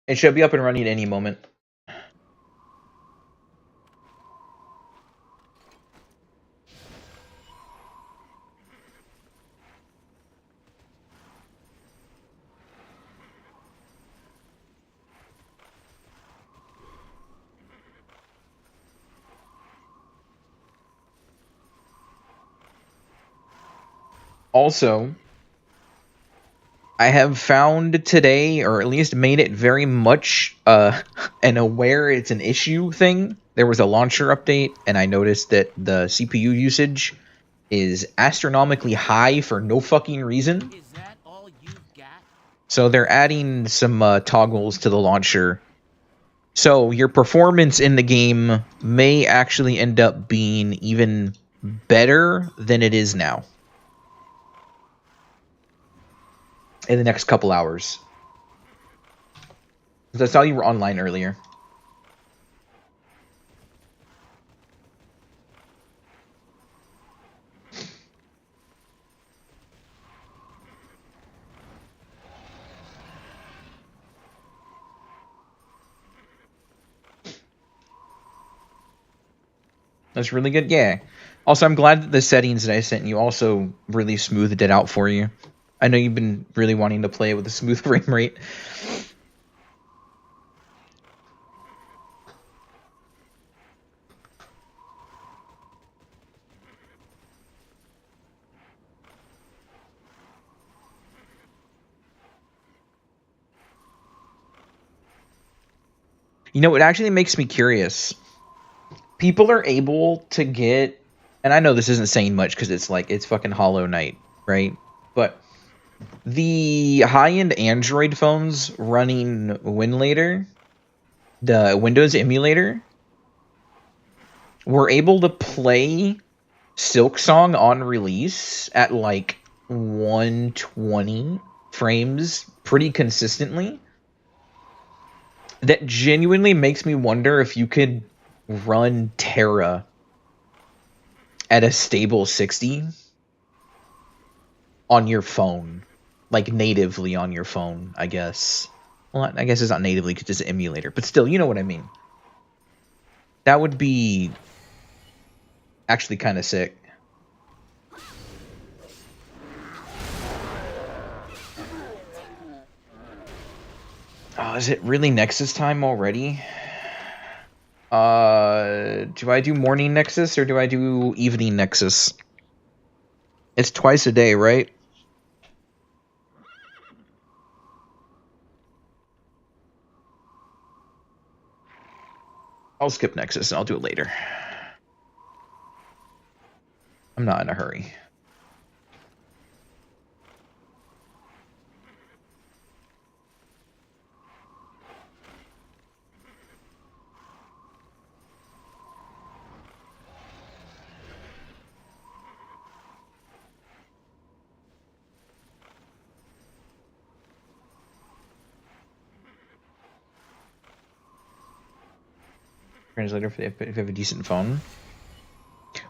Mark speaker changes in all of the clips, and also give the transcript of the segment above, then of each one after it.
Speaker 1: It should be up and running at any moment. Also, I have found today, or at least made it very much an aware it's an issue thing. There was a launcher update, and I noticed that the CPU usage is astronomically high for no fucking reason.
Speaker 2: Is that all you've got?
Speaker 1: So they're adding some toggles to the launcher. So your performance in the game may actually end up being even better than it is now in the next couple hours. Because I saw you were online earlier. That's really good. Yeah. Also, I'm glad that the settings that I sent you also really smoothed it out for you. I know you've been really wanting to play with a smooth frame rate. You know, it actually makes me curious. People are able to get, and I know this isn't saying much because it's like, it's fucking Hollow Knight, right? But the high-end Android phones running Winlator, the Windows emulator, were able to play Silksong on release at like 120 frames pretty consistently. That genuinely makes me wonder if you could run TERA at a stable 60 on your phone, like natively on your phone, I guess. Well, I guess it's not natively because it's an emulator, but still, you know what I mean. That would be actually kind of sick. Oh, is it really Nexus time already? Do I do morning Nexus or do I do evening Nexus? It's twice a day, right? I'll skip Nexus and I'll do it later. I'm not in a hurry. Translator if you have a decent phone.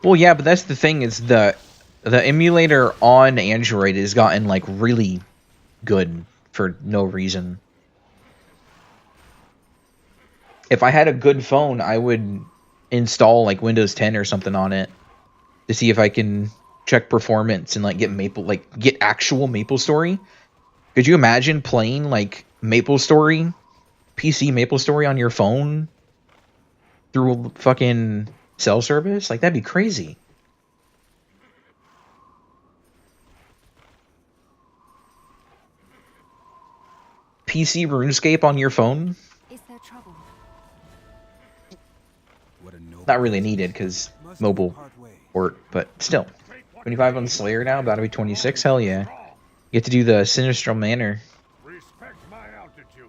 Speaker 1: Well, yeah, but that's the thing is the emulator on Android has gotten like really good for no reason. If I had a good phone, I would install like Windows 10 or something on it to see if I can check performance and like get actual MapleStory. Could you imagine playing like MapleStory, PC MapleStory on your phone through fucking cell service? Like that'd be crazy. PC RuneScape on your phone?
Speaker 3: Is there trouble?
Speaker 1: Not really needed because mobile port, but still. 25 on the Slayer now, about to be 26. Hell yeah. You get to do the Sinistral Manor.
Speaker 4: Respect my altitude.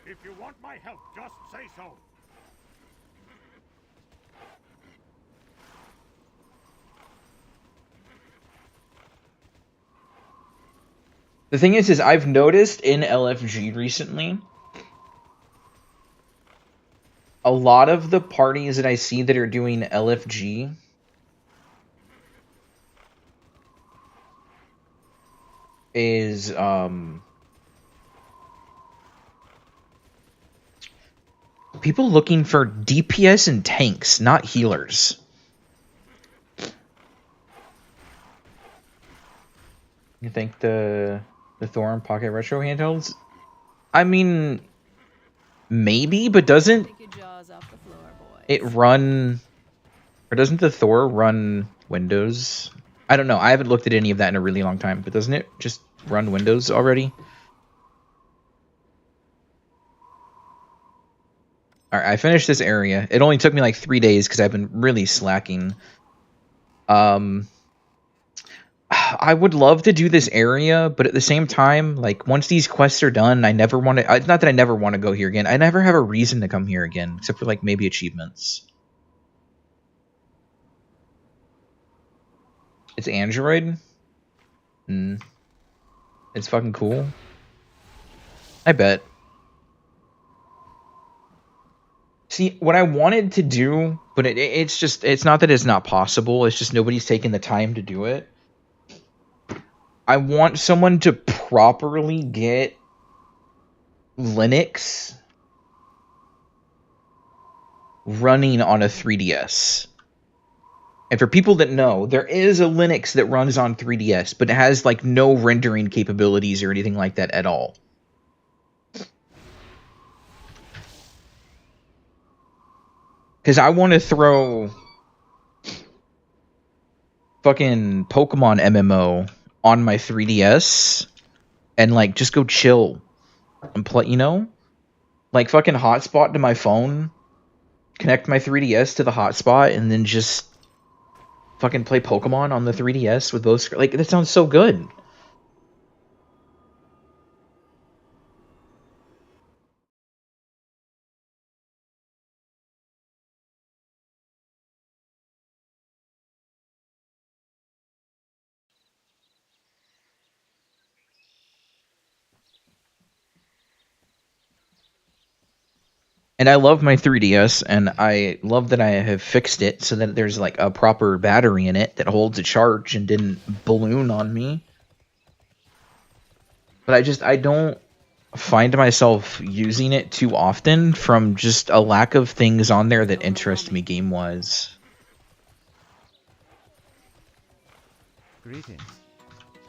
Speaker 4: If you want my help, just say so.
Speaker 1: The thing is I've noticed in LFG recently, a lot of the parties that I see that are doing LFG is People looking for DPS and tanks, not healers. You think the Thor and Pocket Retro handhelds? I mean, maybe, but doesn't it run, or doesn't the Thor run Windows? I don't know. I haven't looked at any of that in a really long time, but doesn't it just run Windows already? All right, I finished this area. It only took me like 3 days because I've been really slacking. I would love to do this area, but at the same time, like once these quests are done, I never want to. It's not that I never want to go here again. I never have a reason to come here again, except for like maybe achievements. It's Android. It's fucking cool. I bet. See, what I wanted to do, but it's not that it's not possible. It's just nobody's taking the time to do it. I want someone to properly get Linux running on a 3DS. And for people that know, there is a Linux that runs on 3DS, but it has like no rendering capabilities or anything like that at all. Because I want to throw fucking Pokemon MMO on my 3DS and like just go chill and play, you know? Like fucking hotspot to my phone, connect my 3DS to the hotspot, and then just fucking play Pokemon on the 3DS with both. Like, that sounds so good. And I love my 3DS, and I love that I have fixed it so that there's like a proper battery in it that holds a charge and didn't balloon on me. But I don't find myself using it too often from just a lack of things on there that interest me game-wise.
Speaker 2: Greetings.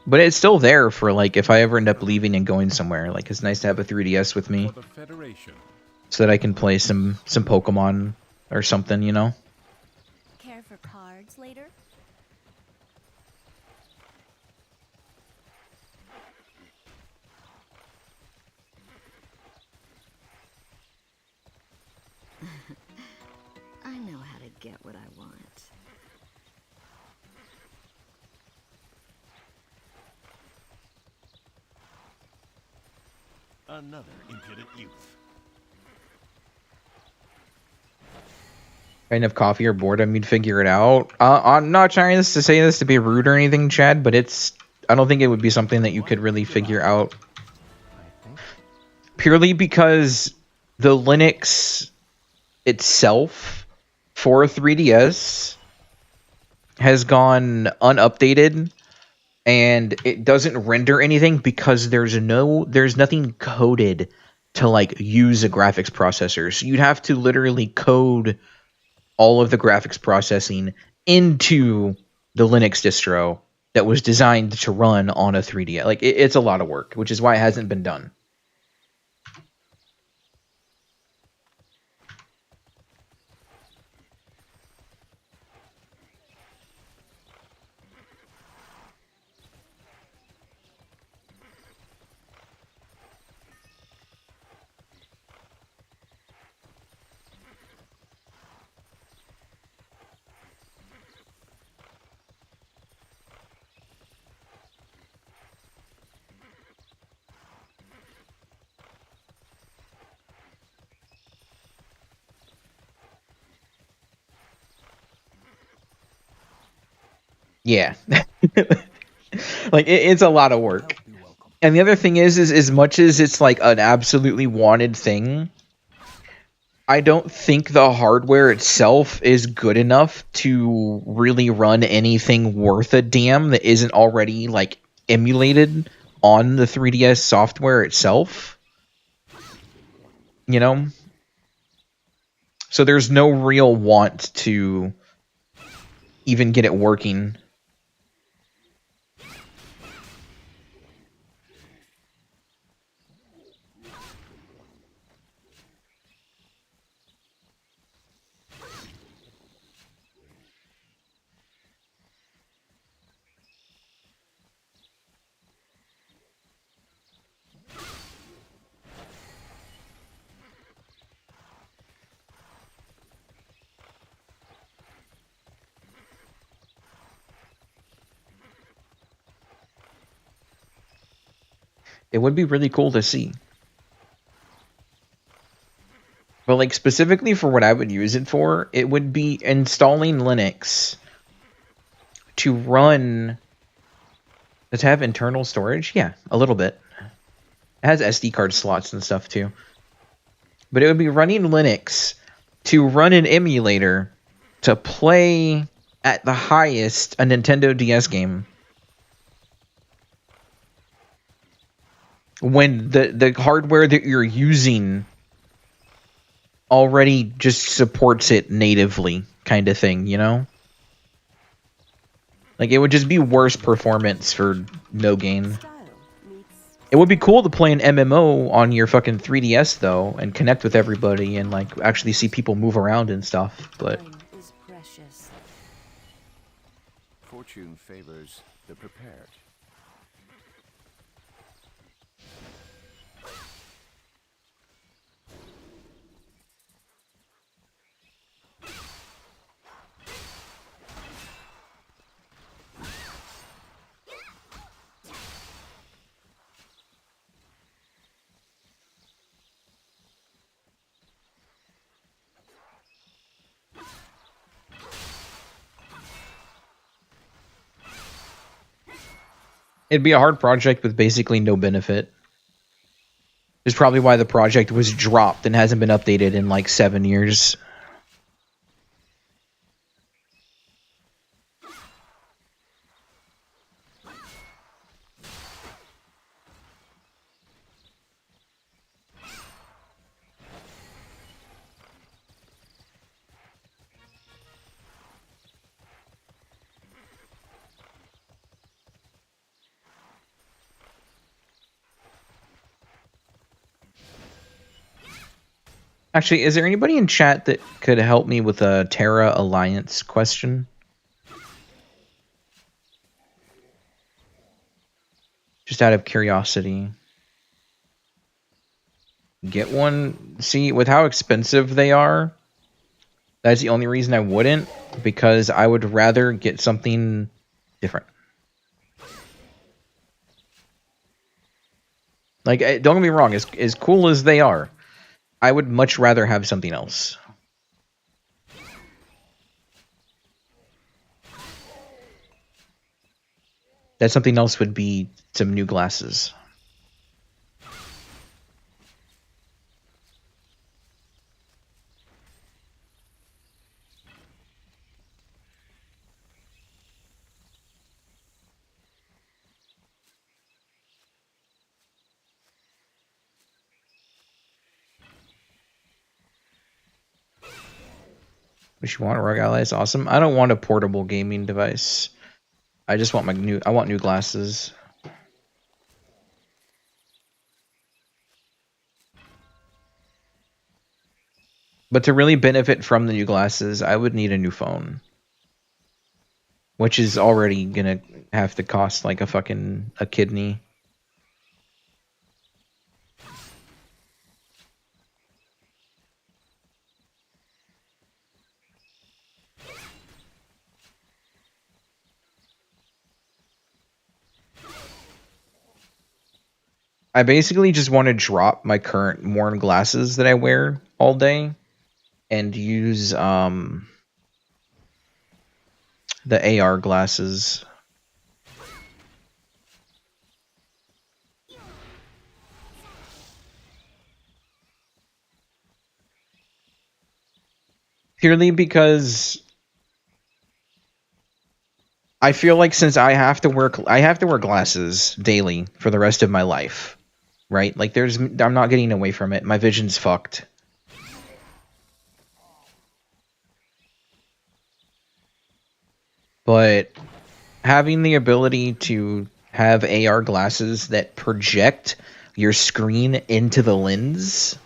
Speaker 1: But it's still there for like if I ever end up leaving and going somewhere. Like, it's nice to have a 3DS with me so that I can play some Pokemon or something, you know?
Speaker 3: Care for cards later? I know how to get what I want.
Speaker 4: Another impudent youth.
Speaker 1: Kind of coffee or boredom, you'd figure it out. I'm not trying to say this to be rude or anything, Chad, but I don't think it would be something that you could really figure out. Purely because the Linux itself for 3DS has gone unupdated, and it doesn't render anything because there's nothing coded to like use a graphics processor. So you'd have to literally code all of the graphics processing into the Linux distro that was designed to run on a 3DS. Like, it's a lot of work, which is why it hasn't been done. Yeah. Like, it's a lot of work. And the other thing is as much as it's like an absolutely wanted thing, I don't think the hardware itself is good enough to really run anything worth a damn that isn't already like emulated on the 3DS software itself. You know? So there's no real want to even get it working. It would be really cool to see. But like specifically for what I would use it for, it would be installing Linux to run. Does it have internal storage? Yeah, a little bit. It has SD card slots and stuff too. But it would be running Linux to run an emulator to play at the highest a Nintendo DS game. When the hardware that you're using already just supports it natively, kind of thing, you know? Like, it would just be worse performance for no gain. It would be cool to play an MMO on your fucking 3DS, though, and connect with everybody and, like, actually see people move around and stuff, but...
Speaker 4: Fortune favors the prepared.
Speaker 1: It'd be a hard project with basically no benefit. Is probably why the project was dropped and hasn't been updated in like 7 years. Actually, is there anybody in chat that could help me with a TERA Alliance question? Just out of curiosity. Get one? See, with how expensive they are, that's the only reason I wouldn't, because I would rather get something different. Like, don't get me wrong, as cool as they are, I would much rather have something else. That something else would be some new glasses. What you want, Rogue Ally is awesome. I don't want a portable gaming device. I just want I want new glasses. But to really benefit from the new glasses, I would need a new phone. Which is already gonna have to cost like a kidney. I basically just want to drop my current worn glasses that I wear all day and use the AR glasses. Purely because I feel like since I have to wear glasses daily for the rest of my life, right? Like I'm not getting away from it. My vision's fucked. but having the ability to have AR glasses that project your screen into the lens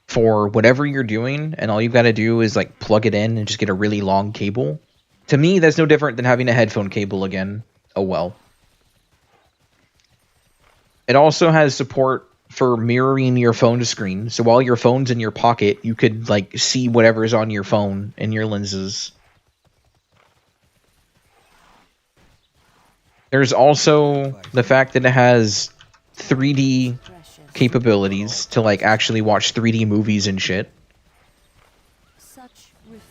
Speaker 1: for whatever you're doing, and all you've got to do is like plug it in and just get a really long cable. To me, that's no different than having a headphone cable again. Oh well. It also has support for mirroring your phone to screen, so while your phone's in your pocket, you could like see whatever's on your phone in your lenses. There's also the fact that it has 3D capabilities to like actually watch 3D movies and shit.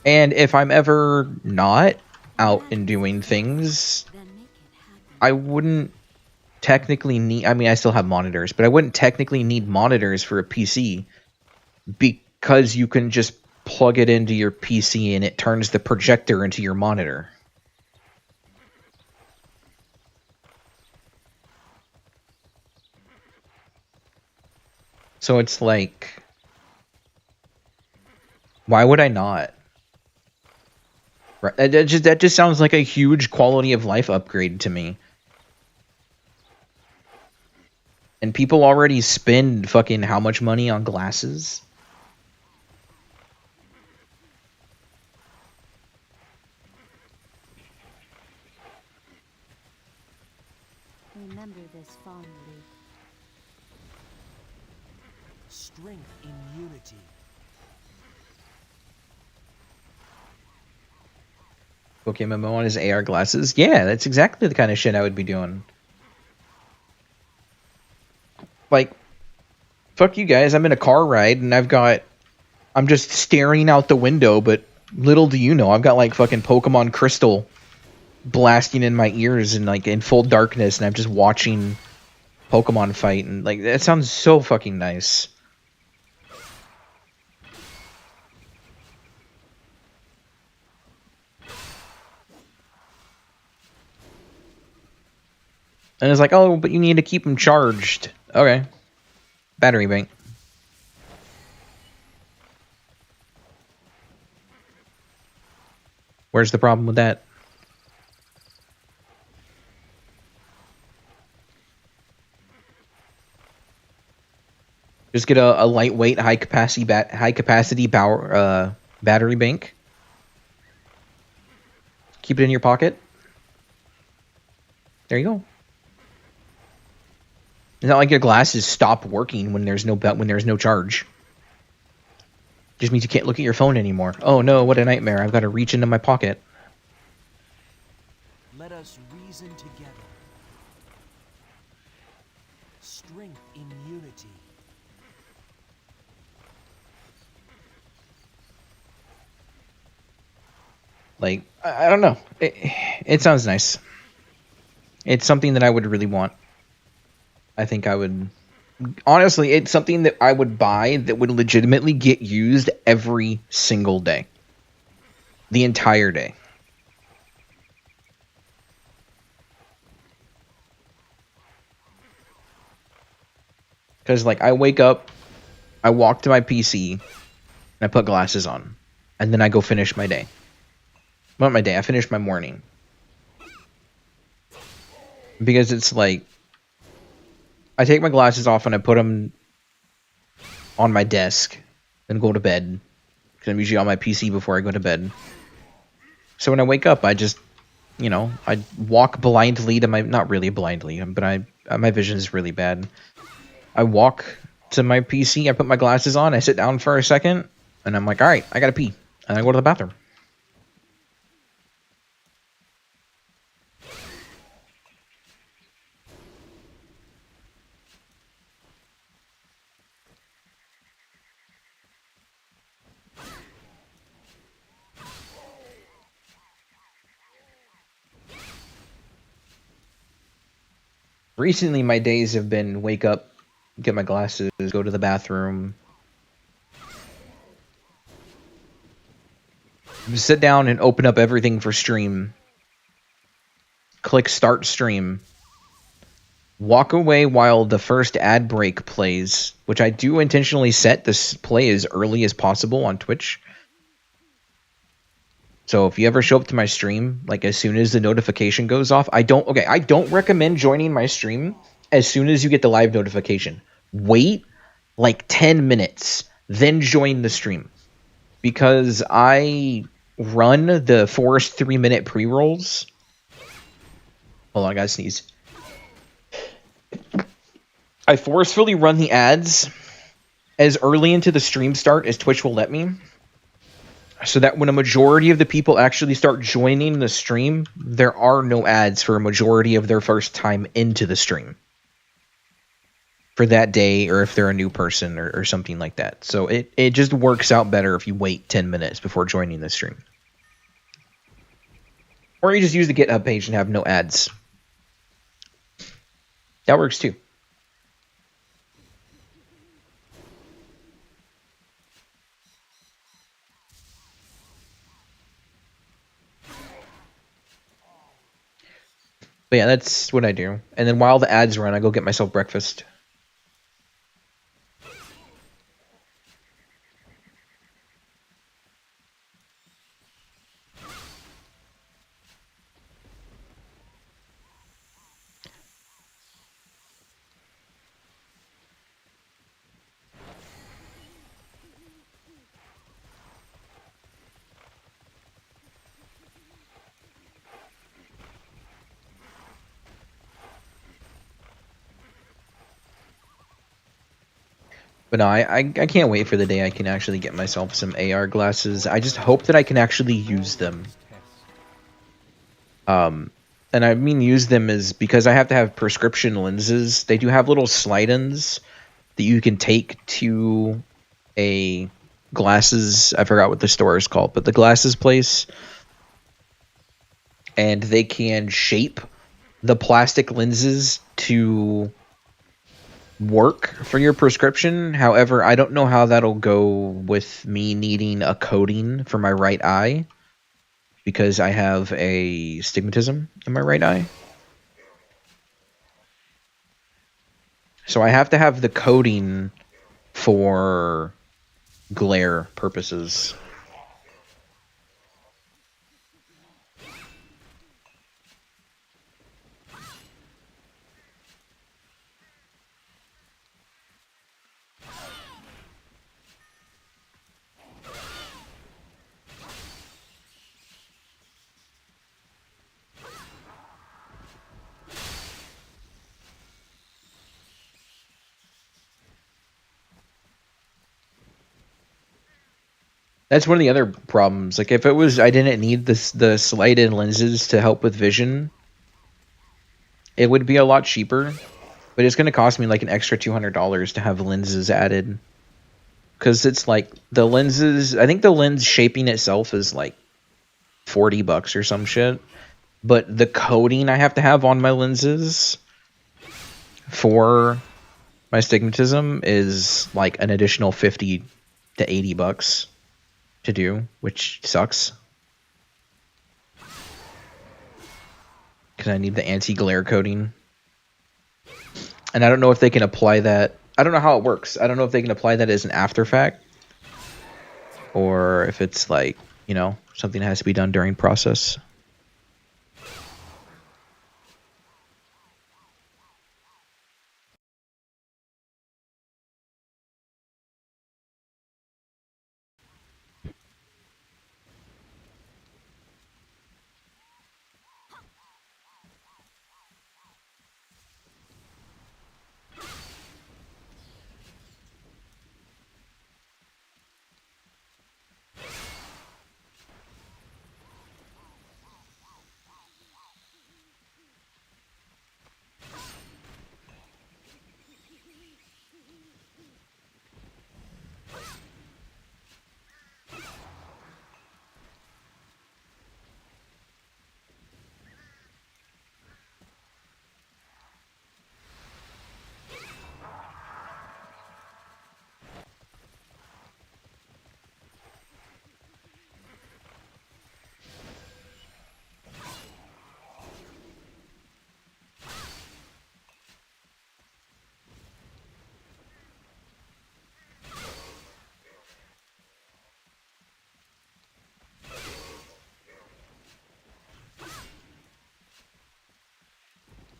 Speaker 1: And if I'm ever not out and doing things, I wouldn't technically need, I mean, I still have monitors, but I wouldn't technically need monitors for a PC because you can just plug it into your PC and it turns the projector into your monitor. So it's like, why would I not? Right, that just sounds like a huge quality of life upgrade to me. And people already spend fucking how much money on glasses?
Speaker 3: Remember this fondly.
Speaker 2: Strength in unity.
Speaker 1: Pokemon on his AR glasses? Yeah, that's exactly the kind of shit I would be doing. Like, fuck you guys, I'm in a car ride and I'm just staring out the window, but little do you know, I've got like fucking Pokemon Crystal blasting in my ears and like in full darkness, and I'm just watching Pokemon fight, and like that sounds so fucking nice. And it's like, oh, but you need to keep them charged. Okay. Battery bank. Where's the problem with that? Just get a lightweight, high capacity battery bank. Keep it in your pocket. There you go. It's not like your glasses stop working when there's no charge. Just means you can't look at your phone anymore. Oh no, what a nightmare. I've got to reach into my pocket.
Speaker 2: Let us reason together. Strength in unity.
Speaker 1: Like, I don't know. It sounds nice. It's something that I would really want. I think I would... Honestly, it's something that I would buy that would legitimately get used every single day. The entire day. Because, like, I wake up, I walk to my PC, and I put glasses on. And then I go finish my day. Not my day, I finish my morning. Because it's like... I take my glasses off and I put them on my desk and go to bed. Because I'm usually on my PC before I go to bed. So when I wake up, I just, you know, I walk blindly to my... Not really blindly, but my vision is really bad. I walk to my PC, I put my glasses on, I sit down for a second, and I'm like, alright, I gotta pee. And I go to the bathroom. Recently, my days have been wake up, get my glasses, go to the bathroom, sit down and open up everything for stream, click start stream, walk away while the first ad break plays, which I do intentionally set this play as early as possible on Twitch. So if you ever show up to my stream, like as soon as the notification goes off, I don't recommend joining my stream as soon as you get the live notification. Wait like 10 minutes, then join the stream. Because I run the forced 3-minute pre-rolls. Hold on, I gotta sneeze. I forcefully run the ads as early into the stream start as Twitch will let me, so that when a majority of the people actually start joining the stream, there are no ads for a majority of their first time into the stream for that day, or if they're a new person or something like that. So it just works out better if you wait 10 minutes before joining the stream. Or you just use the GitHub page and have no ads. That works too. But yeah, that's what I do. And then while the ads run, I go get myself breakfast. But no, I can't wait for the day I can actually get myself some AR glasses. I just hope that I can actually use them. And I mean use them is because I have to have prescription lenses. They do have little slide-ins that you can take to a glasses, I forgot what the store is called, but the glasses place. And they can shape the plastic lenses to work for your prescription. However, I don't know how that'll go with me needing a coating for my right eye, because I have a stigmatism in my right eye. So I have to have the coating for glare purposes. That's one of the other problems. Like if it was, I didn't need the slide-in lenses to help with vision, it would be a lot cheaper. But it's going to cost me like an extra $200 to have lenses added. Because it's like the lenses, I think the lens shaping itself is like $40 or some shit. But the coating I have to have on my lenses for my stigmatism is like an additional $50 to $80 to do, which sucks. Because I need the anti-glare coating. And I don't know if they can apply that. I don't know how it works. I don't know if they can apply that as an after fact, or if it's like, you know, something that has to be done during process.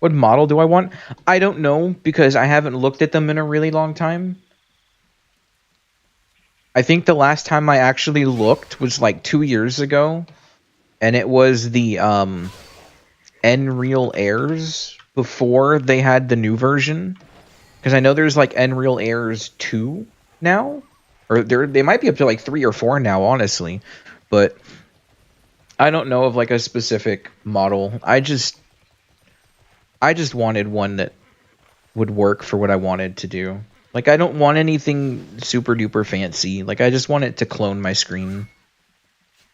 Speaker 1: What model do I want? I don't know because I haven't looked at them in a really long time. I think the last time I actually looked was like 2 years ago, and it was the Nreal Airs before they had the new version. Because I know there's like Nreal Airs 2 now, or they might be up to like 3 or 4 now, honestly. But I don't know of like a specific model. I just wanted one that would work for what I wanted to do. Like I don't want anything super duper fancy. Like I just want it to clone my screen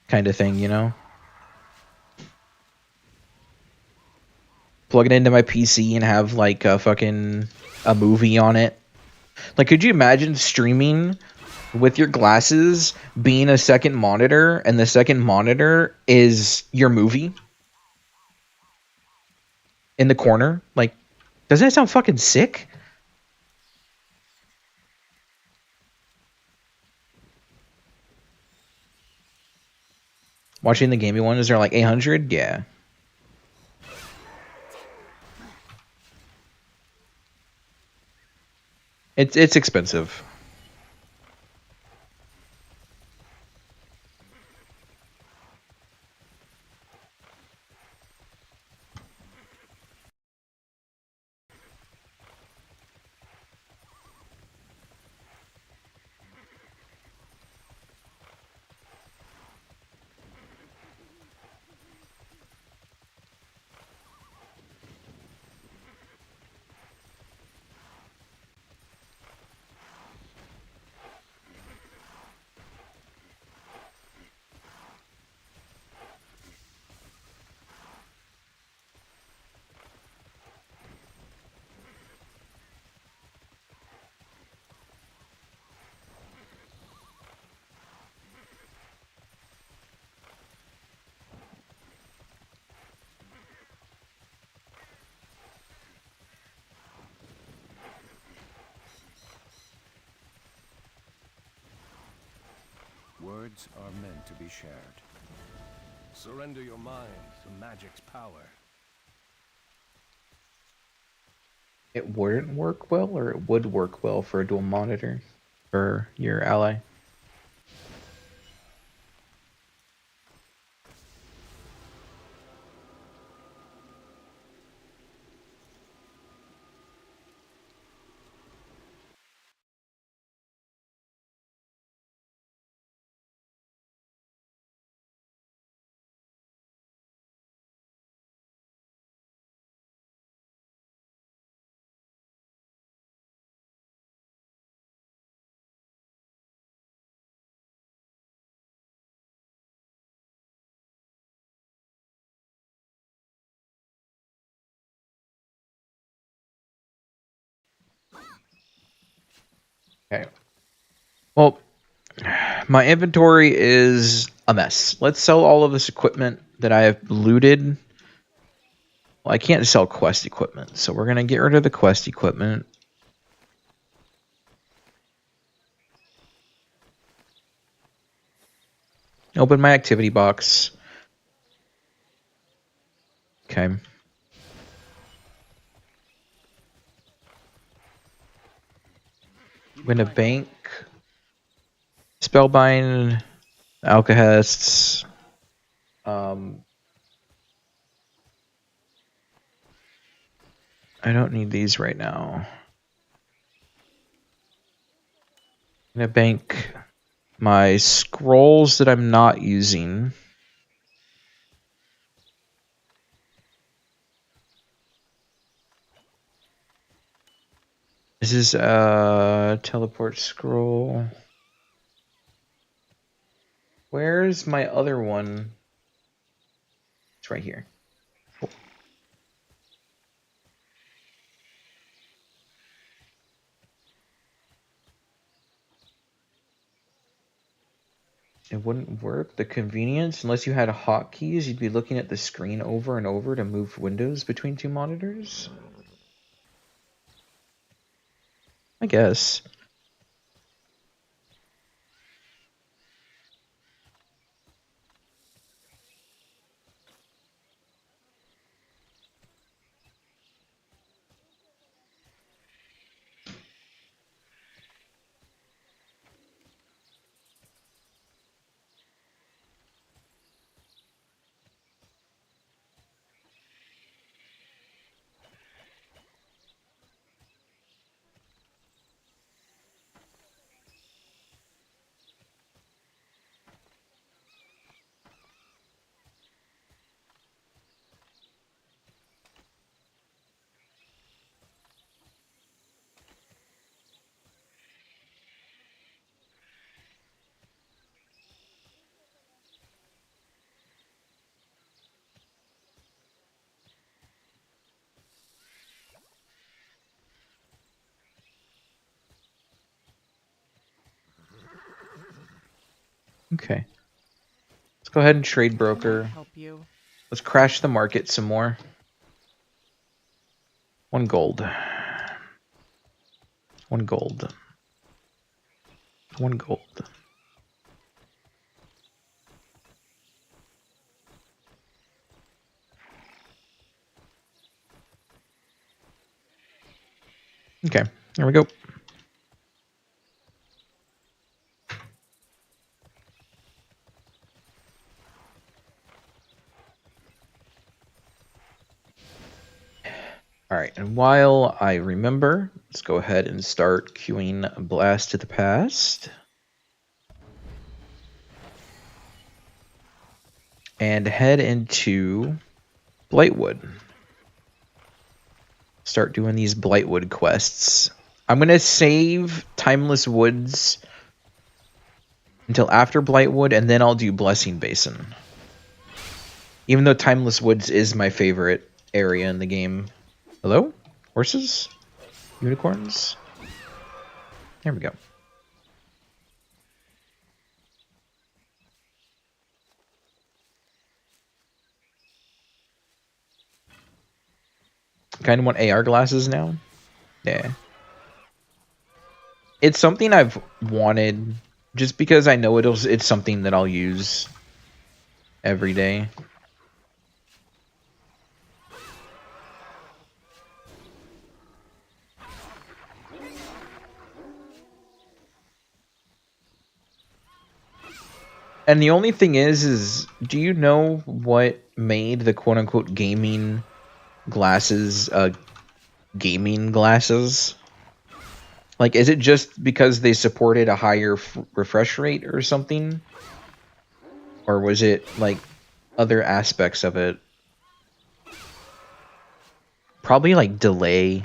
Speaker 1: kind of thing, you know? Plug it into my PC and have like a fucking a movie on it. Like could you imagine streaming with your glasses being a second monitor and the second monitor is your movie in the corner? Like doesn't that sound fucking sick? Watching the gaming one, is there like 800? Yeah. It's expensive.
Speaker 4: Words are meant to be shared.
Speaker 2: Surrender your mind to magic's power.
Speaker 1: It wouldn't work well, or it would work well for a dual monitor for your ally. Okay. Well, my inventory is a mess. Let's sell all of this equipment that I have looted. Well, I can't sell quest equipment, so we're gonna get rid of the quest equipment. Open my activity box. Okay. I'm gonna bank Spellbind, Alcahests. I don't need these right now. I'm gonna bank my scrolls that I'm not using. This is a teleport scroll. Where's my other one? It's right here. Cool. It wouldn't work. The convenience, unless you had hotkeys, you'd be looking at the screen over and over to move windows between two monitors. I guess. Okay. Let's go ahead and trade
Speaker 5: Can I
Speaker 1: broker.
Speaker 5: help you?
Speaker 1: Let's crash the market some more. 1 gold. 1 gold. 1 gold. Okay, there we go. Alright, and while I remember, let's go ahead and start queuing Blast to the Past. And head into Blightwood. Start doing these Blightwood quests. I'm going to save Timeless Woods until after Blightwood, and then I'll do Blessing Basin. Even though Timeless Woods is my favorite area in the game. Hello? Horses? Unicorns? There we go. Kind of want AR glasses now? Yeah. It's something I've wanted just because I know it's something that I'll use every day. And the only thing is do you know what made the quote-unquote gaming glasses gaming glasses? Like, is it just because they supported a higher refresh rate or something? Or was it, like, other aspects of it? Probably, like, delay,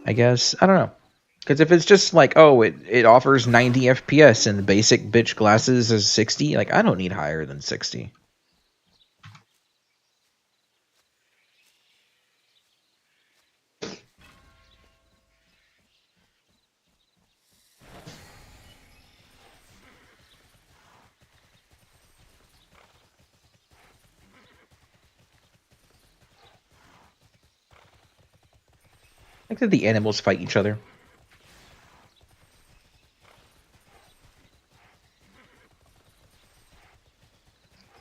Speaker 1: I guess. I don't know. Because if it's just like, oh, it offers 90 FPS and the basic bitch glasses is 60, like, I don't need higher than 60. I like that the animals fight each other.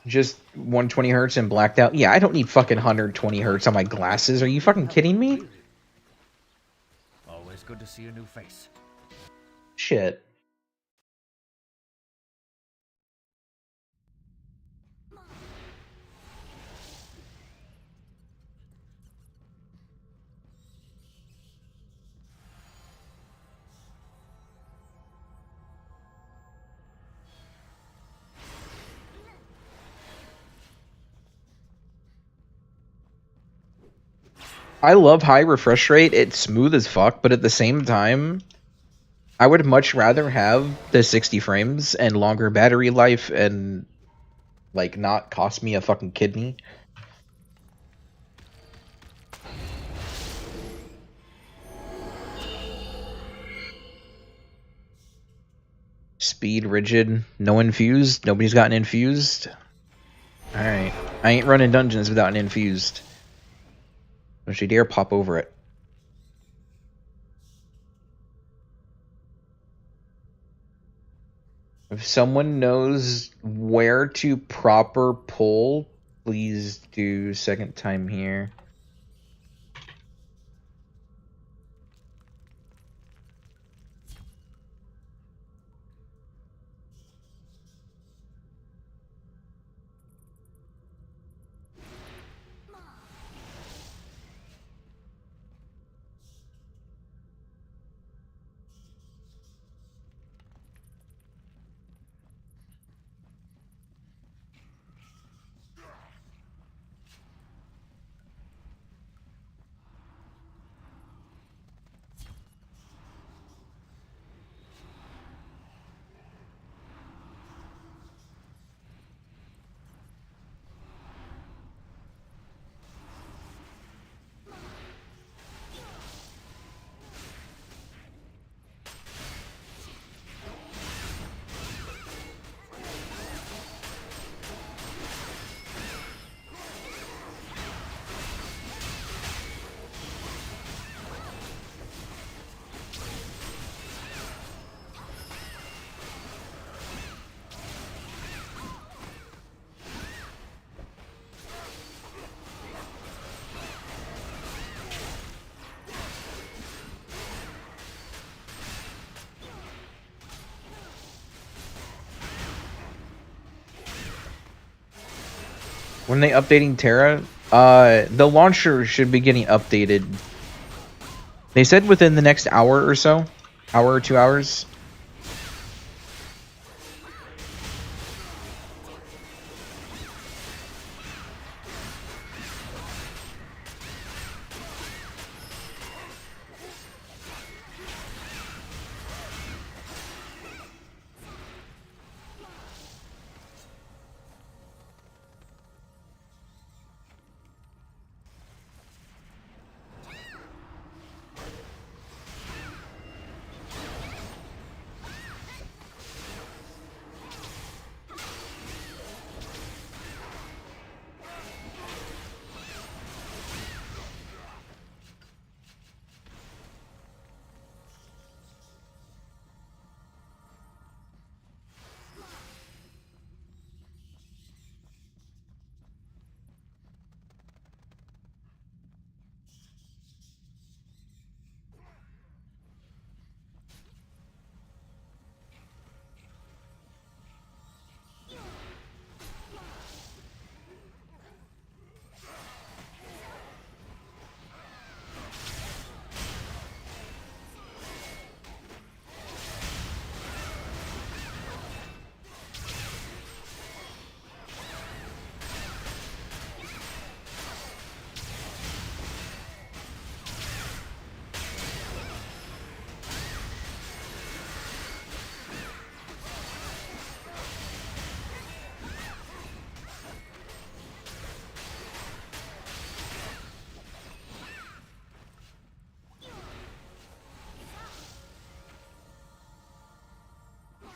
Speaker 1: Just 120 hertz and blacked out. Yeah, I don't need fucking 120 hertz on my glasses. Are you fucking kidding me?
Speaker 4: Always good to see a new face.
Speaker 1: Shit. I love high refresh rate. It's smooth as fuck, but at the same time, I would much rather have the 60 frames and longer battery life and, like, not cost me a fucking kidney. Speed, rigid, no infused. Nobody's gotten infused. Alright. I ain't running dungeons without an infused. Don't you dare pop over it. If someone knows where to proper pull, please do second time here. When they updating TERA, the launcher should be getting updated. They said within the next hour or so, hour or 2 hours.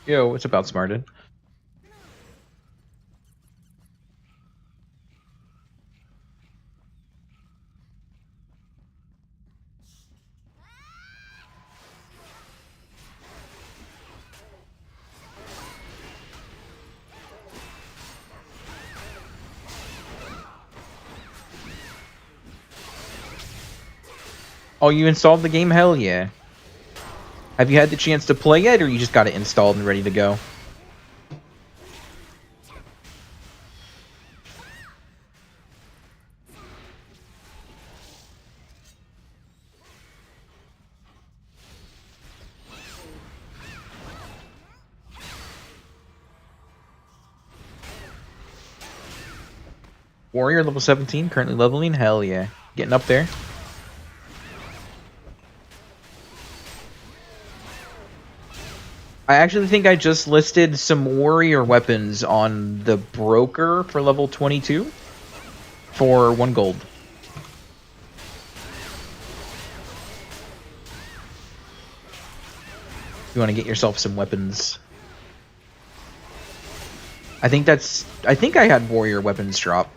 Speaker 1: Yo, what's about Smarted? Oh, you installed the game? Hell yeah. Have you had the chance to play yet, or you just got it installed and ready to go? Warrior level 17, currently leveling. Hell yeah. Getting up there. I actually think I just listed some warrior weapons on the broker for level 22 for 1 gold. You want to get yourself some weapons. I think I had warrior weapons drop.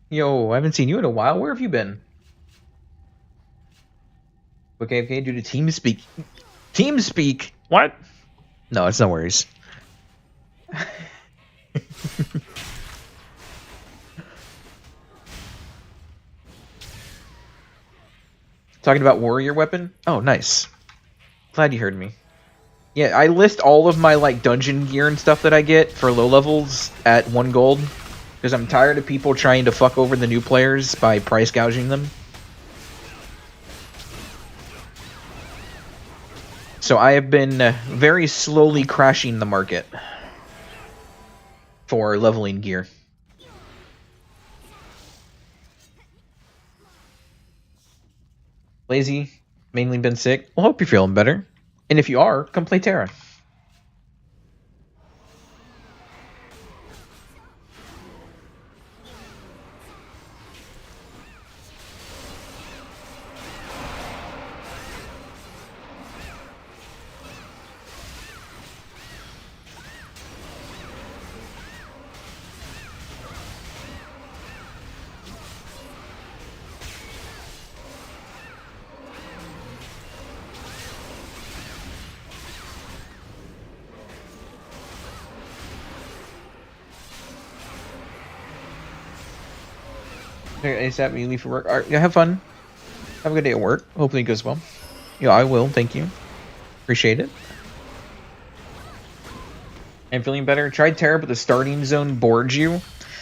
Speaker 1: Yo, I haven't seen you in a while. Where have you been? Okay, due to team speak. Team speak? What? No, it's no worries. Talking about warrior weapon? Oh, nice. Glad you heard me. Yeah, I list all of my like dungeon gear and stuff that I get for low levels at 1 gold because I'm tired of people trying to fuck over the new players by price gouging them. So I have been very slowly crashing the market for leveling gear. Lazy, mainly been sick. Well, hope you're feeling better. And if you are, come play TERA. ASAP, you leave for work. All right, yeah, have fun. Have a good day at work. Hopefully it goes well. Yeah, I will. Thank you. Appreciate it. I'm feeling better. Tried TERA, but the starting zone bored you.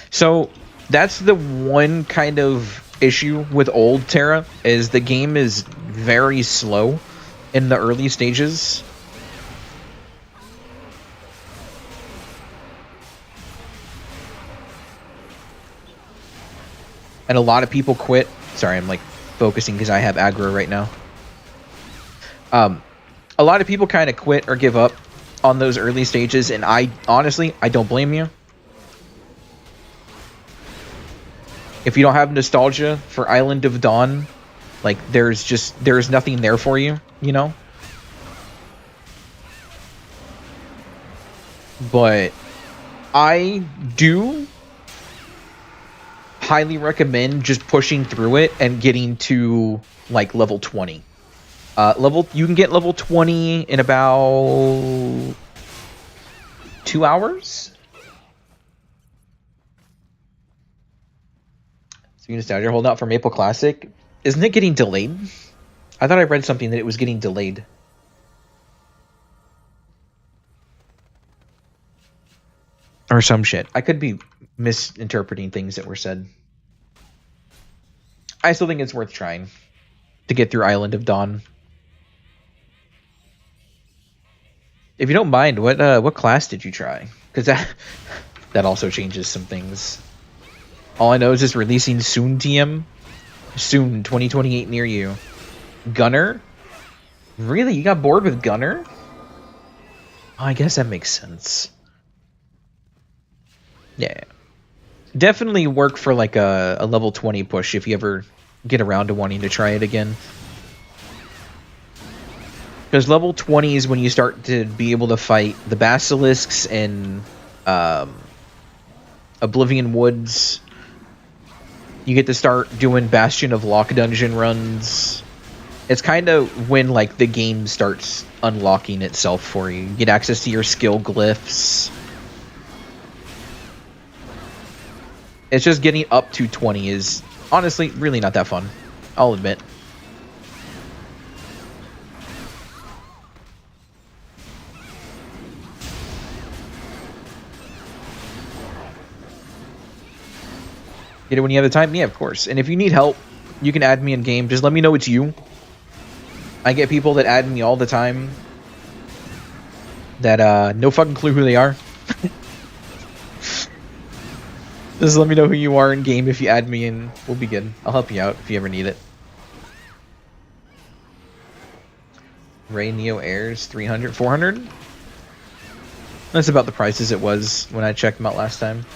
Speaker 1: So that's the one kind of issue with old TERA is the game is very slow in the early stages. And a lot of people quit. Sorry, I'm like focusing because I have aggro right now. A lot of people kind of quit or give up on those early stages, and I honestly, I don't blame you. If you don't have nostalgia for Island of Dawn, like there's nothing there for you, you know? But I do highly recommend just pushing through it and getting to like level 20. You can get level 20 in about 2 hours. So you nostalgia holding out for Maple Classic. Isn't it getting delayed? I thought I read something that it was getting delayed. Or some shit. I could be misinterpreting things that were said. I still think it's worth trying to get through Island of Dawn. If you don't mind, what class did you try? Because that also changes some things. All I know is it's releasing soon, TM. Soon, 2028 near you. Gunner? Really? You got bored with Gunner? Oh, I guess that makes sense. Yeah. Definitely work for like a level 20 push if you ever get around to wanting to try it again. Because level 20 is when you start to be able to fight the basilisks and Oblivion Woods. You get to start doing Bastion of Lock dungeon runs. It's kind of when like the game starts unlocking itself for you. You get access to your skill glyphs. It's just getting up to 20 is honestly really not that fun. I'll admit. Get it when you have the time? Yeah, of course. And if you need help, you can add me in game. Just let me know it's you. I get people that add me all the time that no fucking clue who they are. Just let me know who you are in game if you add me and we'll be good. I'll help you out if you ever need it. Ray Neo Airs 300, 400? That's about the prices it was when I checked them out last time.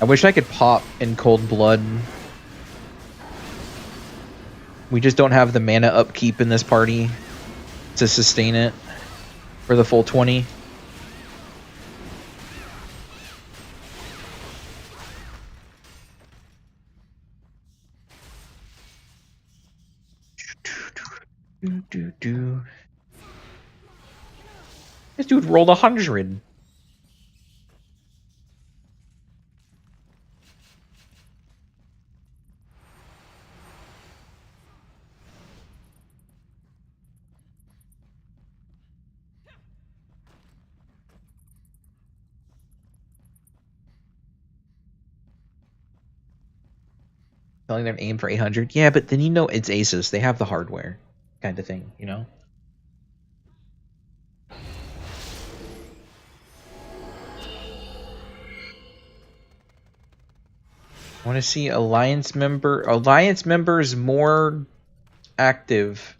Speaker 1: I wish I could pop in cold blood. We just don't have the mana upkeep in this party to sustain it for the full 20. This dude rolled 100. Telling them aim for 800. Yeah, but then you know it's Asus. They have the hardware, kind of thing, you know? I want to see alliance members more active.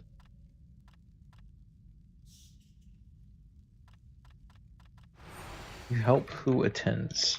Speaker 1: You help who attends.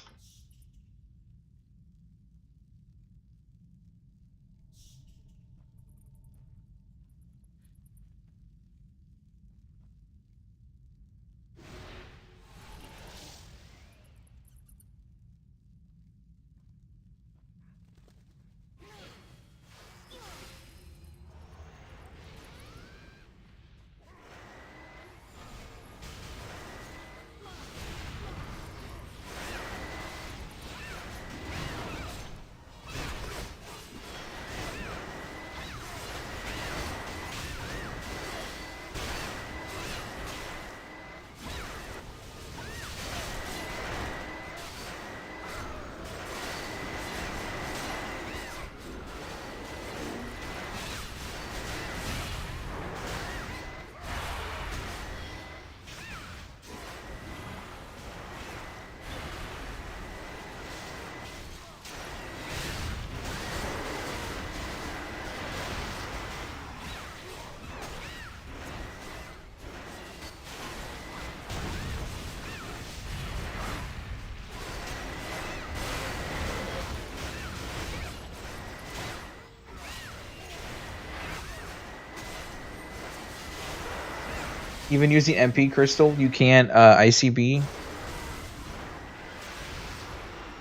Speaker 1: Even using MP crystal, you can't ICB.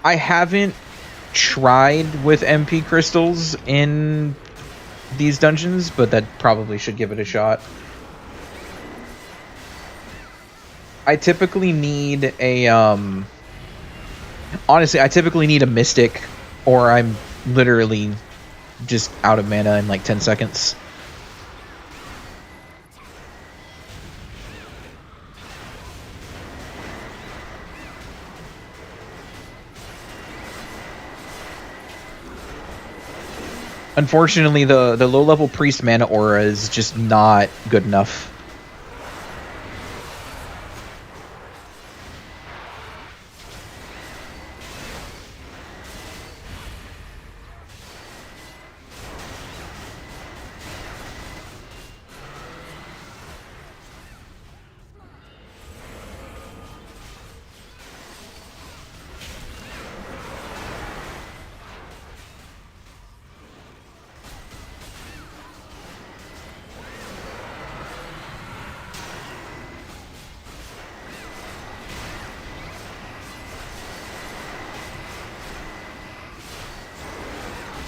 Speaker 1: I haven't tried with MP crystals in these dungeons, but that probably should give it a shot. I typically need a honestly, I typically need a mystic, or I'm literally just out of mana in like 10 seconds. Unfortunately, the low-level priest mana aura is just not good enough.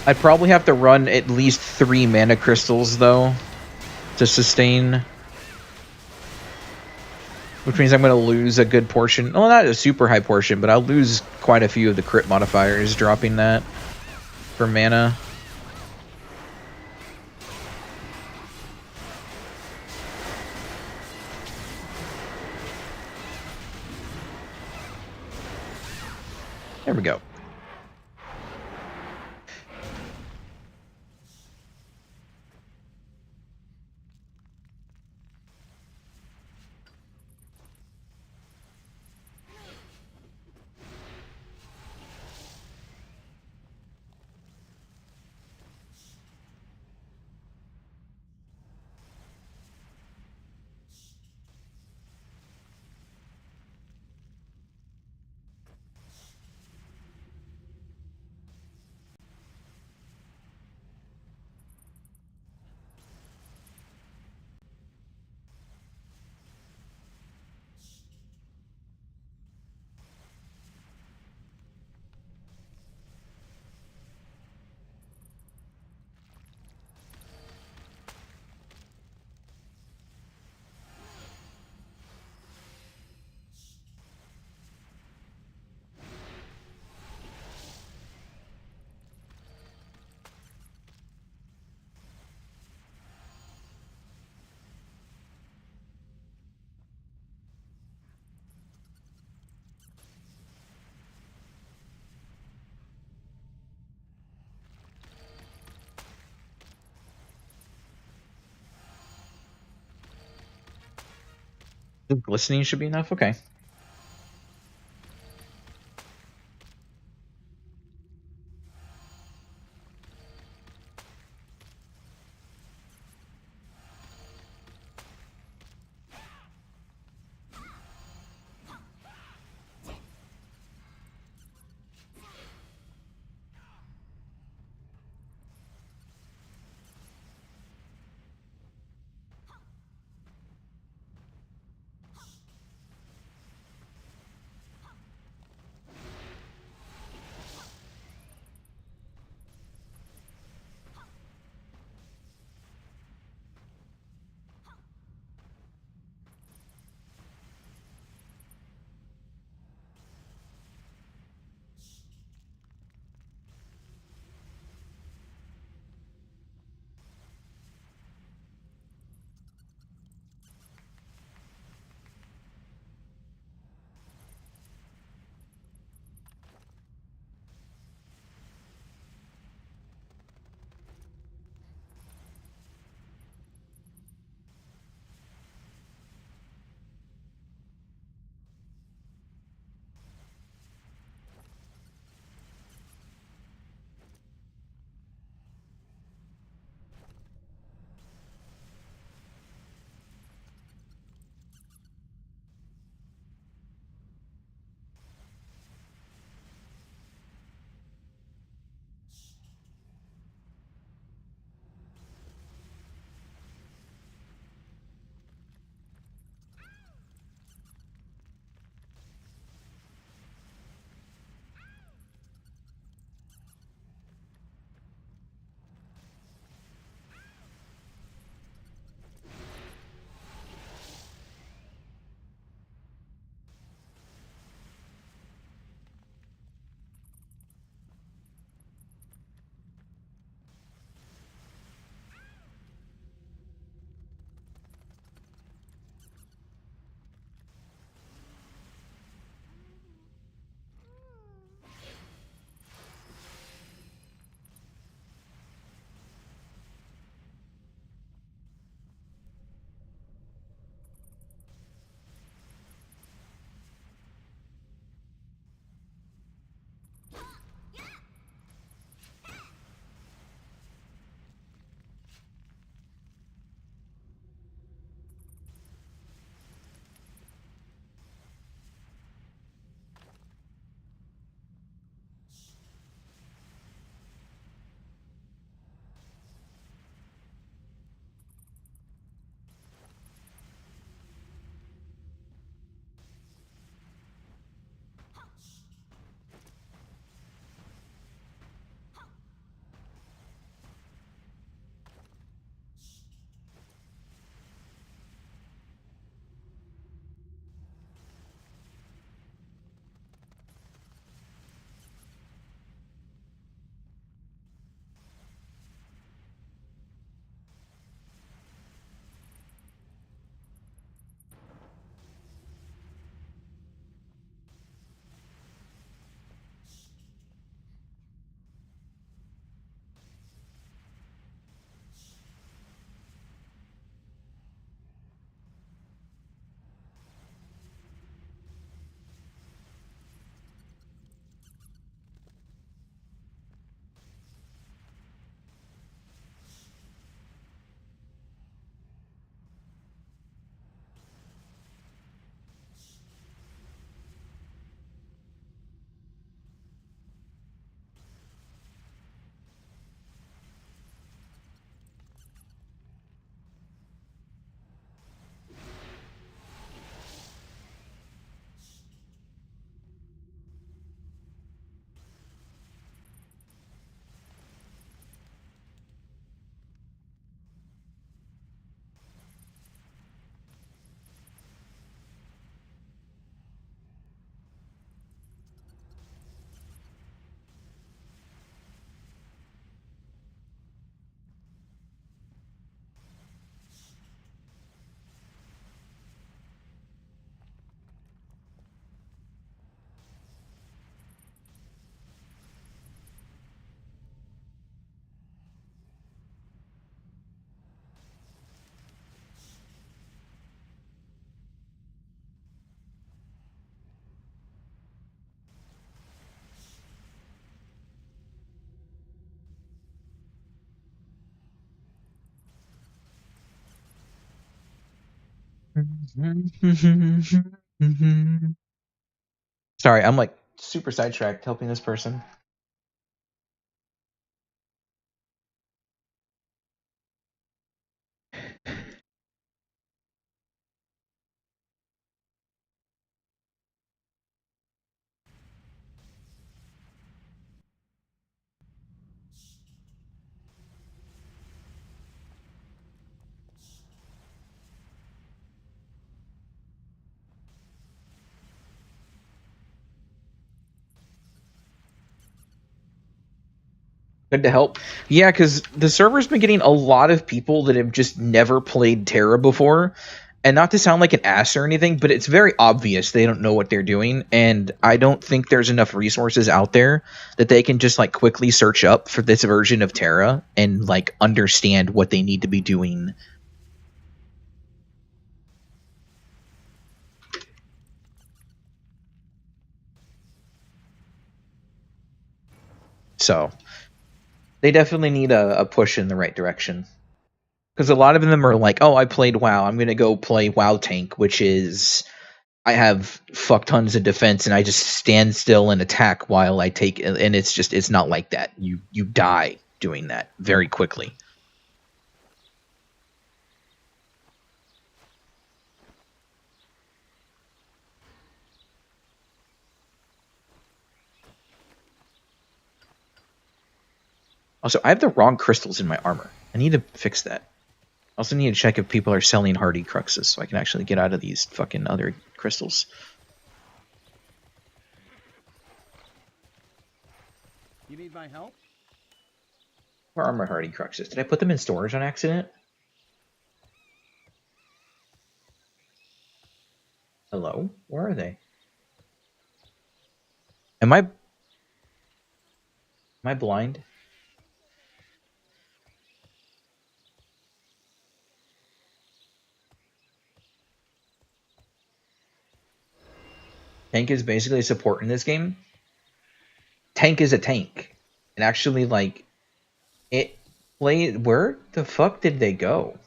Speaker 1: I'd probably have to run at least 3 mana crystals, though, to sustain. Which means I'm going to lose a good portion. Well, not a super high portion, but I'll lose quite a few of the crit modifiers dropping that for mana. There we go. The glistening should be enough. Okay. Sorry, I'm like super sidetracked helping this person. Good to help. Yeah, because the server's been getting a lot of people that have just never played TERA before. And not to sound like an ass or anything, but it's very obvious they don't know what they're doing. And I don't think there's enough resources out there that they can just like quickly search up for this version of TERA and like understand what they need to be doing. So they definitely need a push in the right direction. Because a lot of them are like, oh, I played WoW. I'm going to go play WoW Tank, which is I have fuck tons of defense and I just stand still and attack while I take, and it's not like that. You die doing that very quickly. Also, I have the wrong crystals in my armor. I need to fix that. I also need to check if people are selling hardy cruxes so I can actually get out of these fucking other crystals.
Speaker 5: You need my help?
Speaker 1: Where are my hardy cruxes? Did I put them in storage on accident? Hello? Where are they? Am I blind? Tank is basically support in this game. Tank is a tank. And actually, like, it played. Where the fuck did they go?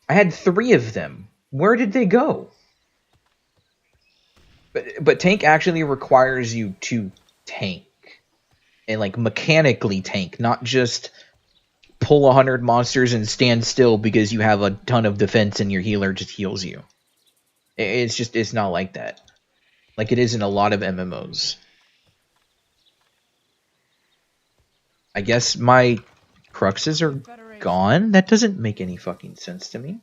Speaker 1: I had 3 of them. Where did they go? But tank actually requires you to tank. And, like, mechanically tank, not just pull 100 monsters and stand still because you have a ton of defense and your healer just heals you. It's not like that. Like it is in a lot of MMOs. I guess my cruxes are gone? That doesn't make any fucking sense to me.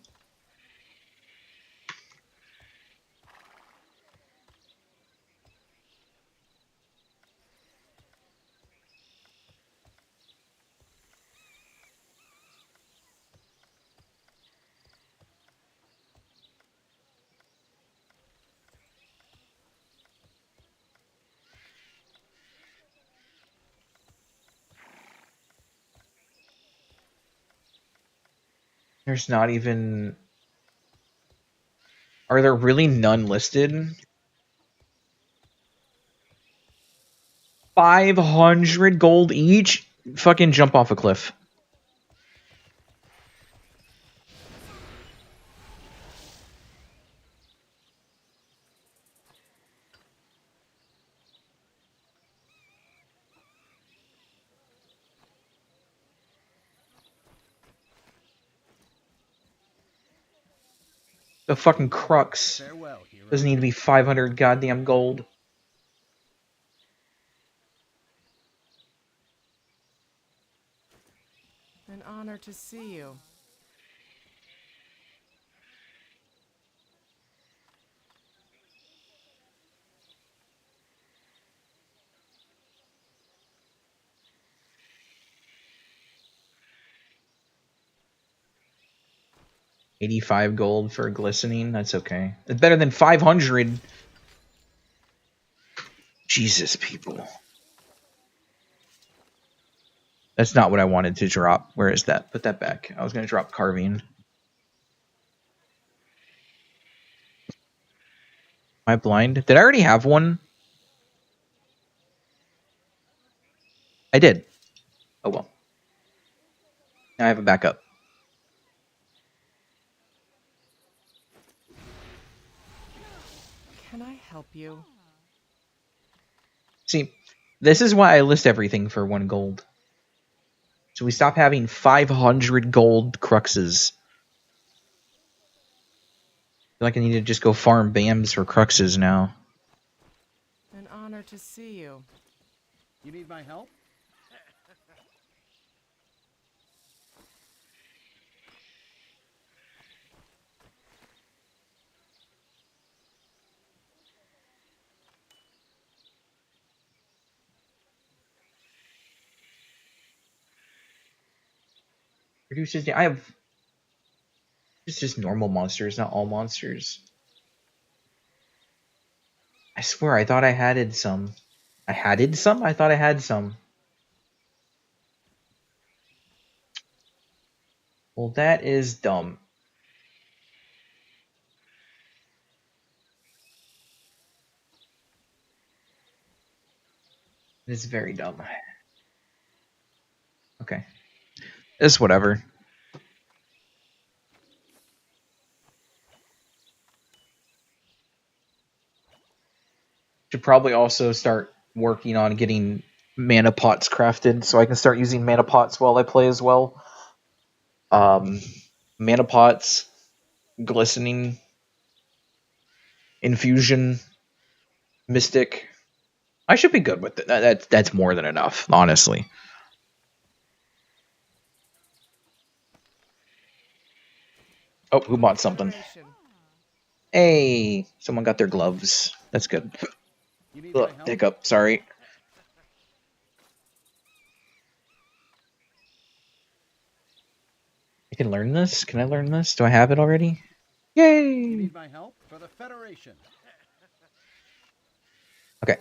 Speaker 1: There's not even... Are there really none listed? 500 gold each? Fucking jump off a cliff. The fucking crux
Speaker 5: Farewell, hero.
Speaker 1: doesn't need to be 500 goddamn gold.
Speaker 6: An honor to see you.
Speaker 1: $85 gold for glistening. That's okay. It's better than 500. Jesus, people. That's not what I wanted to drop. Where is that? Put that back. I was going to drop carving. Am I blind? Did I already have one? I did. Oh well. Now I have a backup.
Speaker 6: help you.
Speaker 1: See, this is why I list everything for 1 gold. So we stop having 500 gold cruxes. I feel like I need to just go farm BAMs for cruxes now.
Speaker 6: An honor to see you.
Speaker 5: You need my help?
Speaker 1: Produces. I have. It's just normal monsters, not all monsters. I swear, I thought I had some. I had some? I thought I had some. Well, that is dumb. It's very dumb. Okay. It's whatever. Should probably also start working on getting mana pots crafted so I can start using mana pots while I play as well. Mana pots, glistening, infusion, mystic. I should be good with it. That's more than enough, honestly. Oh, who bought something?
Speaker 6: Federation.
Speaker 1: Hey, someone got their gloves. That's good.
Speaker 5: You need my
Speaker 1: Ugh,
Speaker 5: help?
Speaker 1: hiccup, sorry. I can learn this? Can I learn this? Do I have it already?
Speaker 5: You
Speaker 1: Yay!
Speaker 5: need my help? For the Federation.
Speaker 1: Okay.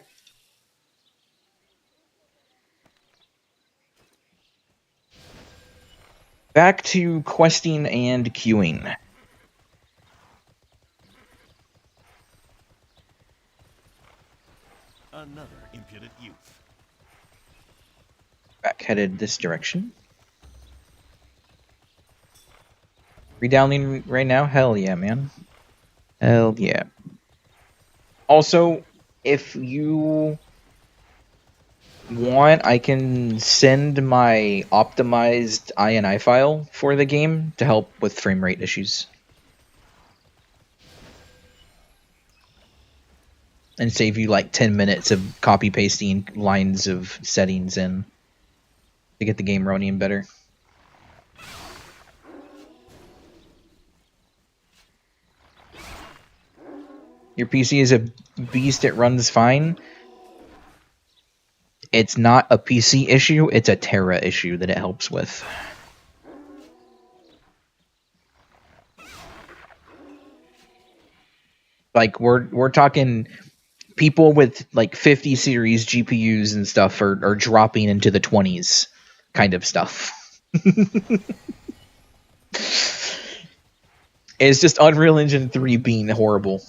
Speaker 1: Back to questing and queuing.
Speaker 2: Another impudent youth.
Speaker 1: Back headed this direction. Redownloading right now? Hell yeah, man. Hell yeah. Also, if you want, I can send my optimized INI file for the game to help with frame rate issues. And save you like 10 minutes of copy pasting lines of settings in to get the game running better. Your PC is a beast, it runs fine. It's not a PC issue, it's a TERA issue that it helps with. Like we're talking people with like 50 series GPUs and stuff are dropping into the 20s kind of stuff. It's just Unreal Engine 3 being horrible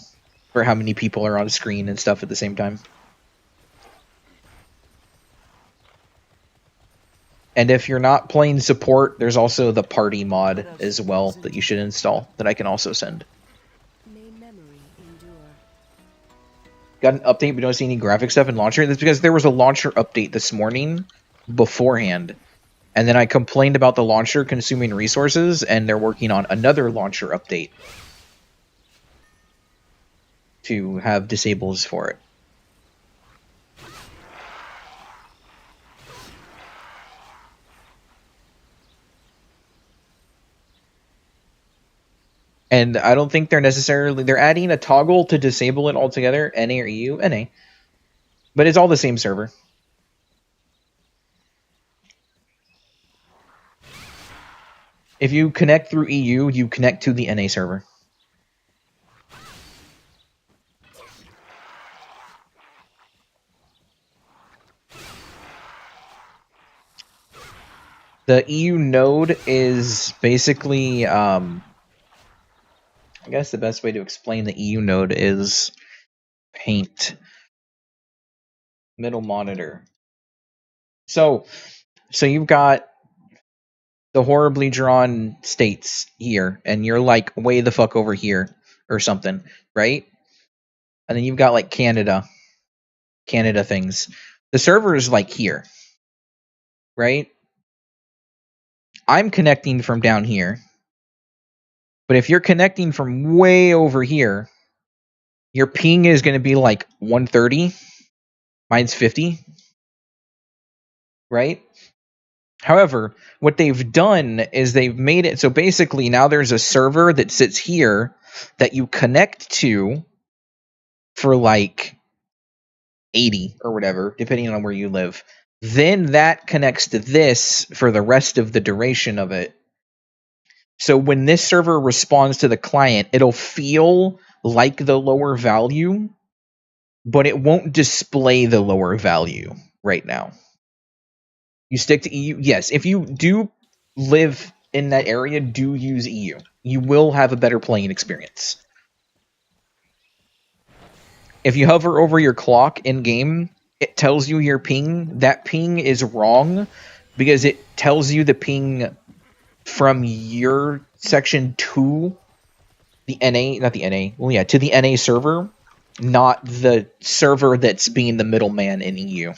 Speaker 1: for how many people are on screen and stuff at the same time. And if you're not playing support, there's also the party mod as well that you should install that I can also send.
Speaker 3: May memory endure.
Speaker 1: Got an update, but don't see any graphic stuff in launcher. That's because there was a launcher update this morning beforehand. And then I complained about the launcher consuming resources, and they're working on another launcher update to have disables for it. And I don't think they're adding a toggle to disable it altogether, NA or EU, NA. But it's all the same server. If you connect through EU, you connect to the NA server. The EU node is basically, I guess the best way to explain the EU node is paint. Middle monitor. So you've got the horribly drawn states here, and you're like way the fuck over here or something, right? and then you've got like Canada things. The server is like here, right? I'm connecting from down here. But if you're connecting from way over here, your ping is going to be like 130. Mine's 50. Right? However, what they've done is they've made it so basically now there's a server that sits here that you connect to for like 80 or whatever, depending on where you live. Then that connects to this for the rest of the duration of it. So when this server responds to the client, it'll feel like the lower value, but it won't display the lower value right now. You stick to EU. Yes, if you do live in that area, do use EU. You will have a better playing experience. If you hover over your clock in game, it tells you your ping. That ping is wrong because it tells you the ping from your section to the NA, not the NA. Well, yeah, to the NA server, not the server that's being the middleman in EU.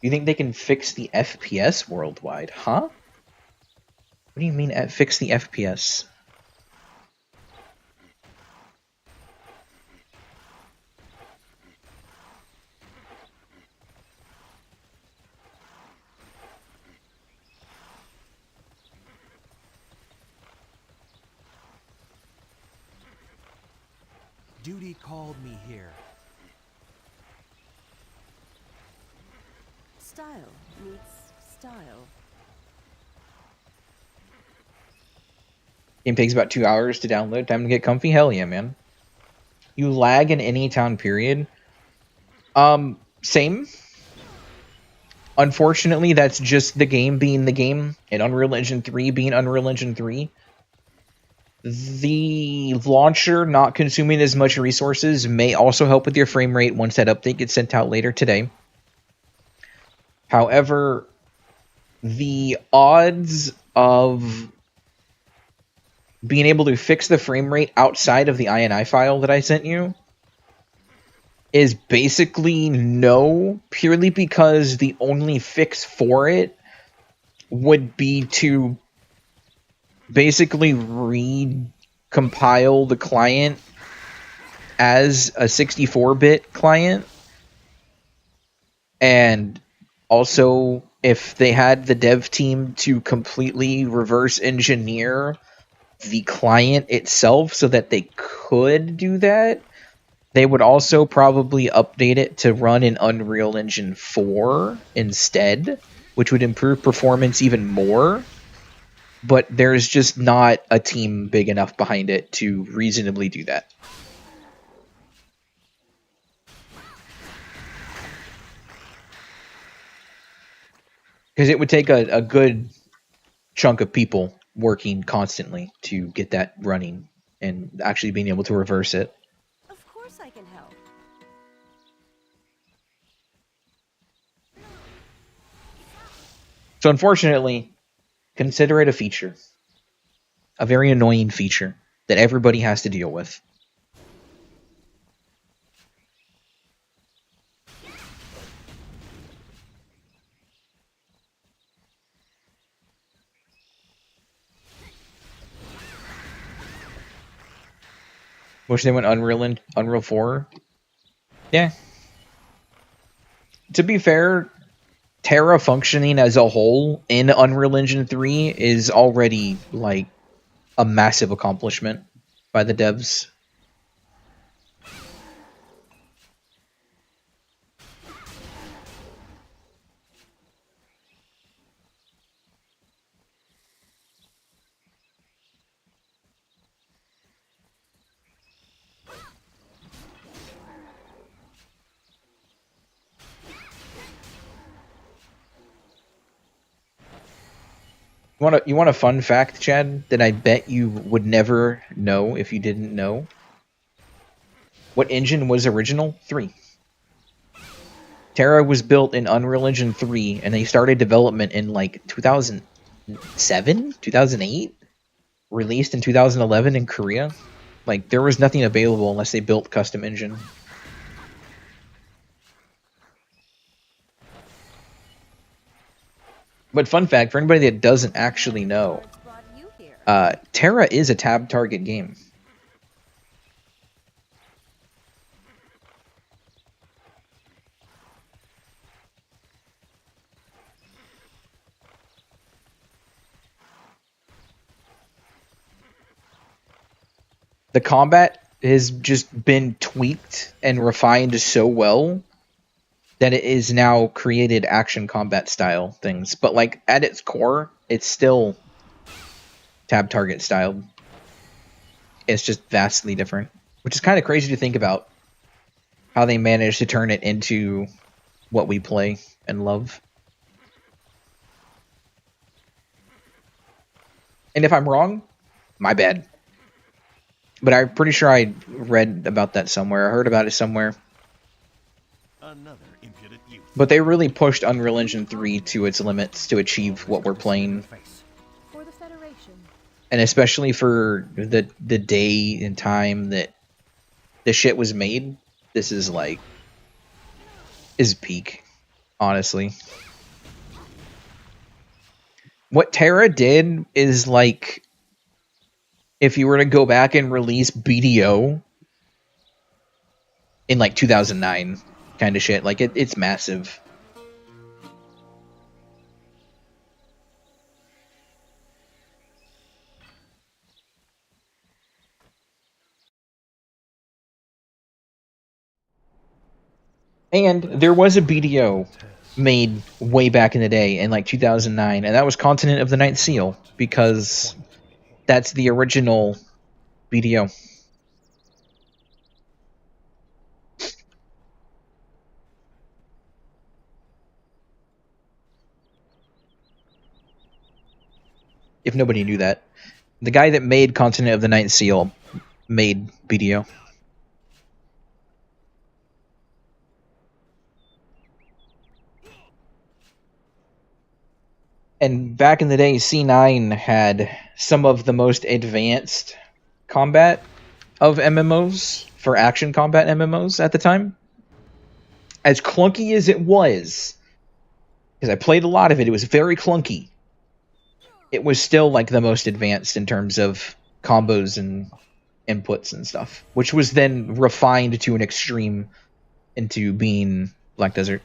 Speaker 1: You think they can fix the FPS worldwide? Huh? What do you mean fix the FPS?
Speaker 7: Duty called me here.
Speaker 3: Style meets style.
Speaker 1: Game takes about 2 hours to download. Time to get comfy? Hell yeah, man. You lag in any town period? Same. Unfortunately, that's just the game being the game, and Unreal Engine 3 being Unreal Engine 3. The launcher not consuming as much resources may also help with your frame rate once that update gets sent out later today. However, the odds of being able to fix the frame rate outside of the INI file that I sent you is basically no, purely because the only fix for it would be to basically recompile the client as a 64-bit client. And also, if they had the dev team to completely reverse engineer the client itself so that they could do that, they would also probably update it to run in Unreal Engine 4 instead, which would improve performance even more. But there's just not a team big enough behind it to reasonably do that. Because it would take a good chunk of people working constantly to get that running and actually being able to reverse it.
Speaker 3: Of course I can help.
Speaker 1: So unfortunately, consider it a feature. A very annoying feature that everybody has to deal with. Wish they went Unreal 4. Yeah. To be fair, TERA functioning as a whole in Unreal Engine 3 is already like a massive accomplishment by the devs. You want a fun fact, Chad, that I bet you would never know if you didn't know? What engine was original? 3. TERA was built in Unreal Engine 3, and they started development in like 2007? 2008? released in 2011 in Korea, like there was nothing available unless they built custom engine. But fun fact for anybody that doesn't actually know,
Speaker 3: Birds brought you here.
Speaker 1: TERA is a tab target game. The combat has just been tweaked and refined so well that it is now created action combat style things. But like at its core, it's still tab target styled. It's just vastly different, which is kind of crazy to think about how they managed to turn it into what we play and love. And if I'm wrong, my bad. But I'm pretty sure I read about that somewhere. I heard about it somewhere.
Speaker 5: Another impudent youth.
Speaker 1: But they really pushed Unreal Engine 3 to its limits to achieve what we're playing.
Speaker 3: For the Federation.
Speaker 1: And especially for the day and time that the shit was made, this is like is peak, honestly. What TERA did is like if you were to go back and release BDO in like 2009 kind of shit. Like it's massive. And there was a BDO made way back in the day in like 2009, and that was Continent of the Ninth Seal, because that's the original BDO. If nobody knew that. The guy that made Continent of the Ninth Seal made BDO. And back in the day, C9 had some of the most advanced combat of MMOs for action combat MMOs at the time. As clunky as it was, because I played a lot of it, it was very clunky. It was still like the most advanced in terms of combos and inputs and stuff, which was then refined to an extreme into being Black Desert.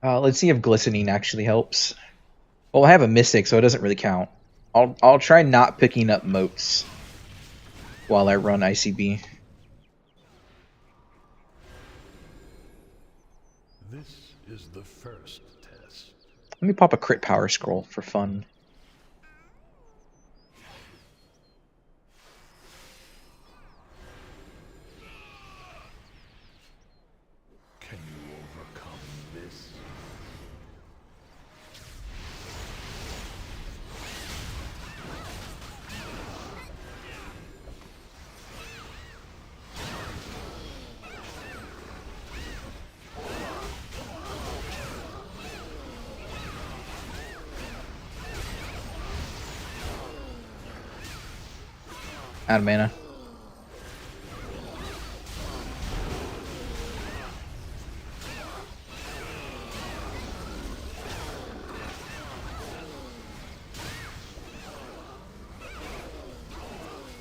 Speaker 1: Let's see if glistening actually helps. Well, I have a mystic, so it doesn't really count. I'll try not picking up motes while I run ICB.
Speaker 5: This is the first test.
Speaker 1: Let me pop a crit power scroll for fun.
Speaker 5: Can you overcome this?
Speaker 1: Out of mana.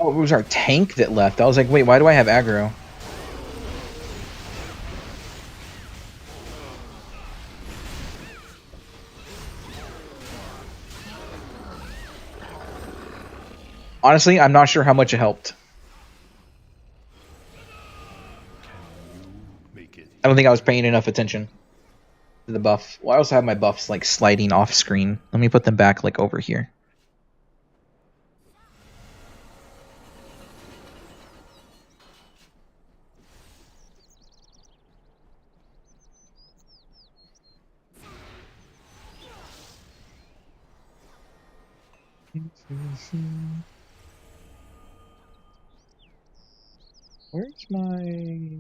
Speaker 1: Oh, it was our tank that left. I was like, wait, why do I have aggro? Honestly, I'm not sure how much it helped.
Speaker 5: Make it.
Speaker 1: I don't think I was paying enough attention to the buff. Well, I also have my buffs like sliding off screen. Let me put them back like over here. Where's my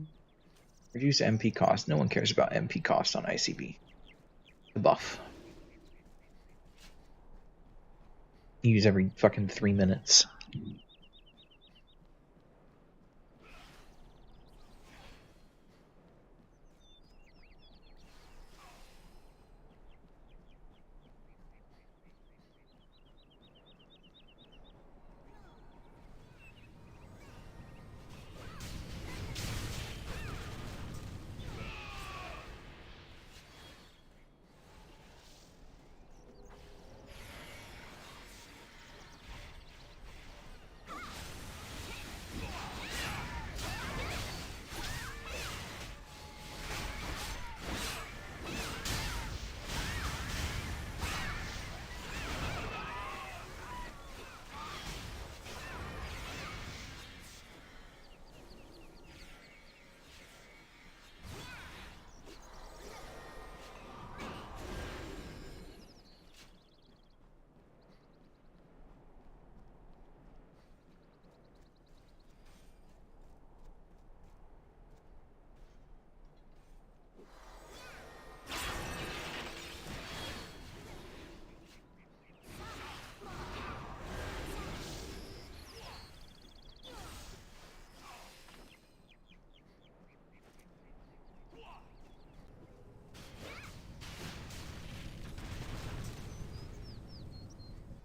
Speaker 1: reduce MP cost? No one cares about MP cost on ICB. The buff. You use every fucking 3 minutes.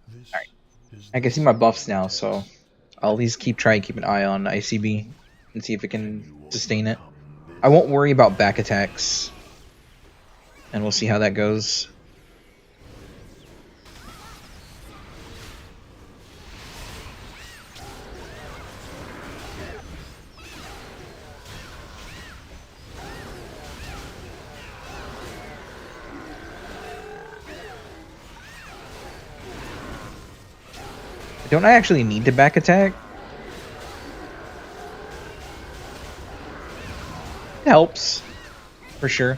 Speaker 5: This
Speaker 1: Alright.
Speaker 5: is
Speaker 1: I can see my buffs now, so I'll at least keep an eye on ICB and see if it can sustain it. I won't worry about back attacks, and we'll see how that goes. Don't I actually need to back attack? It helps, for sure.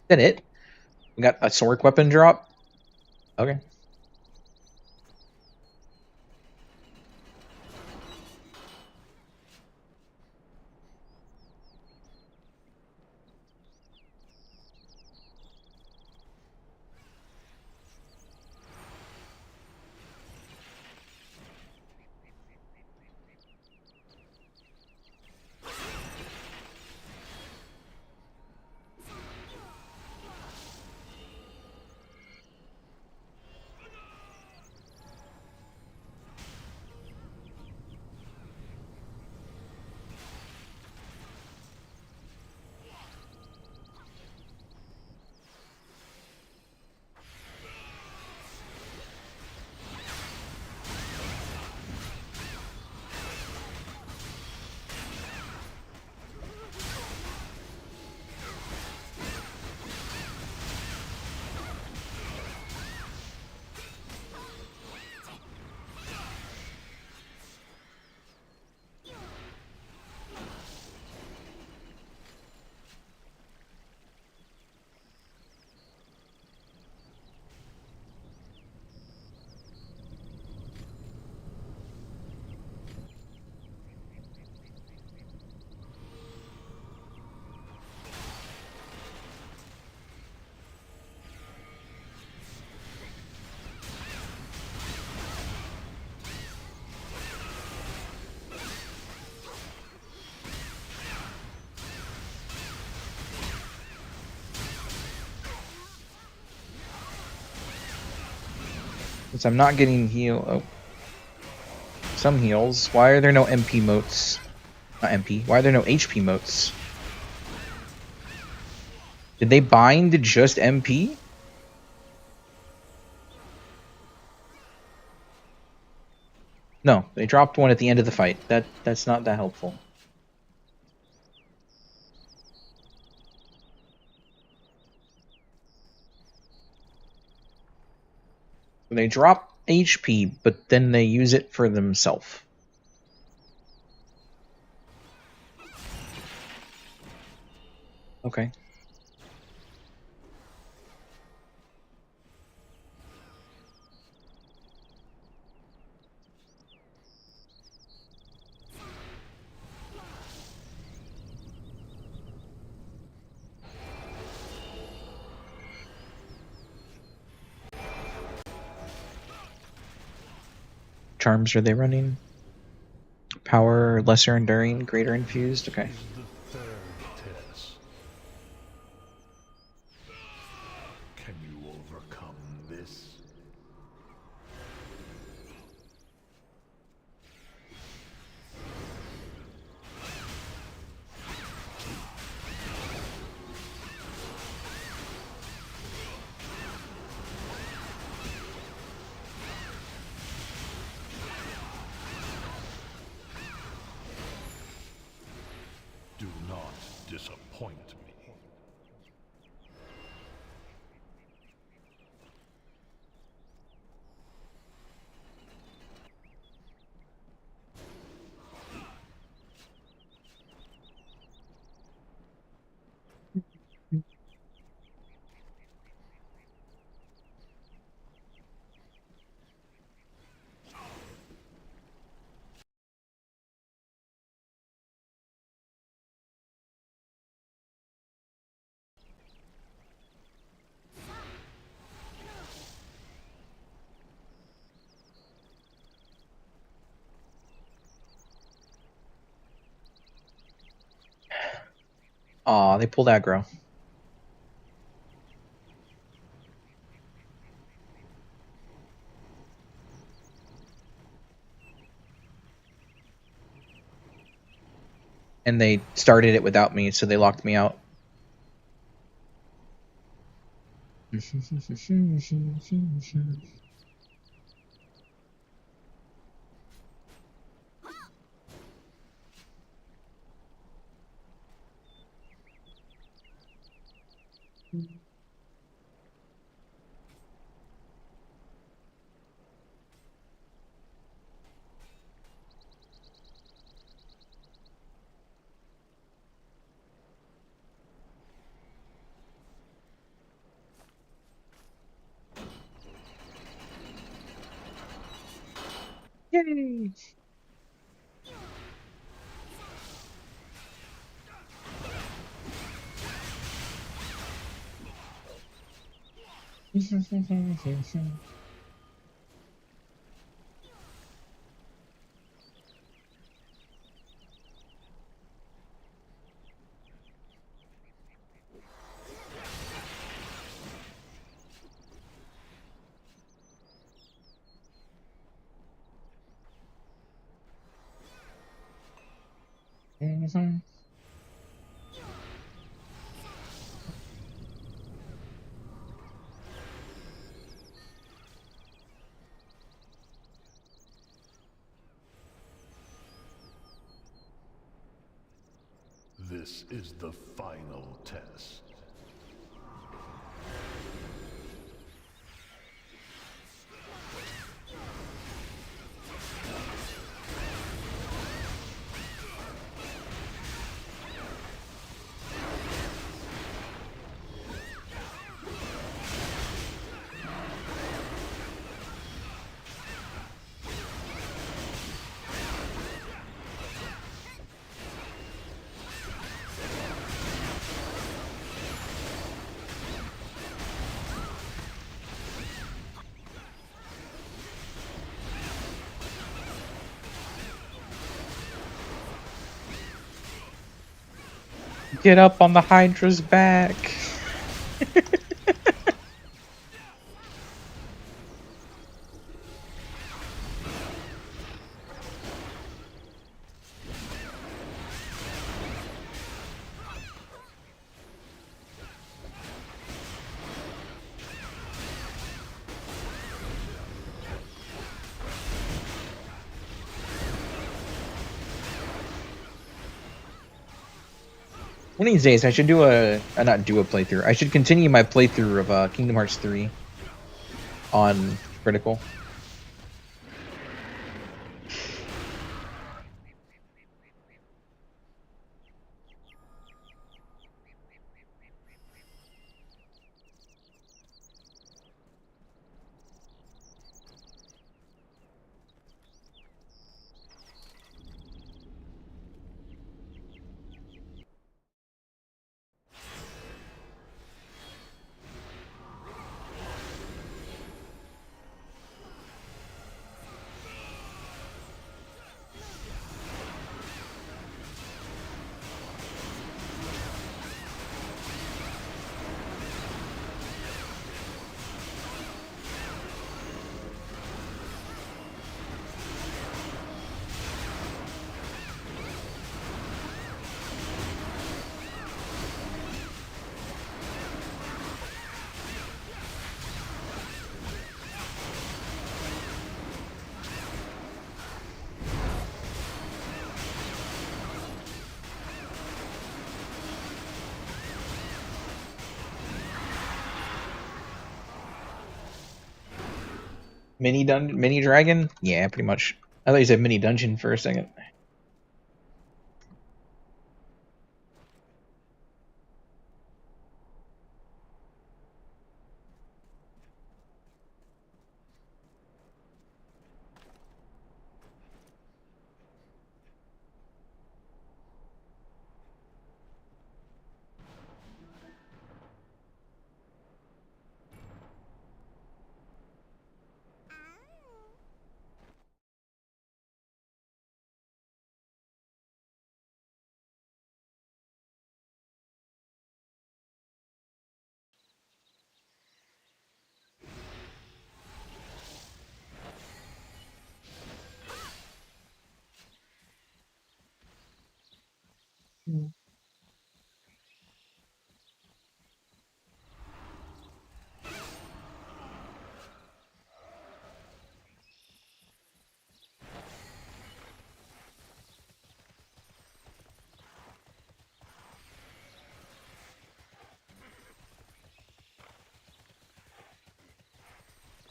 Speaker 1: Is that it? We got a sword weapon drop? Okay. Since I'm not getting some heals. Why are there no MP motes? Not MP. Why are there no HP motes? Did they bind just MP? No, they dropped one at the end of the fight. That's not that helpful. They drop HP, but then they use it for themselves. Okay. Charms are they running? Power, lesser enduring, greater infused. Okay.
Speaker 5: Is the third test. Can you overcome this? Do not disappoint me.
Speaker 1: Aw, they pulled aggro. And they started it without me, so they locked me out. Yay!
Speaker 5: This is the final test.
Speaker 1: Get up on the Hydra's back. One of these days, I should do not do a playthrough. I should continue my playthrough of Kingdom Hearts 3 on Critical. Mini dragon? Yeah, pretty much. I thought you said mini dungeon for a second.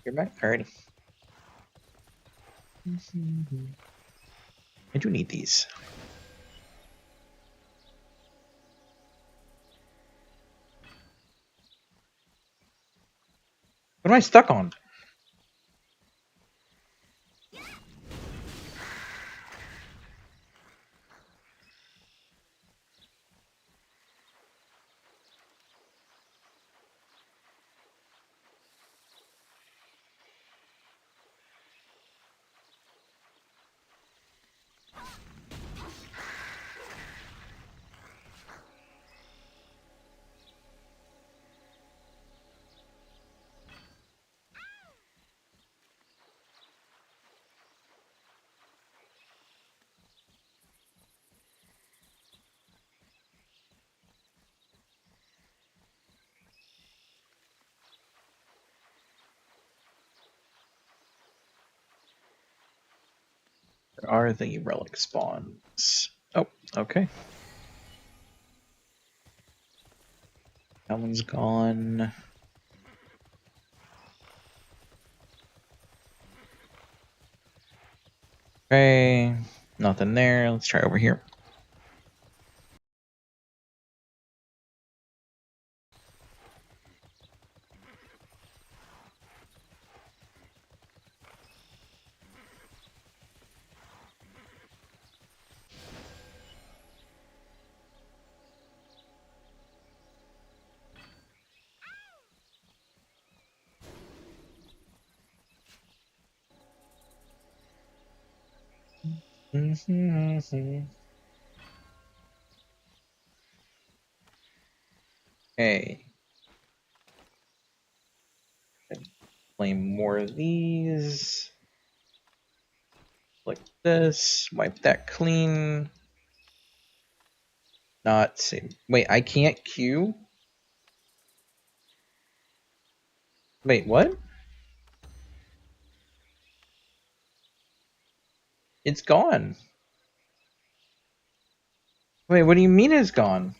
Speaker 1: You're back? Alrighty. I do need these. What am I stuck on? Where are the relic spawns? Oh, okay. That one's gone. Okay, nothing there. Let's try over here. Okay. Claim more of these. Like this. Wipe that clean. Not save. Wait, I can't queue? Wait, what? It's gone. Wait, what do you mean it's gone?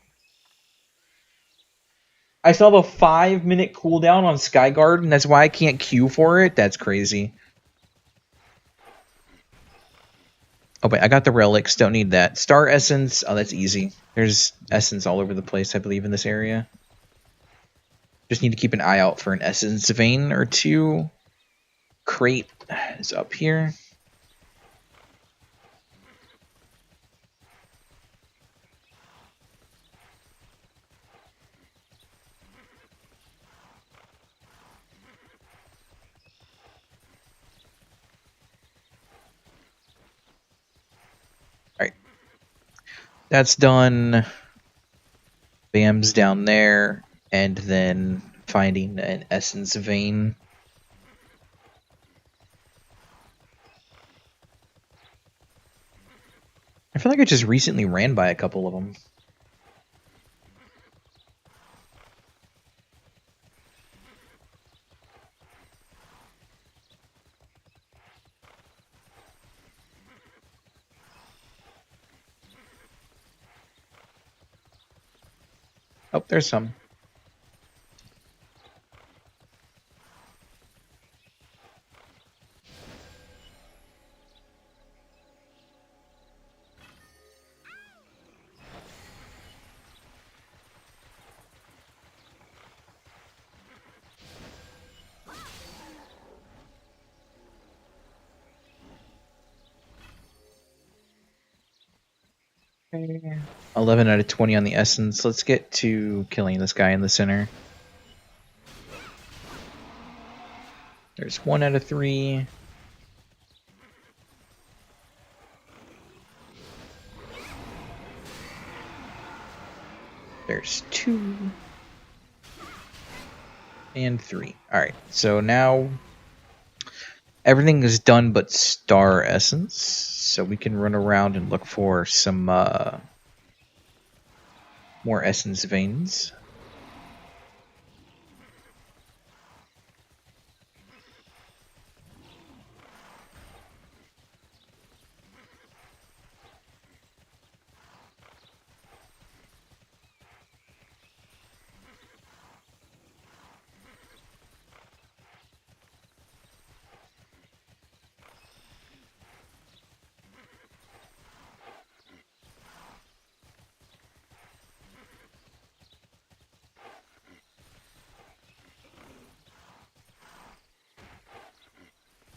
Speaker 1: I still have a 5-minute cooldown on Skyguard, and that's why I can't queue for it? That's crazy. Oh, wait, I got the relics. Don't need that. Star Essence. Oh, that's easy. There's Essence all over the place, I believe, in this area. Just need to keep an eye out for an Essence vein or two. Crate is up here. Alright. That's done. Bam's down there. And then finding an Essence vein. I feel like I just recently ran by a couple of them. Oh, there's some. Okay. 11 out of 20 on the Essence. Let's get to killing this guy in the center. There's 1 out of 3. There's 2. And 3. Alright, so now everything is done but Star Essence. So we can run around and look for some more Essence veins.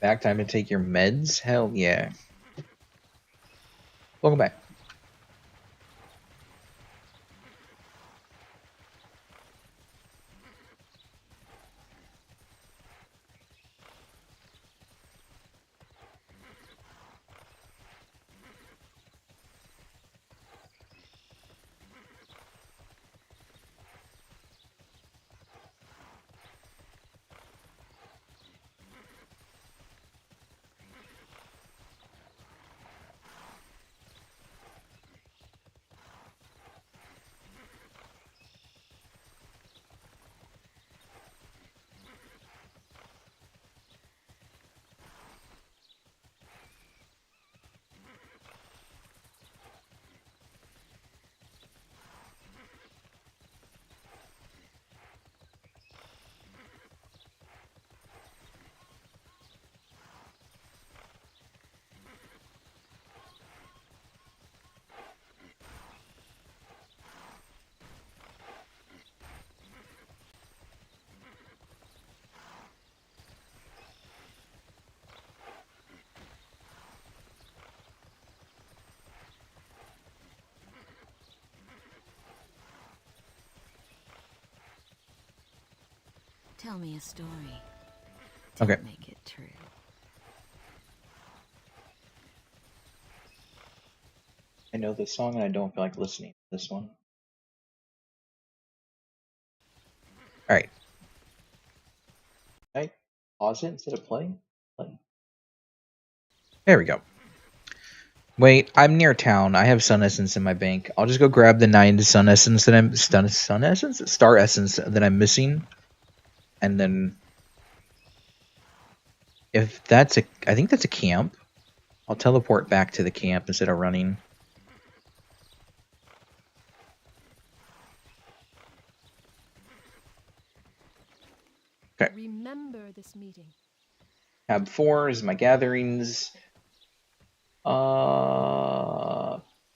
Speaker 1: Back time to take your meds? Hell yeah. Welcome back.
Speaker 3: Tell me a story.
Speaker 1: Okay.
Speaker 3: Don't make it true.
Speaker 1: I know this song and I don't feel like listening to this one. Alright. Okay. Pause it instead of play? Play. There we go. Wait, I'm near town. I have Sun Essence in my bank. I'll just go grab the 9 Sun Essence that I'm Sun Essence? Star Essence that I'm missing. And then if that's I think that's a camp. I'll teleport back to the camp instead of running.
Speaker 3: this meeting.
Speaker 1: Tab 4 is my gatherings.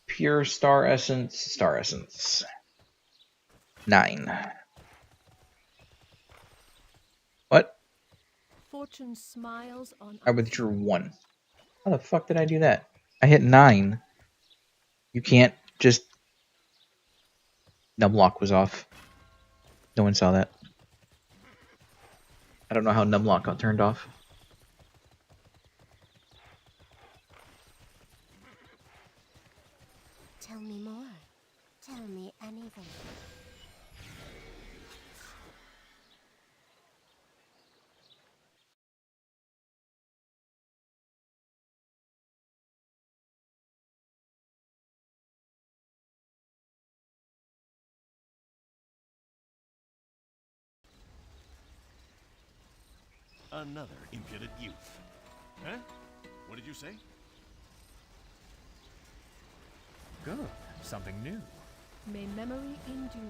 Speaker 1: Pure star essence. 9. What?
Speaker 3: Fortune smiles on
Speaker 1: I
Speaker 3: us.
Speaker 1: withdrew 1. How the fuck did I do that? I hit 9. You can't just... Numlock was off. No one saw that. I don't know how numlock got turned off.
Speaker 8: Tell me more. Tell me anything.
Speaker 2: Another impudent youth. Huh? What did you say?
Speaker 4: Good. Something new.
Speaker 3: May memory endure.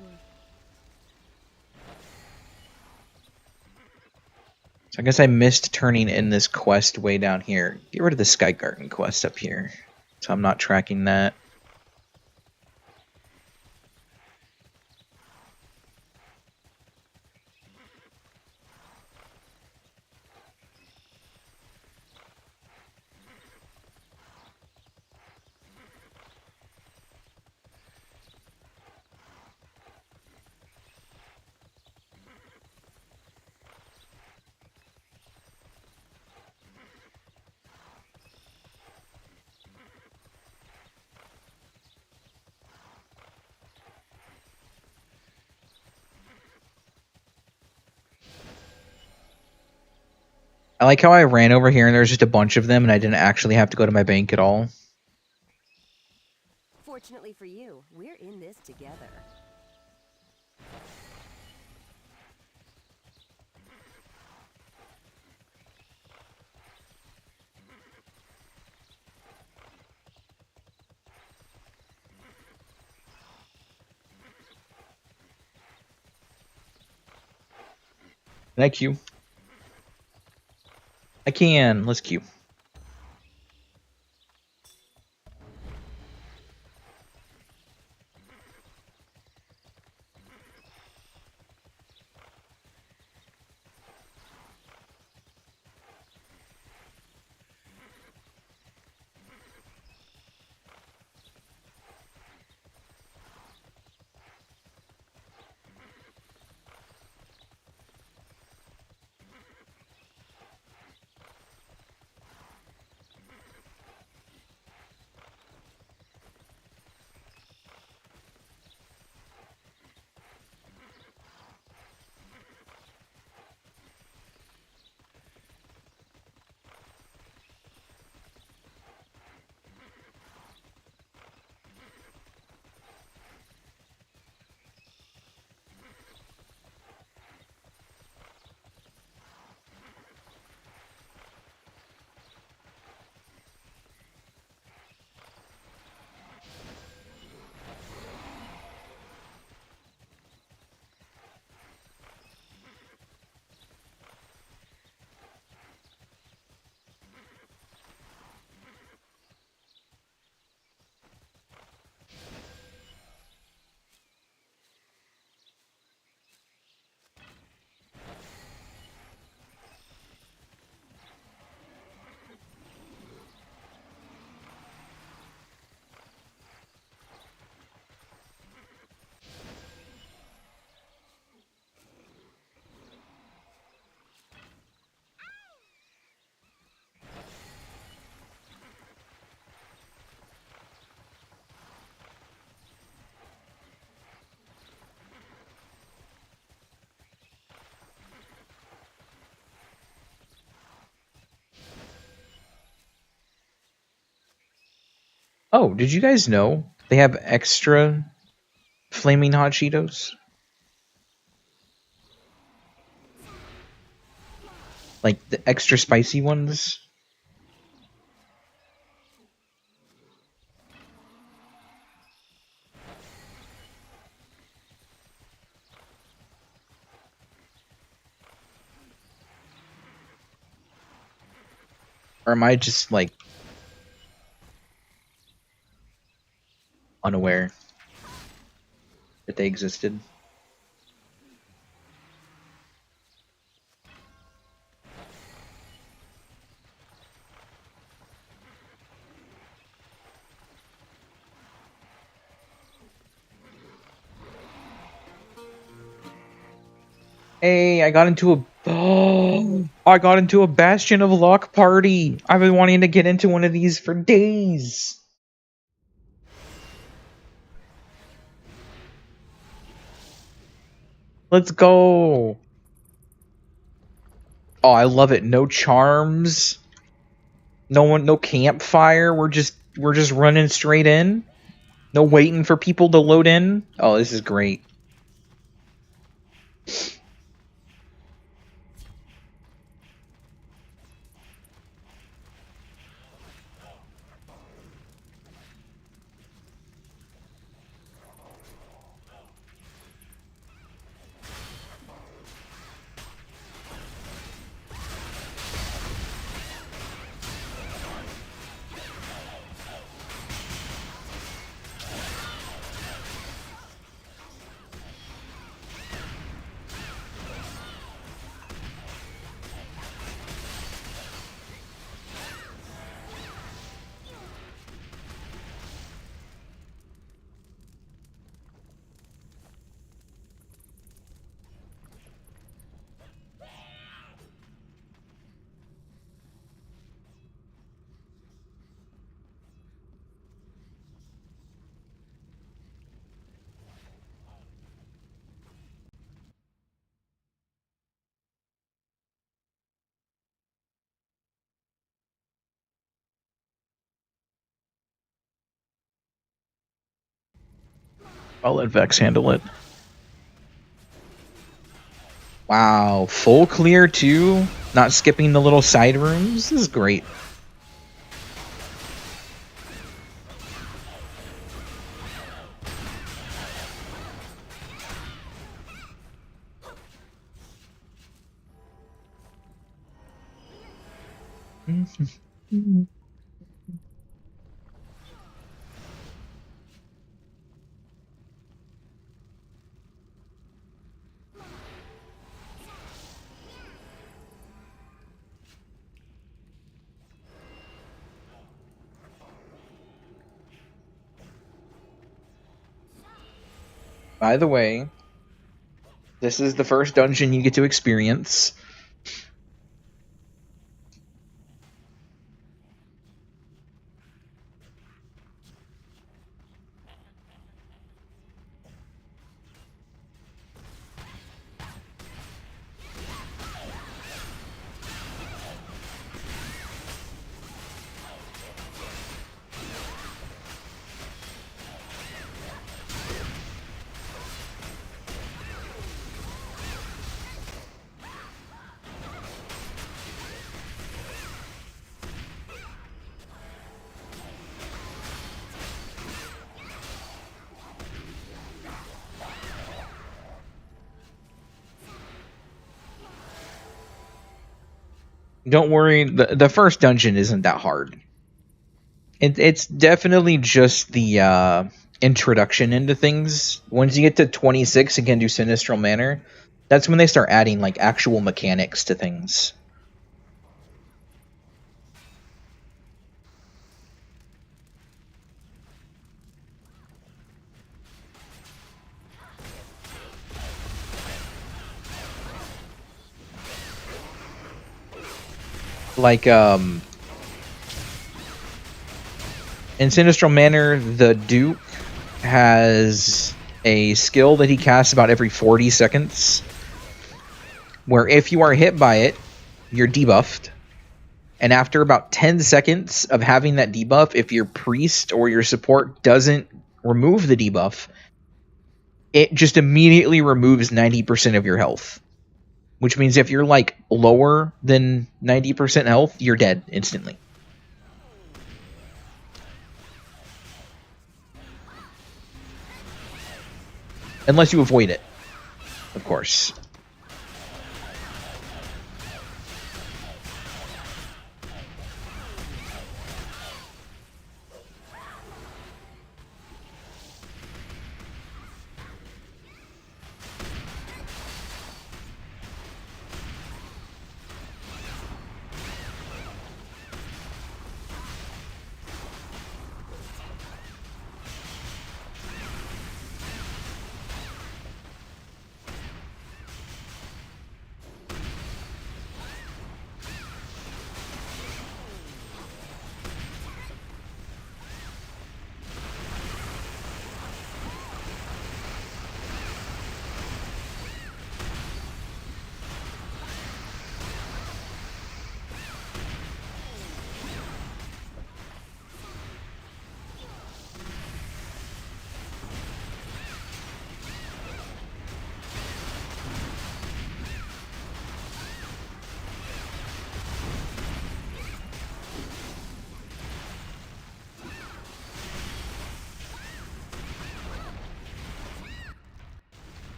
Speaker 1: So I guess I missed turning in this quest way down here. Get rid of the Sky Garden quest up here. So I'm not tracking that. I like how I ran over here and there's just a bunch of them and I didn't actually have to go to my bank at all.
Speaker 8: Fortunately for you, we're in this together.
Speaker 1: Can I queue? I can. Let's queue. Oh, did you guys know they have extra flaming hot Cheetos? Like the extra spicy ones? Or am I just, like, unaware that they existed? Hey, I got into a I got into a Bastion of Luck party. I've been wanting to get into one of these for days. Let's go. Oh, I love it. No charms. No campfire. We're just running straight in. No waiting for people to load in. Oh, this is great. I'll let Vex handle it. Wow, full clear too? Not skipping the little side rooms? This is great. By the way, this is the first dungeon you get to experience. Don't worry, the first dungeon isn't that hard. It's definitely just the introduction into things. Once you get to 26 and can do Sinistral Manor, that's when they start adding like actual mechanics to things. Like in Sinistral Manor, the Duke has a skill that he casts about every 40 seconds, where if you are hit by it, you're debuffed. And after about 10 seconds of having that debuff, if your priest or your support doesn't remove the debuff, it just immediately removes 90% of your health. Which means if you're like lower than 90% health, you're dead instantly. Unless you avoid it, of course.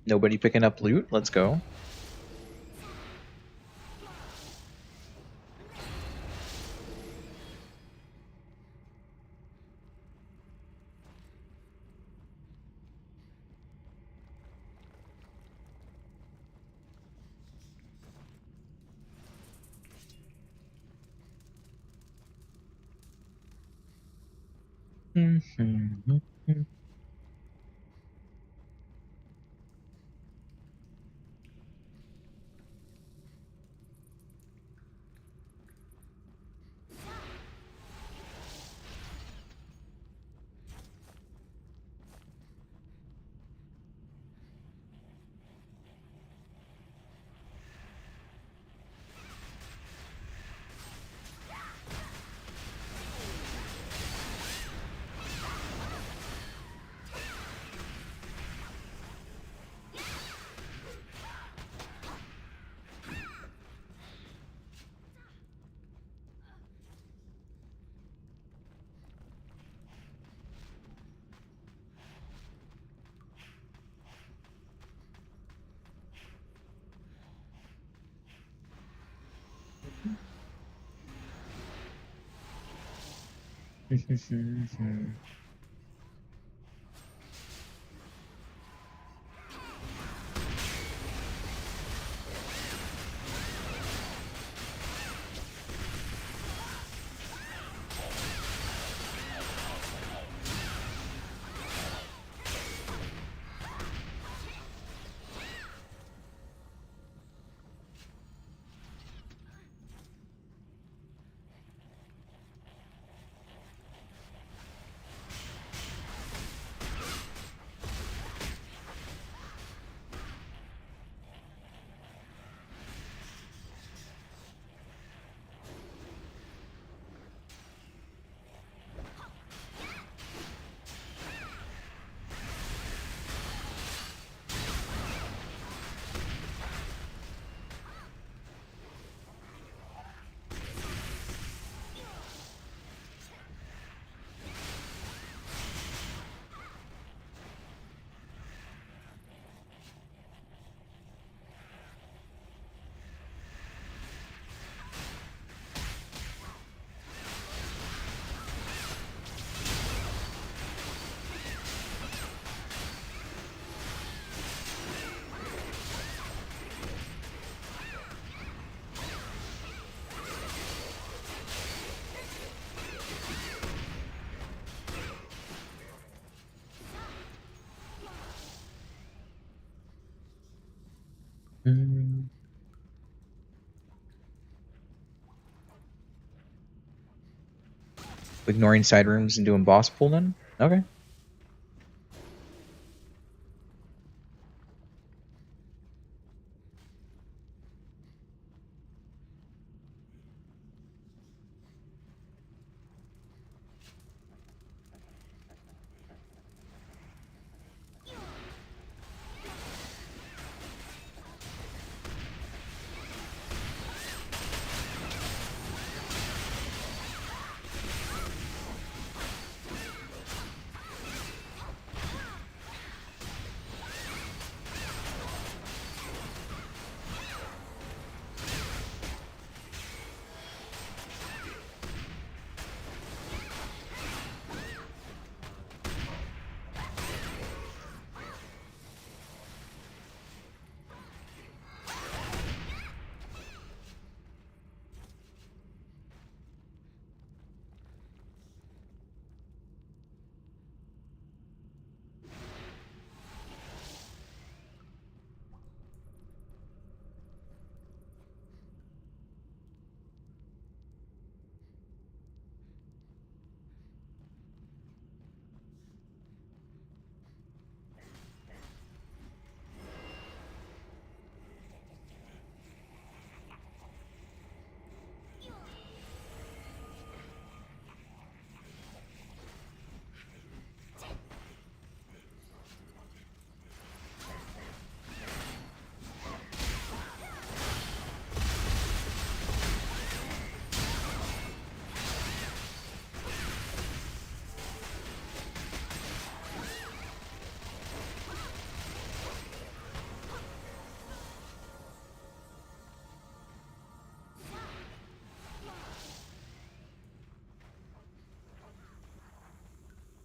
Speaker 1: Nobody picking up loot? Let's go. Ignoring side rooms and doing boss pull then? Okay.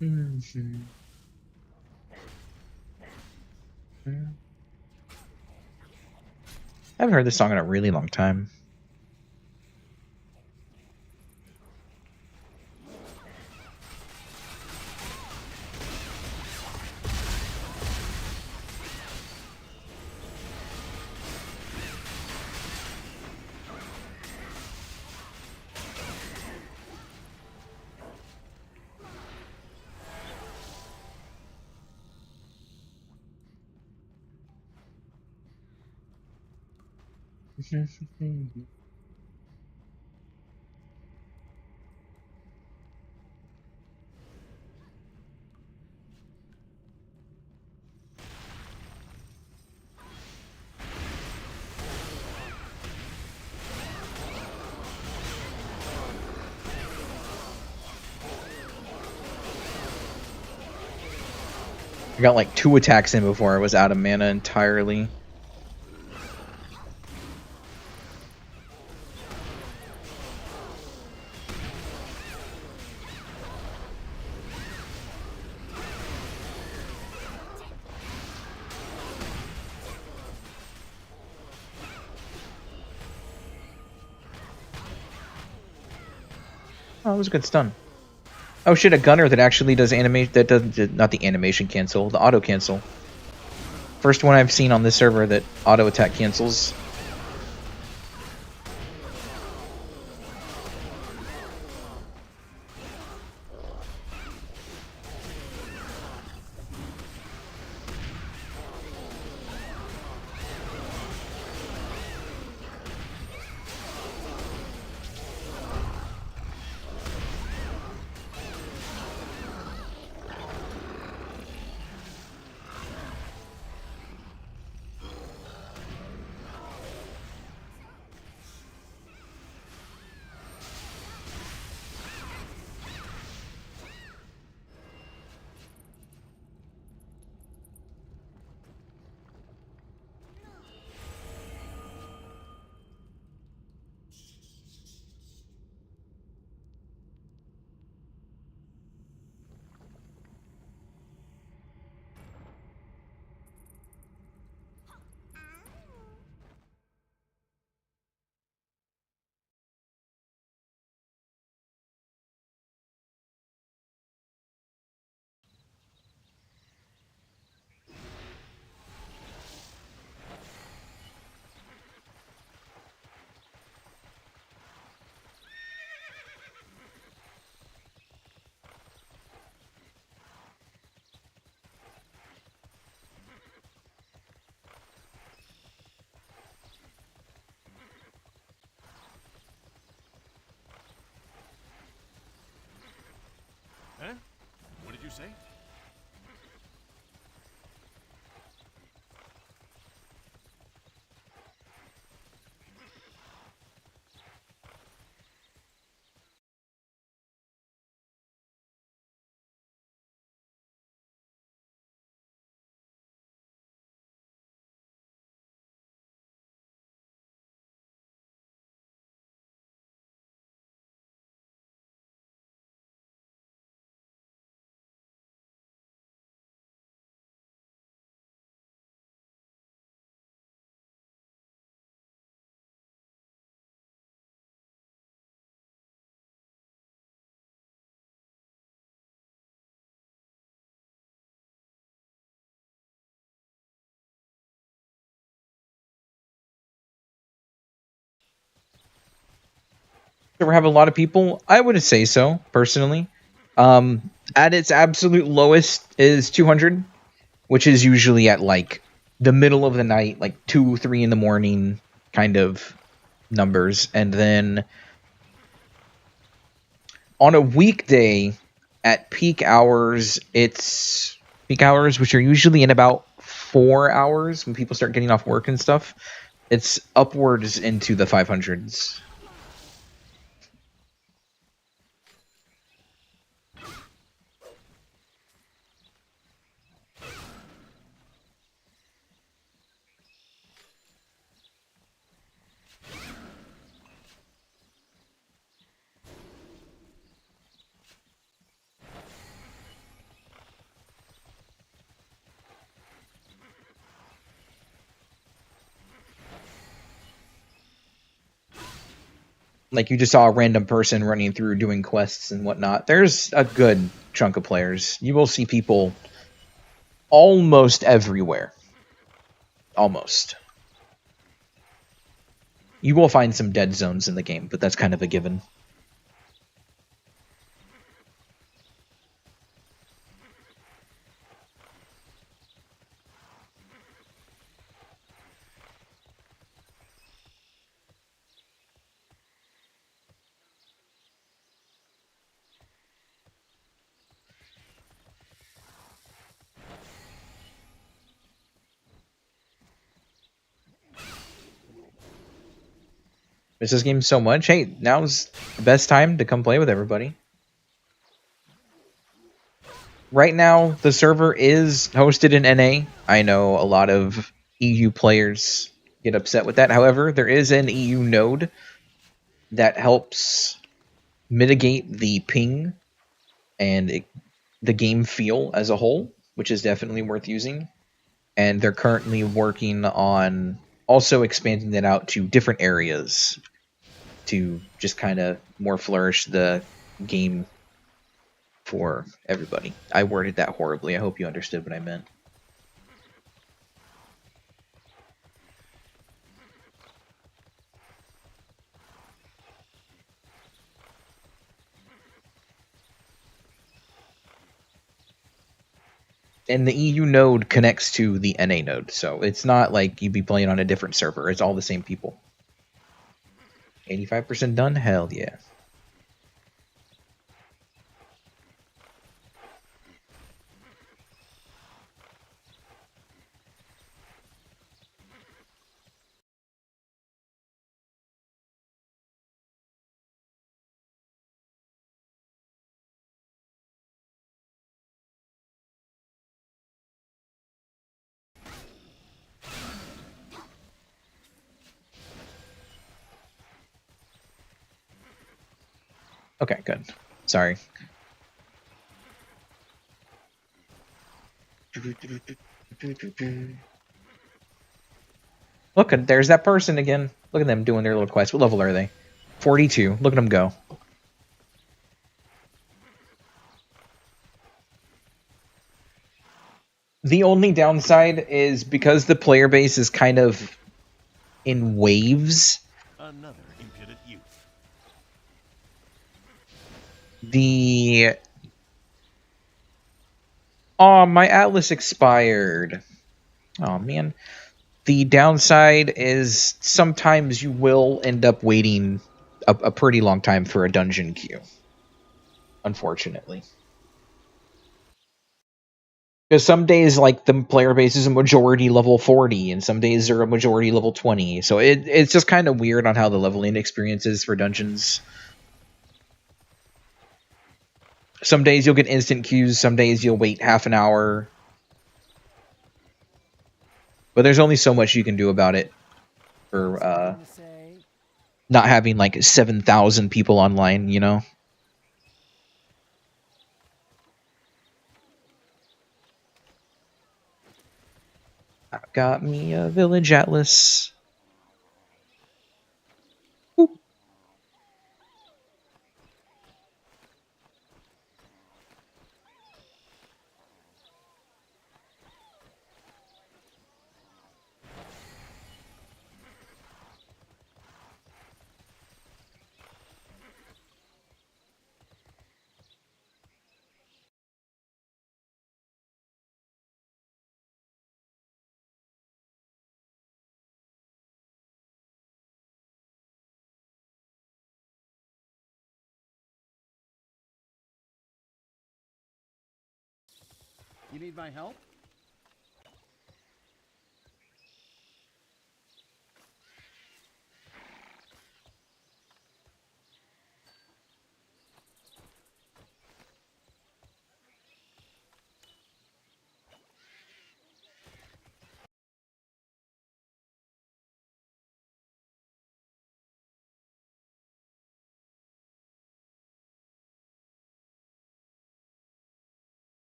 Speaker 1: Mhm. I haven't heard this song in a really long time. I got like 2 attacks in before I was out of mana entirely. Oh, that was a good stun. Oh shit, a gunner that actually does animation, that does, not the animation cancel, the auto cancel. First one I've seen on this server that auto attack cancels.
Speaker 2: Huh? What did you say?
Speaker 1: Ever have a lot of people? I wouldn't say so, personally. At its absolute lowest is 200, which is usually at like the middle of the night, like 2, 3 in the morning kind of numbers. And then on a weekday at peak hours, it's peak hours, which are usually in about 4 hours when people start getting off work and stuff. It's upwards into the 500s. Like you just saw a random person running through doing quests and whatnot. There's a good chunk of players. You will see people almost everywhere. Almost. You will find some dead zones in the game, but that's kind of a given. Miss this game so much. Hey, now's the best time to come play with everybody. Right now, the server is hosted in NA. I know a lot of EU players get upset with that. However, there is an EU node that helps mitigate the ping and the game feel as a whole, which is definitely worth using. And they're currently working on also expanding it out to different areas to just kind of more flourish the game for everybody. I worded that horribly. I hope you understood what I meant. And the EU node connects to the NA node, so it's not like you'd be playing on a different server. It's all the same people. 85% done? Hell yeah. Okay, good. Sorry. Look, there's that person again. Look at them doing their little quest. What level are they? 42. Look at them go. The only downside is because the player base is kind of in waves.
Speaker 2: Another impudent youth.
Speaker 1: Oh, my Atlas expired. Oh, man. The downside is sometimes you will end up waiting a pretty long time for a dungeon queue. Unfortunately. Because some days, like, the player base is a majority level 40, and some days they're a majority level 20. So it's just kind of weird on how the leveling experience is for dungeons. Some days you'll get instant queues, some days you'll wait half an hour. But there's only so much you can do about it for not having like 7,000 people online, you know? I've got me a village atlas.
Speaker 7: You need my help?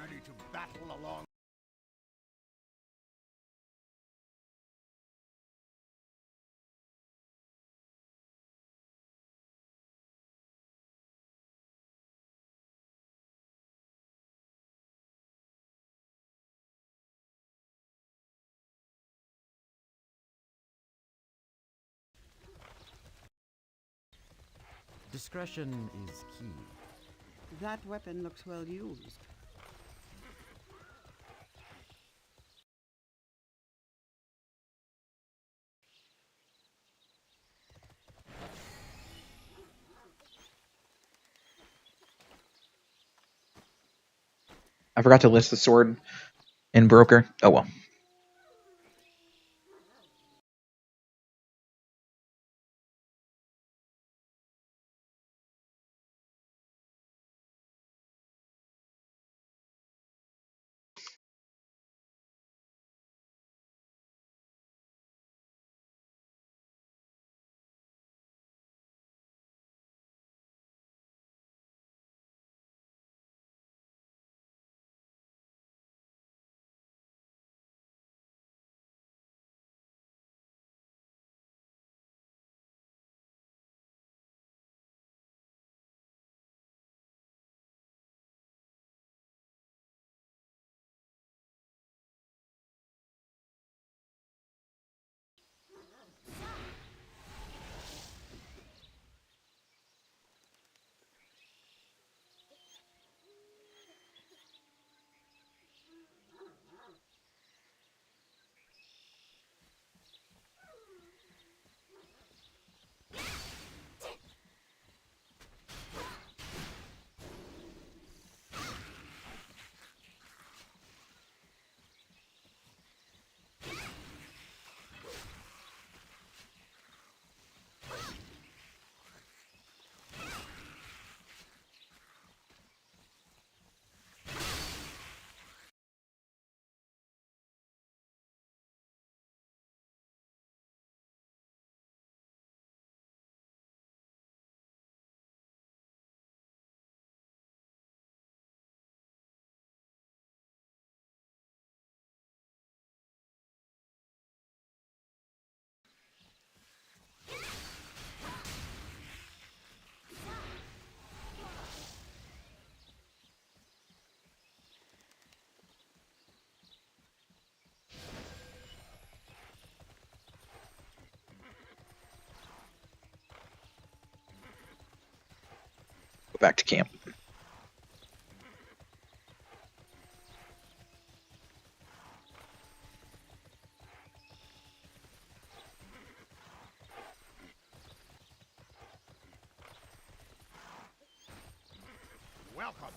Speaker 2: ready to battle along.
Speaker 7: Discretion is key.
Speaker 9: That weapon looks well used.
Speaker 1: I forgot to list the sword in broker. Oh well. Go back to camp.
Speaker 2: Welcome.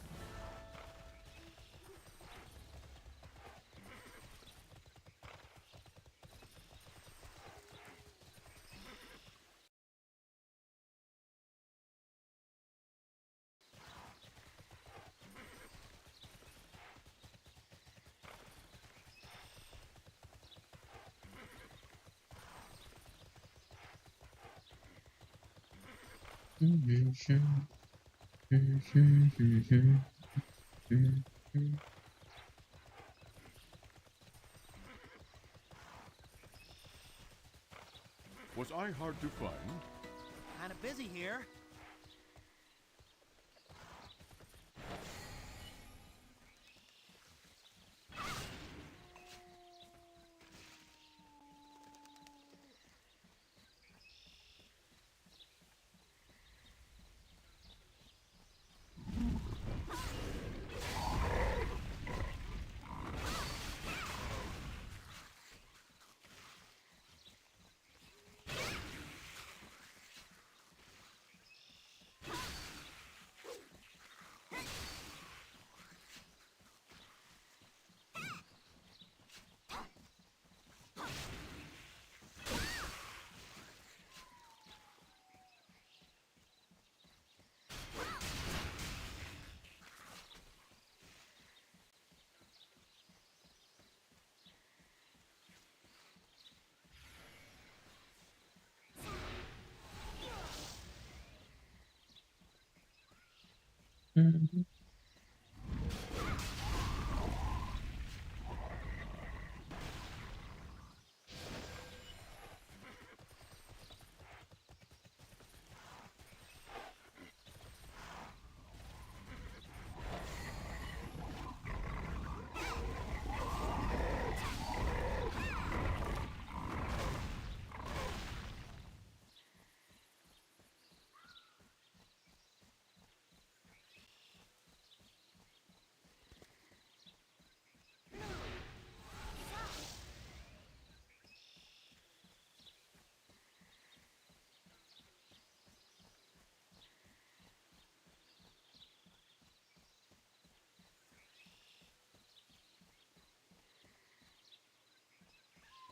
Speaker 5: Was I hard to find?
Speaker 7: Kind of busy here.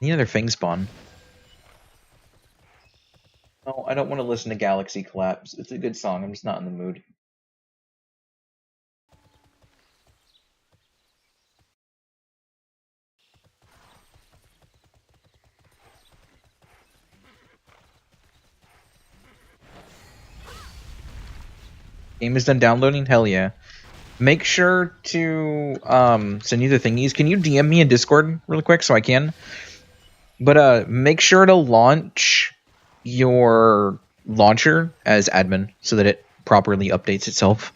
Speaker 1: Need another Fang spawn. No, I don't want to listen to Galaxy Collapse. It's a good song. I'm just not in the mood. Game is done downloading? Hell yeah. Make sure to send you the thingies. Can you DM me in Discord really quick so I can? But make sure to launch your launcher as admin so that it properly updates itself.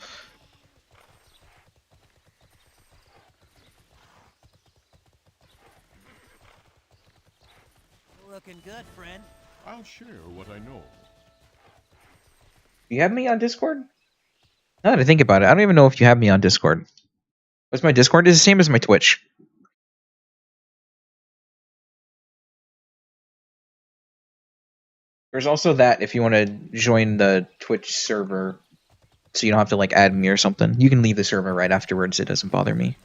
Speaker 7: Looking good, friend.
Speaker 5: I'll share what I know.
Speaker 1: Do you have me on Discord? Now that I think about it, I don't even know if you have me on Discord. What's my Discord? It's the same as my Twitch. There's also that if you want to join the Twitch server, so you don't have to like add me or something. You can leave the server right afterwards. It doesn't bother me.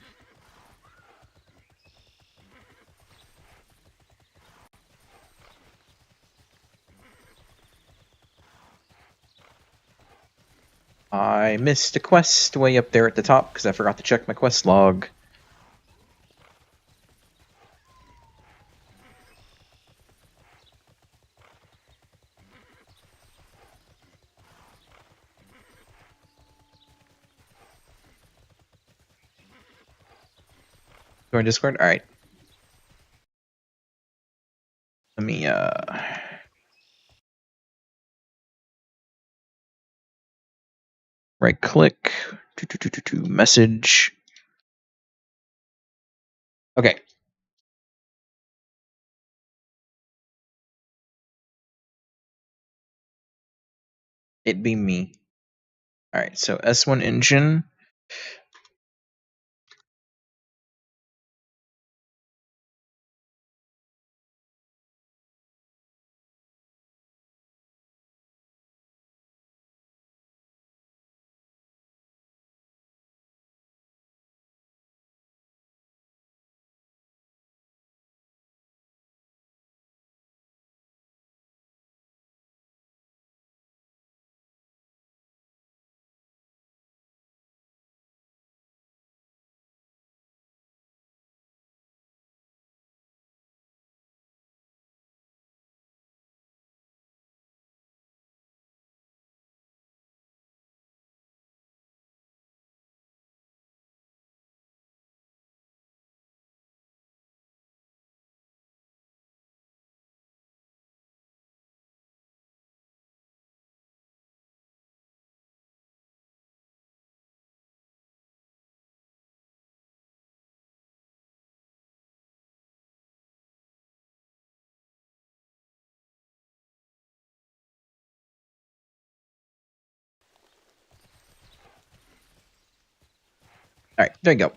Speaker 1: I missed a quest way up there at the top because I forgot to check my quest log. Join Discord? Alright. Let me, right click, message. Okay. It be me. Alright, so S1 engine. Alright, there you go.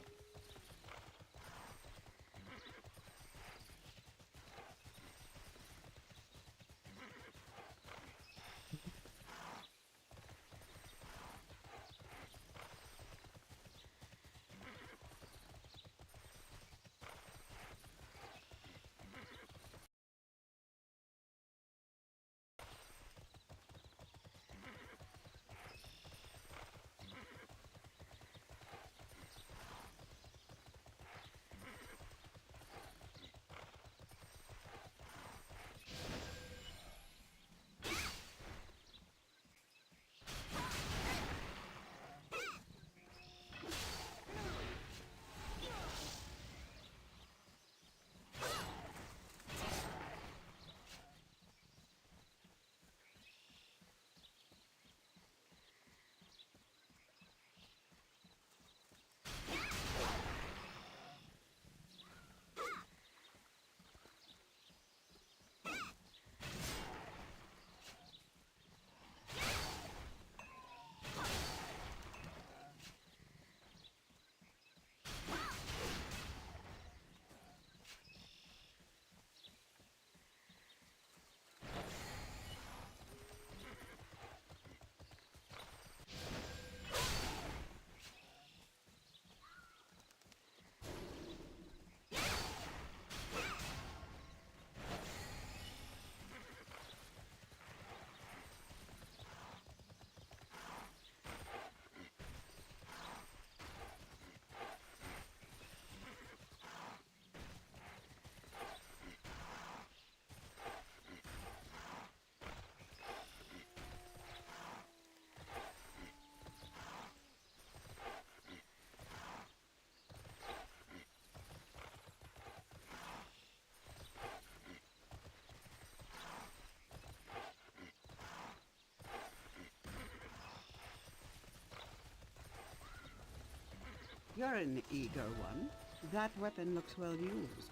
Speaker 9: You're an eager one. That weapon looks well used.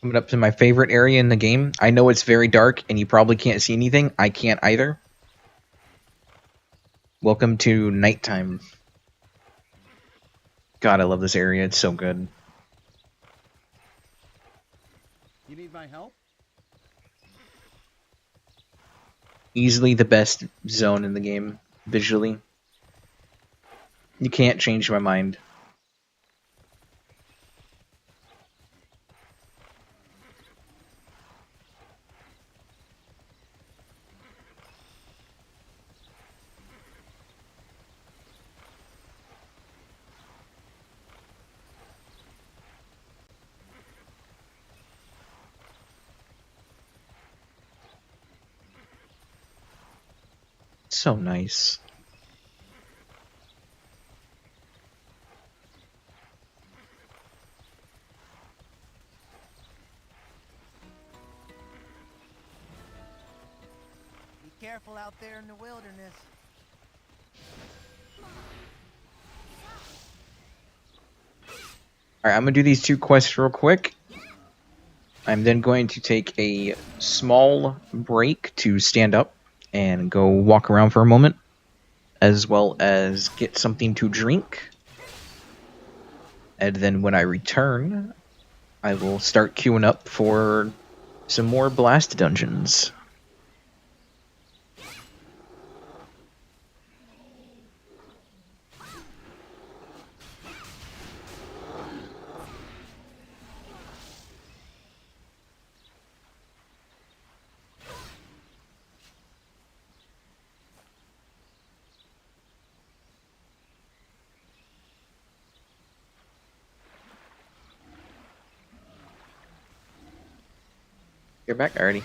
Speaker 1: Coming up to my favorite area in the game. I know it's very dark and you probably can't see anything. I can't either. Welcome to nighttime. God, I love this area. It's so good.
Speaker 7: You need my help?
Speaker 1: Easily the best zone in the game, visually. You can't change my mind. So nice.
Speaker 7: Be careful out there in the wilderness.
Speaker 1: Alright, I'm gonna do these 2 quests real quick. I'm then going to take a small break to stand up and go walk around for a moment, as well as get something to drink. And then when I return, I will start queuing up for some more blast dungeons. You're back already.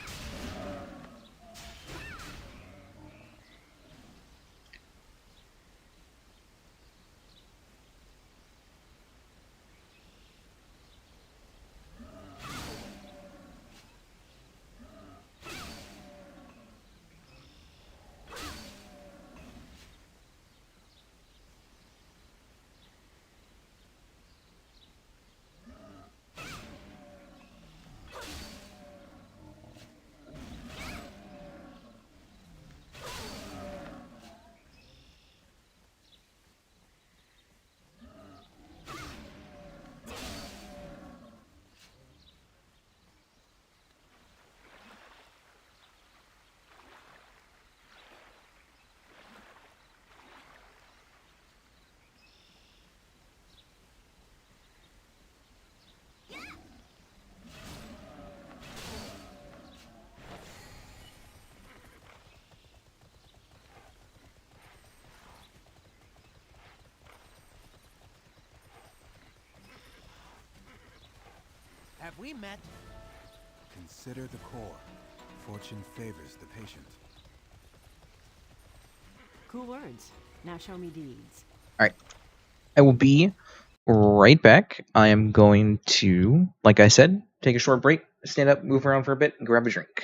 Speaker 7: Have we met?
Speaker 2: Consider the core. Fortune favors the patient.
Speaker 8: Cool words. Now show me deeds.
Speaker 1: Alright. I will be right back. I am going to, like I said, take a short break, stand up, move around for a bit, and grab a drink.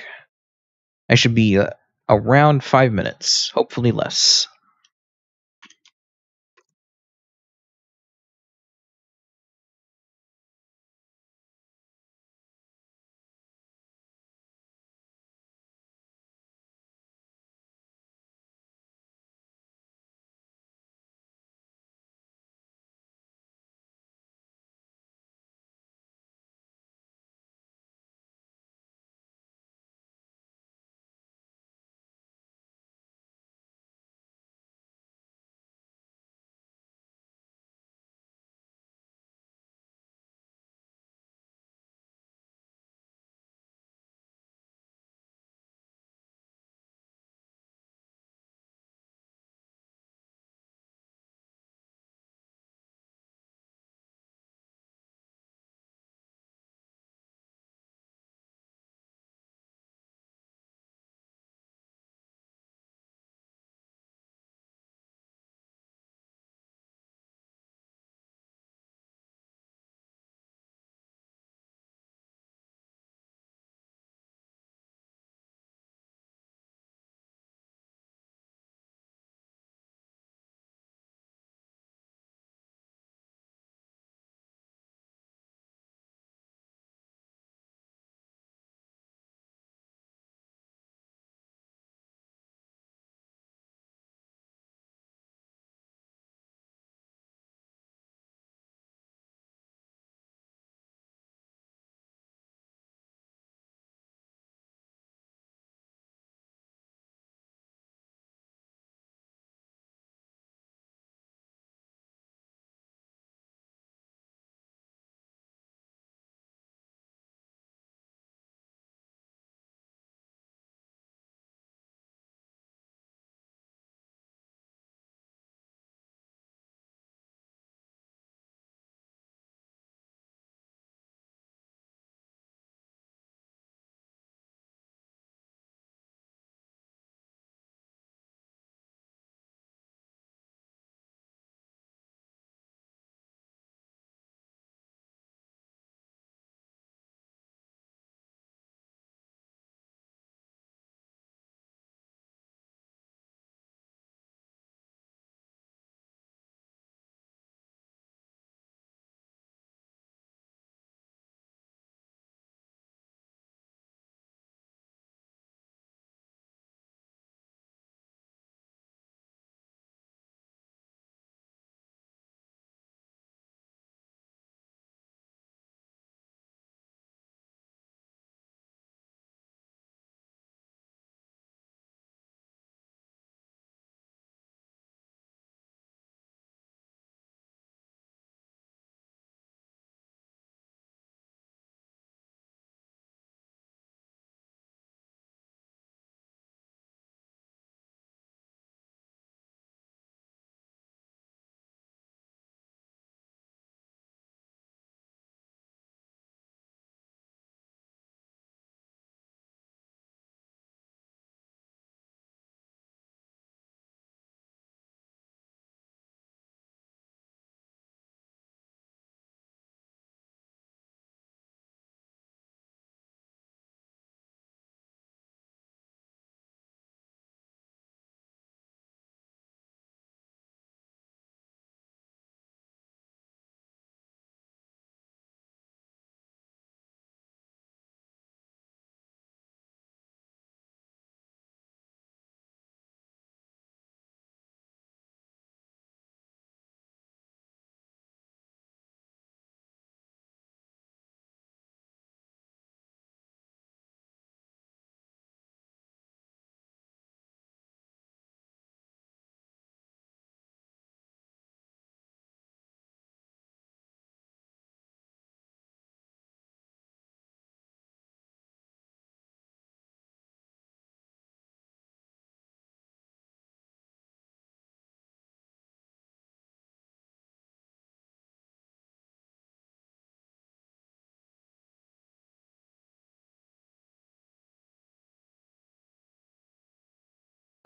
Speaker 1: I should be around 5 minutes, hopefully less.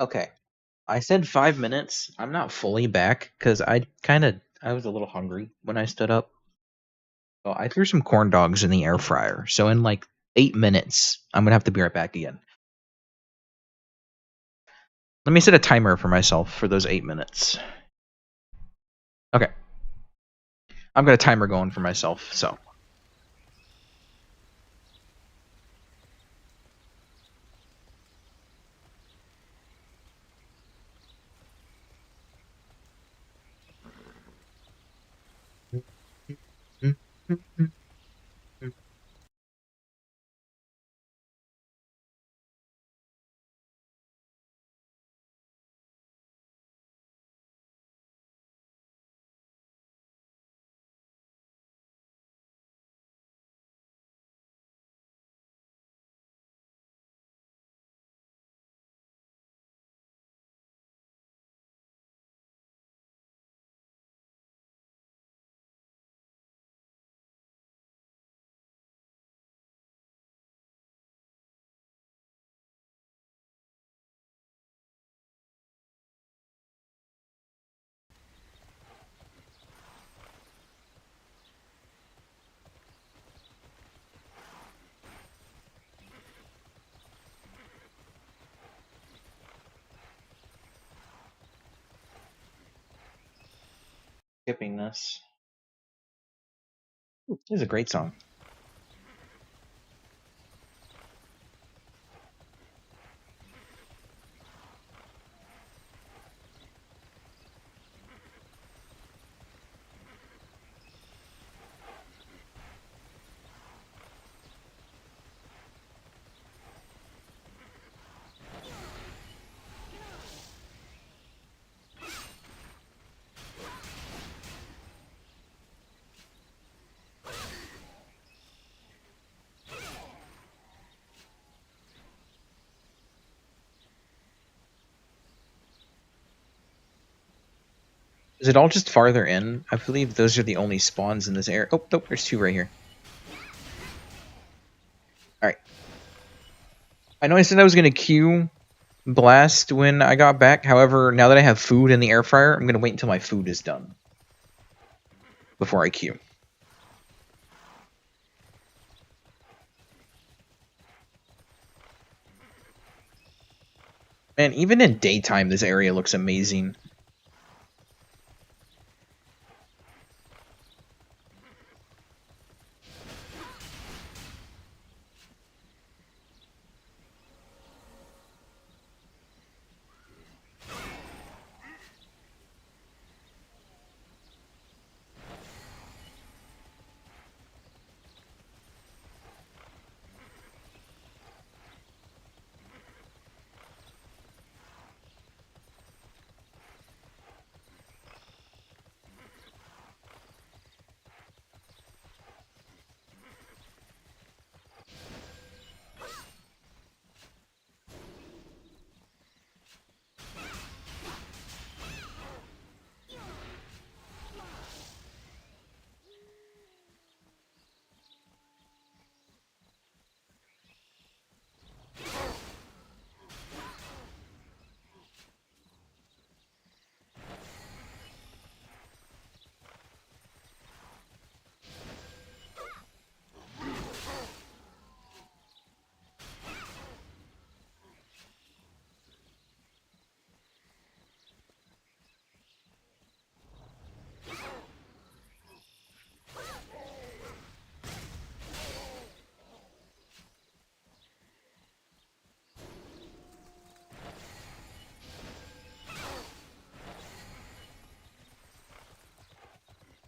Speaker 1: Okay. I said 5 minutes. I'm not fully back because I was a little hungry when I stood up. So I threw some corn dogs in the air fryer. So in like 8 minutes, I'm gonna have to be right back again. Let me set a timer for myself for those 8 minutes. Okay. I've got a timer going for myself, so. Skipping this. Ooh, this is a great song. Is it all just farther in? I believe those are the only spawns in this area. Oh, nope, there's two right here. Alright. I know I said I was going to queue Blast when I got back. However, now that I have food in the air fryer, I'm going to wait until my food is done before I queue. Man, even in daytime, this area looks amazing.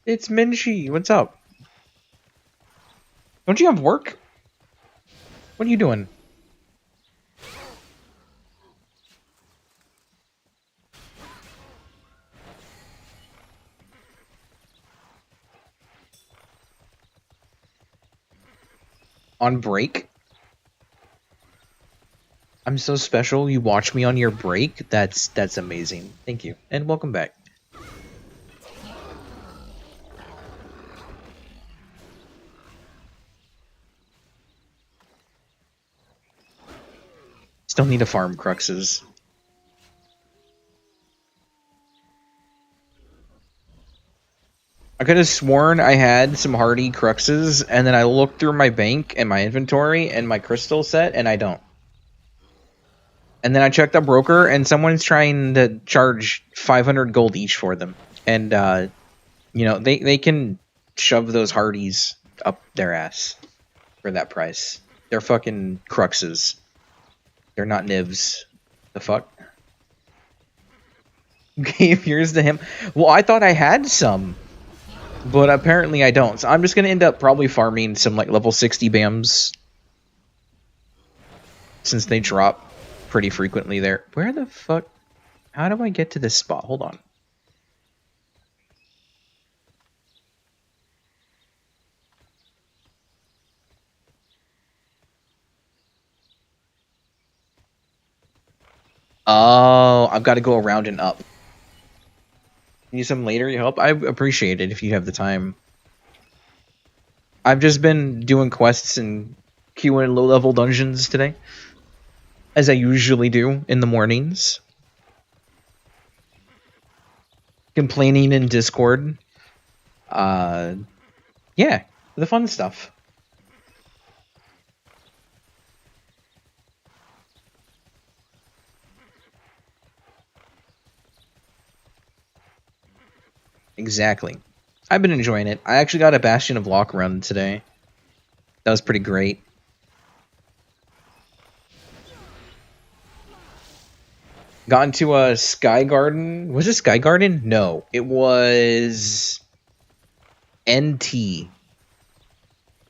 Speaker 1: It's Minshi. What's up? Don't you have work? What are you doing? On break? I'm so special. You watch me on your break? That's amazing. Thank you. And welcome back. Still need to farm cruxes. could have sworn I had some hardy cruxes, and then I looked through my bank and my inventory and my crystal set, and I don't. And then I checked the broker, and someone's trying to charge 500 gold each for them. And, they can shove those hardies up their ass for that price. They're fucking cruxes. They're not nivs. The fuck? Gave yours to him. Well, I thought I had some, but apparently I don't. So I'm just gonna end up probably farming some like level 60 BAMs, since they drop pretty frequently there. Where the fuck? How do I get to this spot? Hold on. Oh, I've got to go around and up. Need some later help? I appreciate it if you have the time. I've just been doing quests and queuing low-level dungeons today, as I usually do in the mornings. Complaining in Discord. Yeah, the fun stuff. Exactly. I've been enjoying it. I actually got a Bastion of Lock run today. That was pretty great. Got into a Sky Garden. Was it Sky Garden? No. It was NT.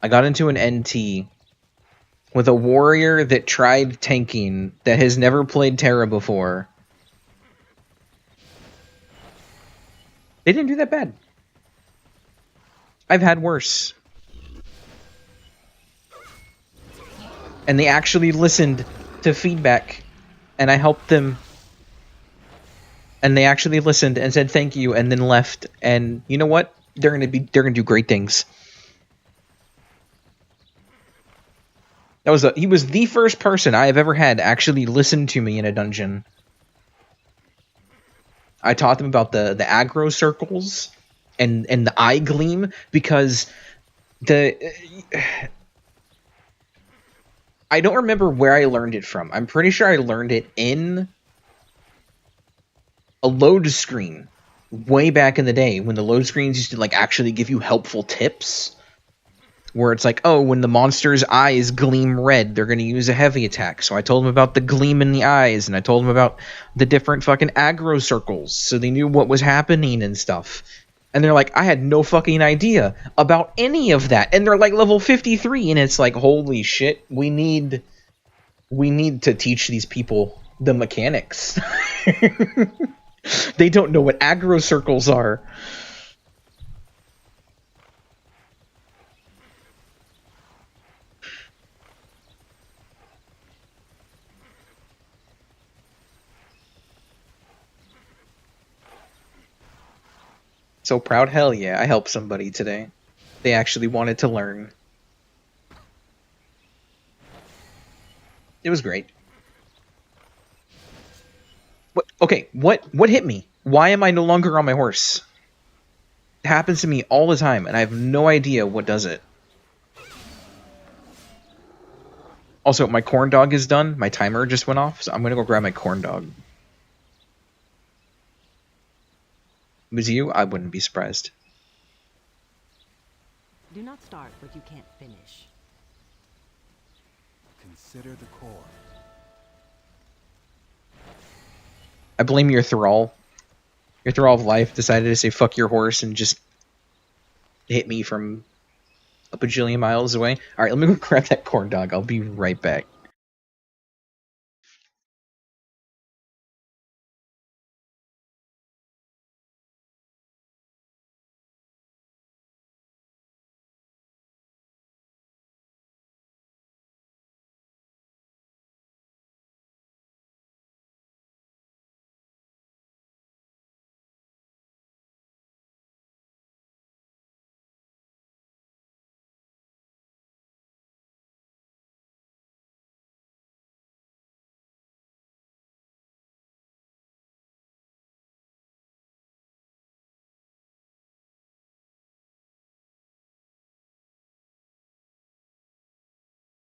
Speaker 1: I got into an NT with a warrior that tried tanking that has never played TERA before. They didn't do that bad. I've had worse. And they actually listened to feedback, and I helped them. And they actually listened and said thank you, and then left. And you know what? They're gonna do great things. He was the first person I have ever had actually listen to me in a dungeon. I taught them about the aggro circles and the eye gleam, because I don't remember where I learned it from. I'm pretty sure I learned it in a load screen way back in the day, when the load screens used to like actually give you helpful tips, where it's like, oh, when the monster's eyes gleam red, they're going to use a heavy attack. So I told them about the gleam in the eyes, and I told them about the different fucking aggro circles, so they knew what was happening and stuff. And they're like, I had no fucking idea about any of that. And they're like level 53, and it's like, holy shit, we need to teach these people the mechanics. They don't know what aggro circles are. So proud, hell yeah, I helped somebody today. They actually wanted to learn. It was great. What hit me? Why am I no longer on my horse? It happens to me all the time, and I have no idea what does it. Also, my corn dog is done. My timer just went off, so I'm gonna go grab my corn dog. If it was you, I wouldn't be surprised.
Speaker 8: Do not start what you can't finish.
Speaker 7: Consider the core.
Speaker 1: I blame your thrall. Your thrall of life decided to say fuck your horse and just hit me from a bajillion miles away. Alright, let me go grab that corn dog. I'll be right back.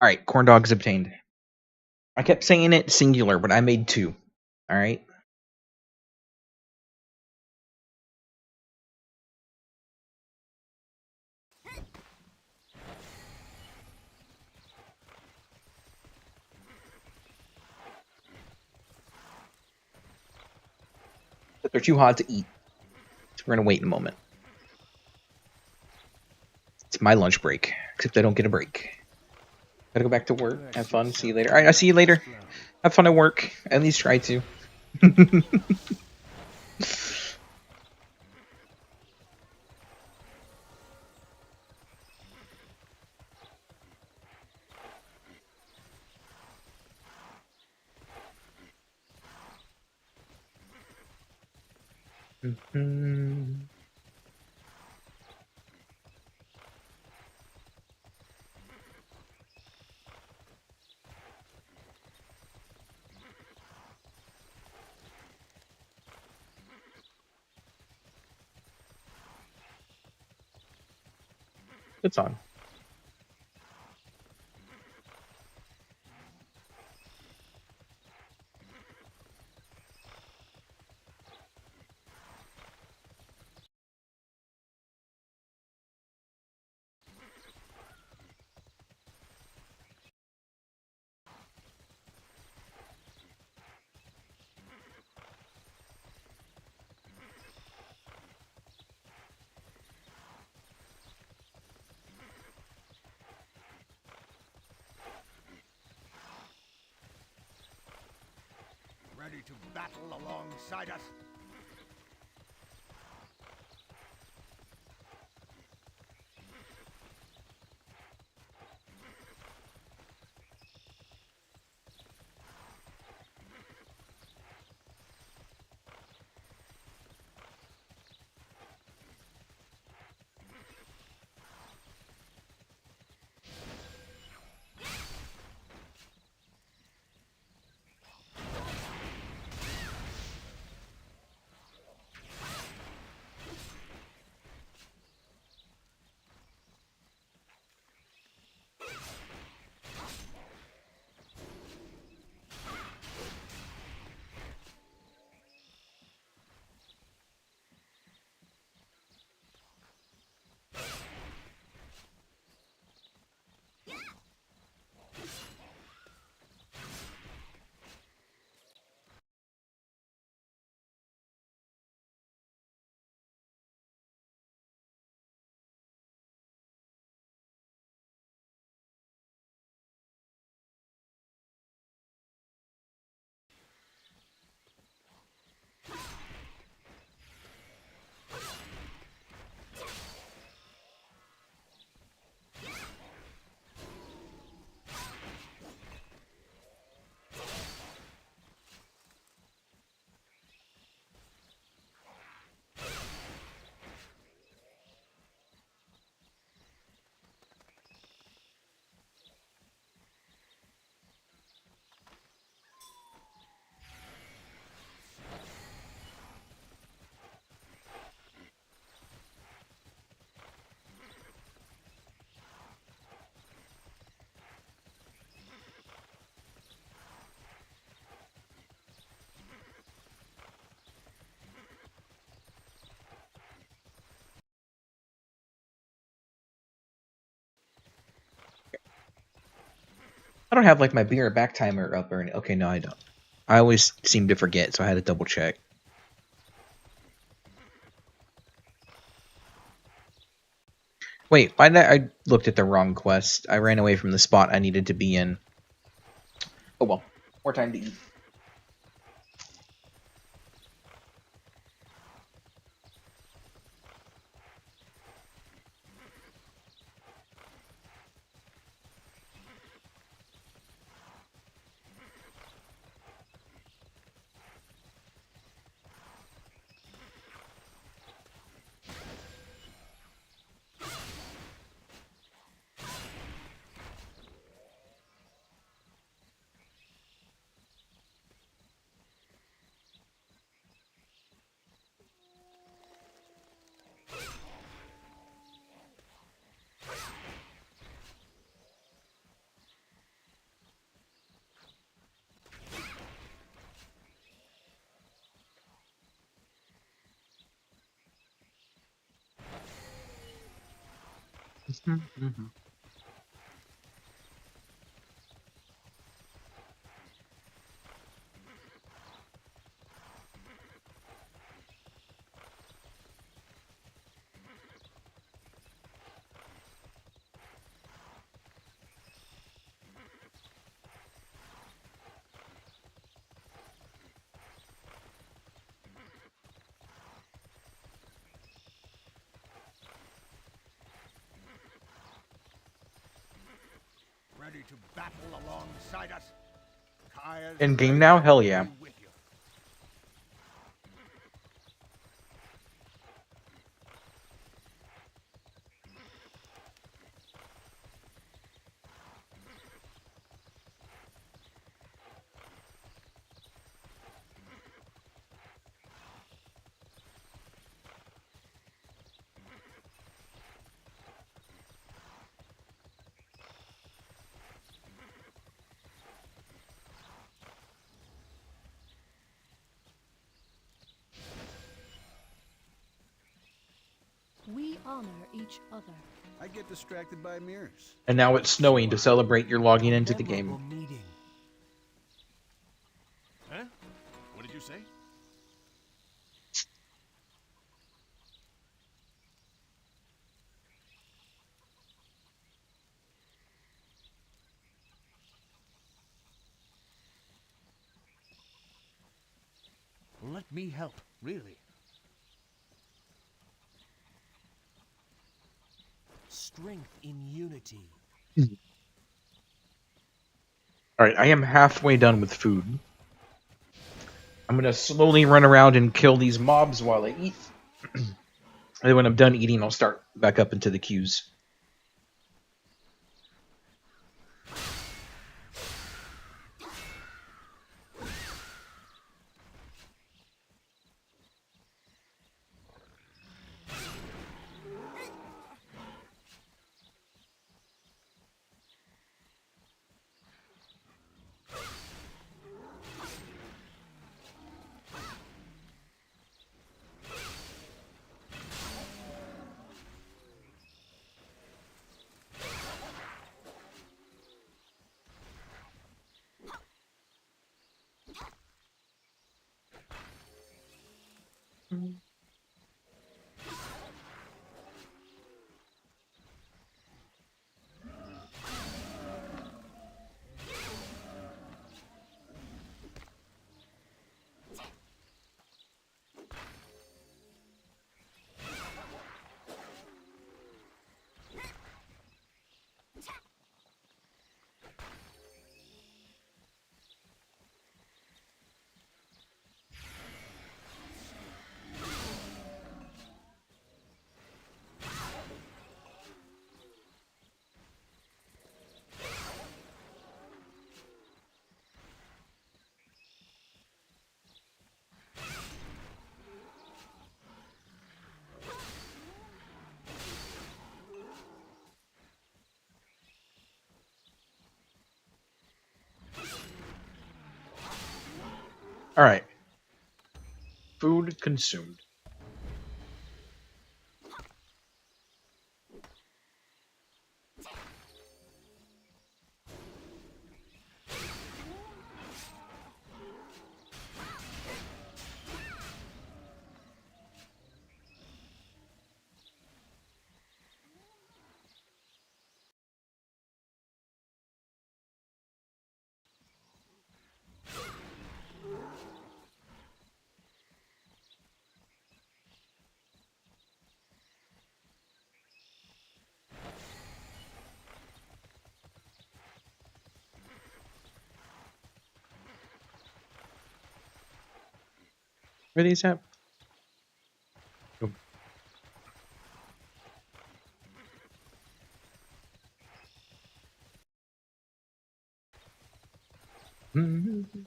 Speaker 1: All right, corn dogs obtained. I kept saying it singular, but I made 2. All right. But they're too hot to eat, so we're gonna wait in a moment. It's my lunch break, except I don't get a break. Gotta go back to work. Have fun. See you later. All right, I'll see you later. Have fun at work. At least try to. Good song.
Speaker 2: Ready to battle alongside us? I don't have like my beer back timer up or anything. Okay, no, I don't. I always seem to forget, so I had to double check. Wait, why did I looked at the wrong quest? I ran away from the spot I needed to be in. Oh well, more time to eat.
Speaker 7: Ready to battle alongside us? Kaya's
Speaker 1: In game
Speaker 7: ready
Speaker 1: now?
Speaker 7: to
Speaker 1: Hell yeah.
Speaker 7: be with you.
Speaker 3: We honor each other.
Speaker 7: I get distracted by mirrors.
Speaker 1: And now it's snowing to celebrate your logging into the game.
Speaker 4: Meeting.
Speaker 5: Huh? What did you say?
Speaker 4: Let me help, really. Strength in unity.
Speaker 1: Alright, I am halfway done with food. I'm gonna slowly run around and kill these mobs while I eat. And then when I'm done eating, I'll start back up into the queues. Alright. Food consumed. Where are these at? Oh. Mhm.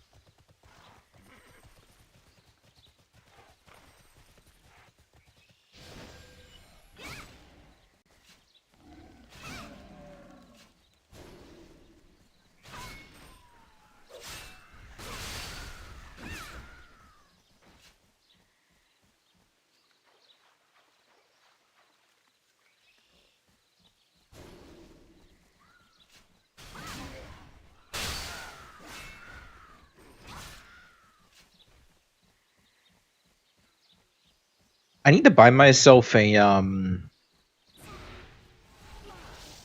Speaker 1: I need to buy myself a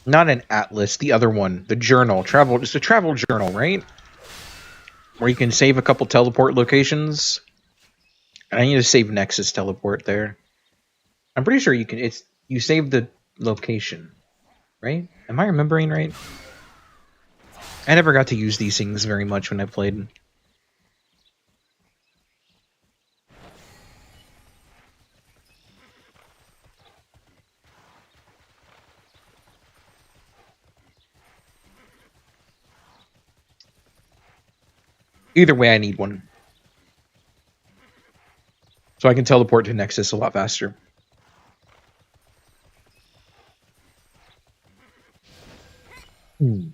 Speaker 1: not an atlas, the other one, the journal, just a travel journal, right? Where you can save a couple teleport locations. And I need to save Nexus teleport there. I'm pretty sure you can. You save the location, right? Am I remembering right? I never got to use these things very much when I played. Either way, I need one. So I can teleport to Nexus a lot faster. Hmm.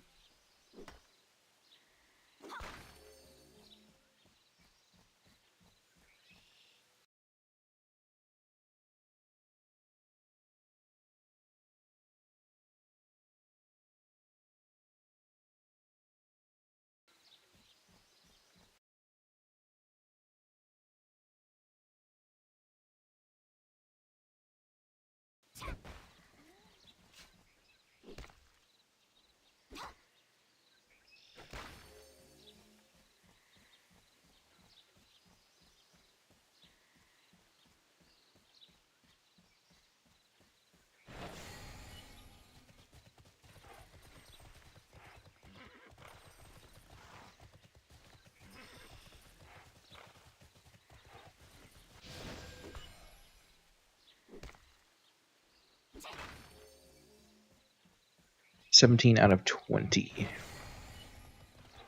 Speaker 1: $17 out of 20.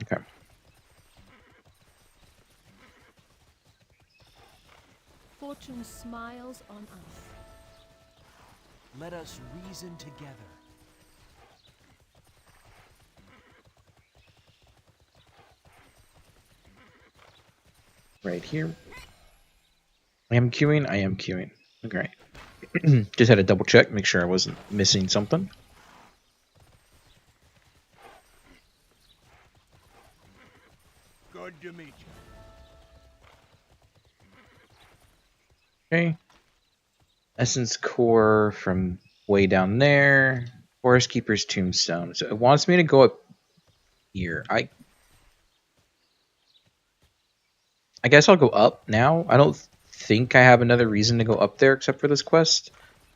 Speaker 1: Okay.
Speaker 3: Fortune smiles on us.
Speaker 4: Let us reason together.
Speaker 1: Right here. I am queuing. I am queuing. Okay. Just had to double check, make sure I wasn't missing something.
Speaker 7: Good to meet you.
Speaker 1: Okay. Essence core from way down there. Forest Keeper's Tombstone. So it wants me to go up here. I guess I'll go up now. I don't think I have another reason to go up there except for this quest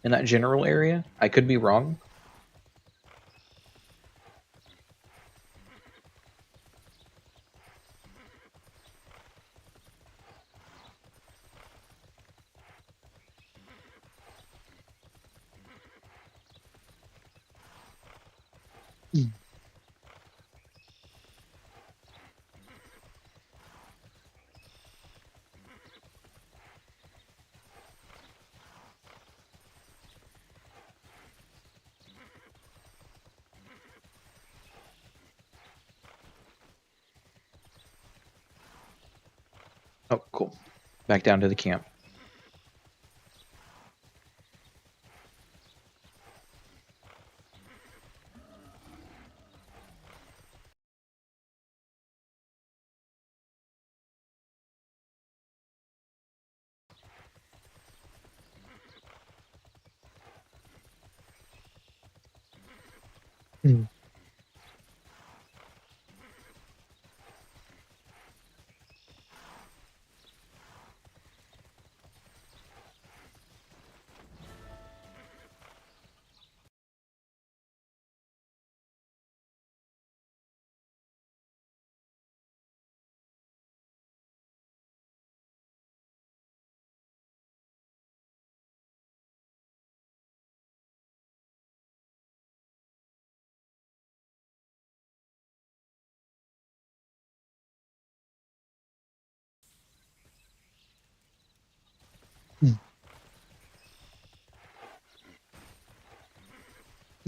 Speaker 1: in that general area. I could be wrong. Oh, cool. Back down to the camp.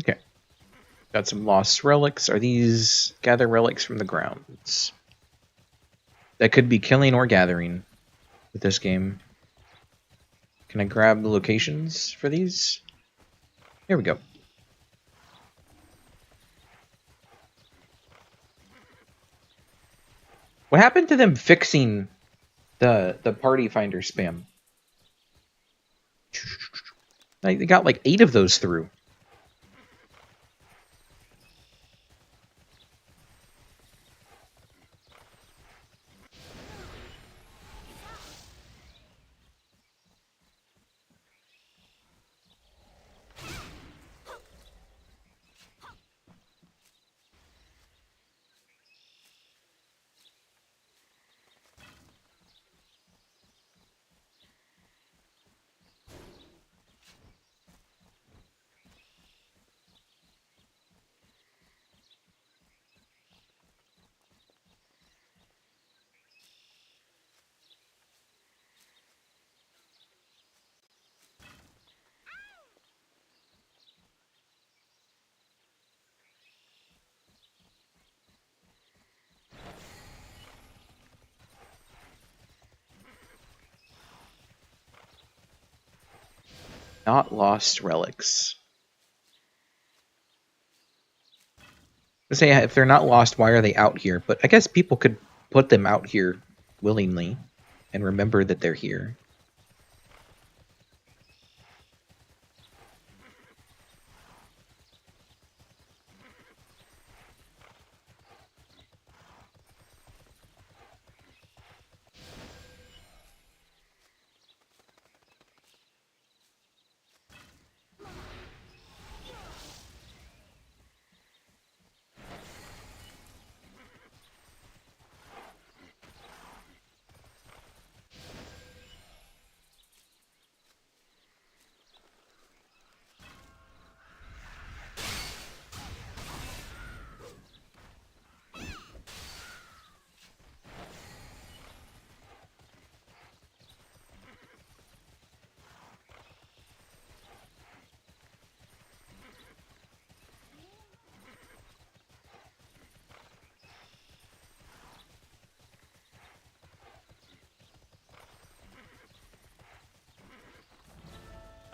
Speaker 1: Okay. Got some lost relics. Are these gather relics from the grounds? That could be killing or gathering with this game. Can I grab the locations for these? Here we go. What happened to them fixing the party finder spam? I got like 8 of those through. Not lost relics. I say if they're not lost, why are they out here? But I guess people could put them out here willingly and remember that they're here.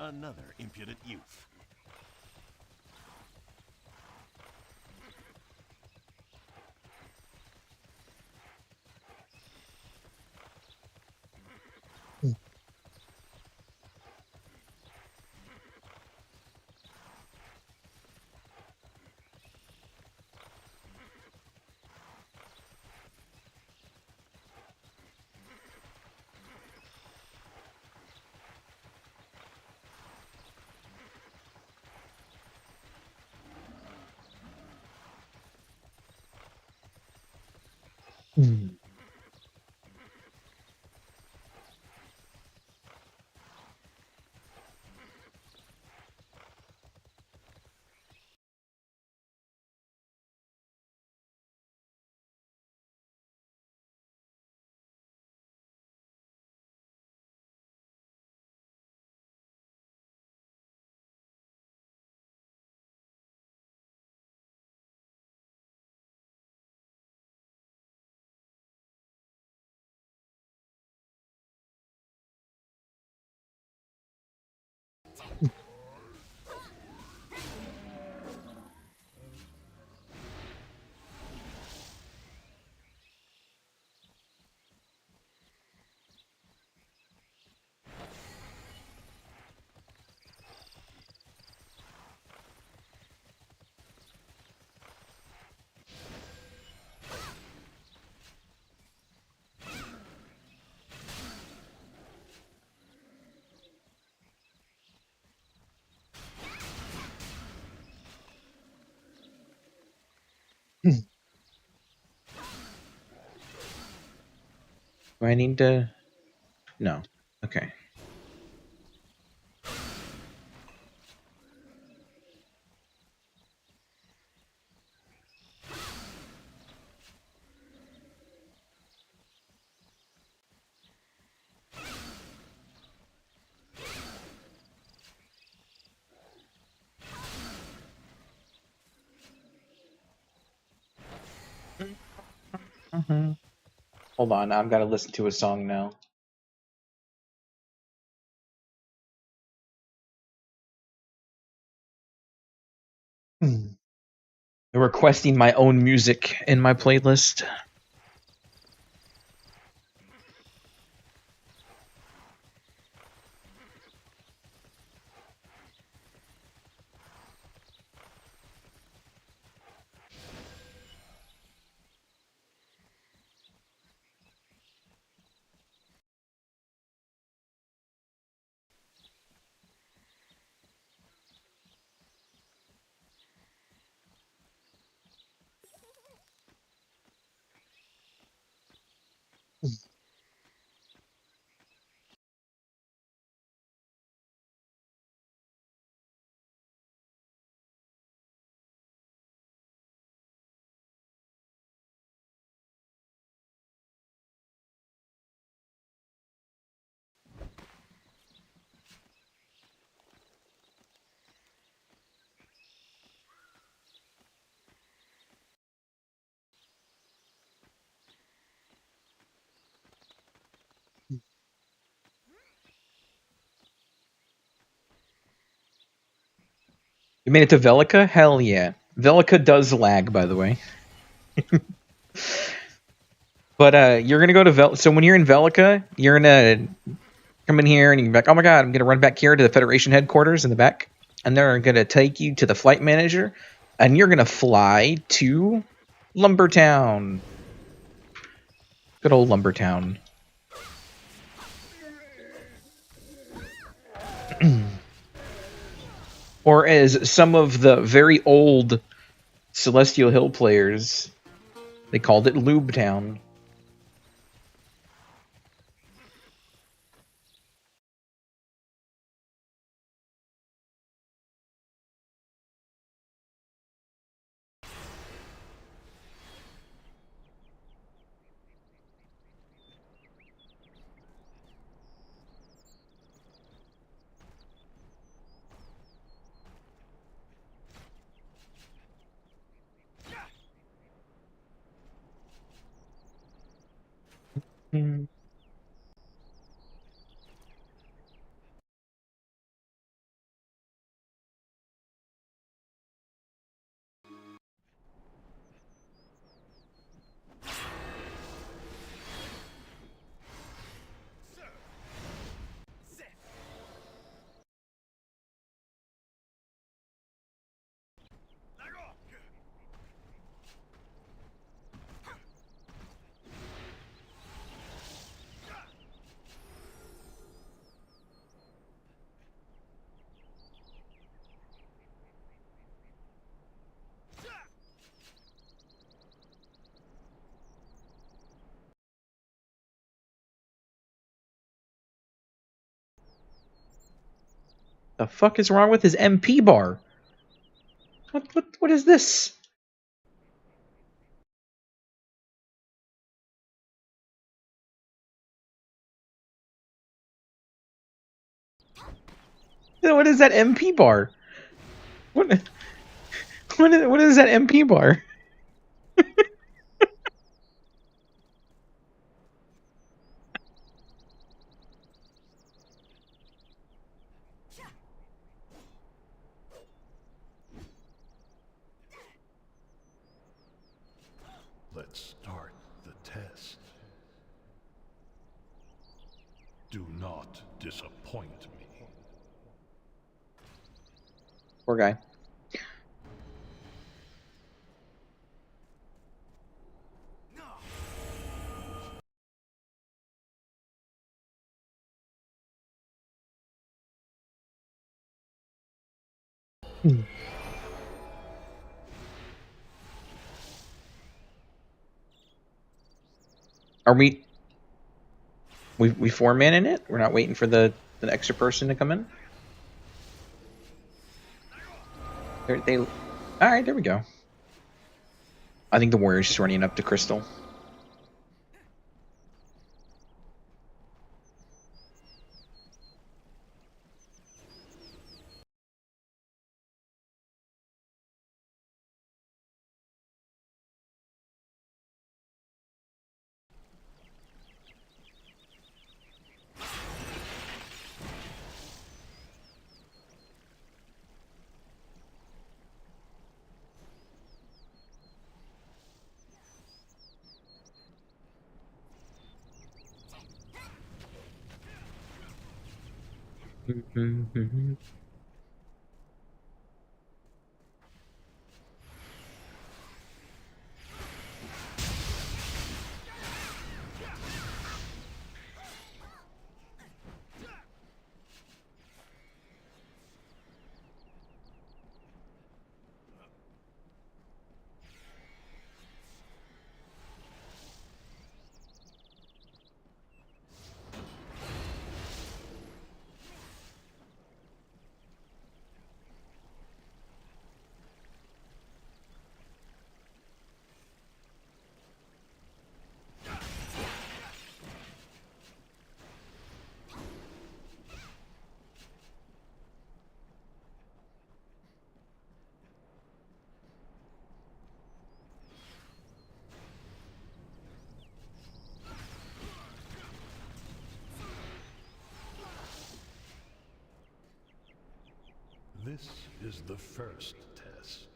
Speaker 5: Another impudent youth. Do I need to? No. Okay. Hold on, I've got to listen to a song now. Requesting my own music in my playlist.
Speaker 1: You made it to Velica? Hell yeah. Velica does lag, by the way. But you're gonna go to so when you're in Velica, you're gonna come in here and you're like, oh my god, I'm gonna run back here to the Federation headquarters in the back, and they're gonna take you to the flight manager, and you're gonna fly to Lumbertown. Good old Lumbertown. Or as some of the very old Celestial Hill players, they called it Lubetown. The fuck is wrong with his MP bar? What is this? What is that MP bar? What is that MP bar?
Speaker 10: Let's start the test. Do not disappoint me.
Speaker 1: Poor guy. Are we four-man in it? We're not waiting for the extra person to come in? All right, there we go. I think the warrior's just running up to Crystal.
Speaker 10: This is the first test.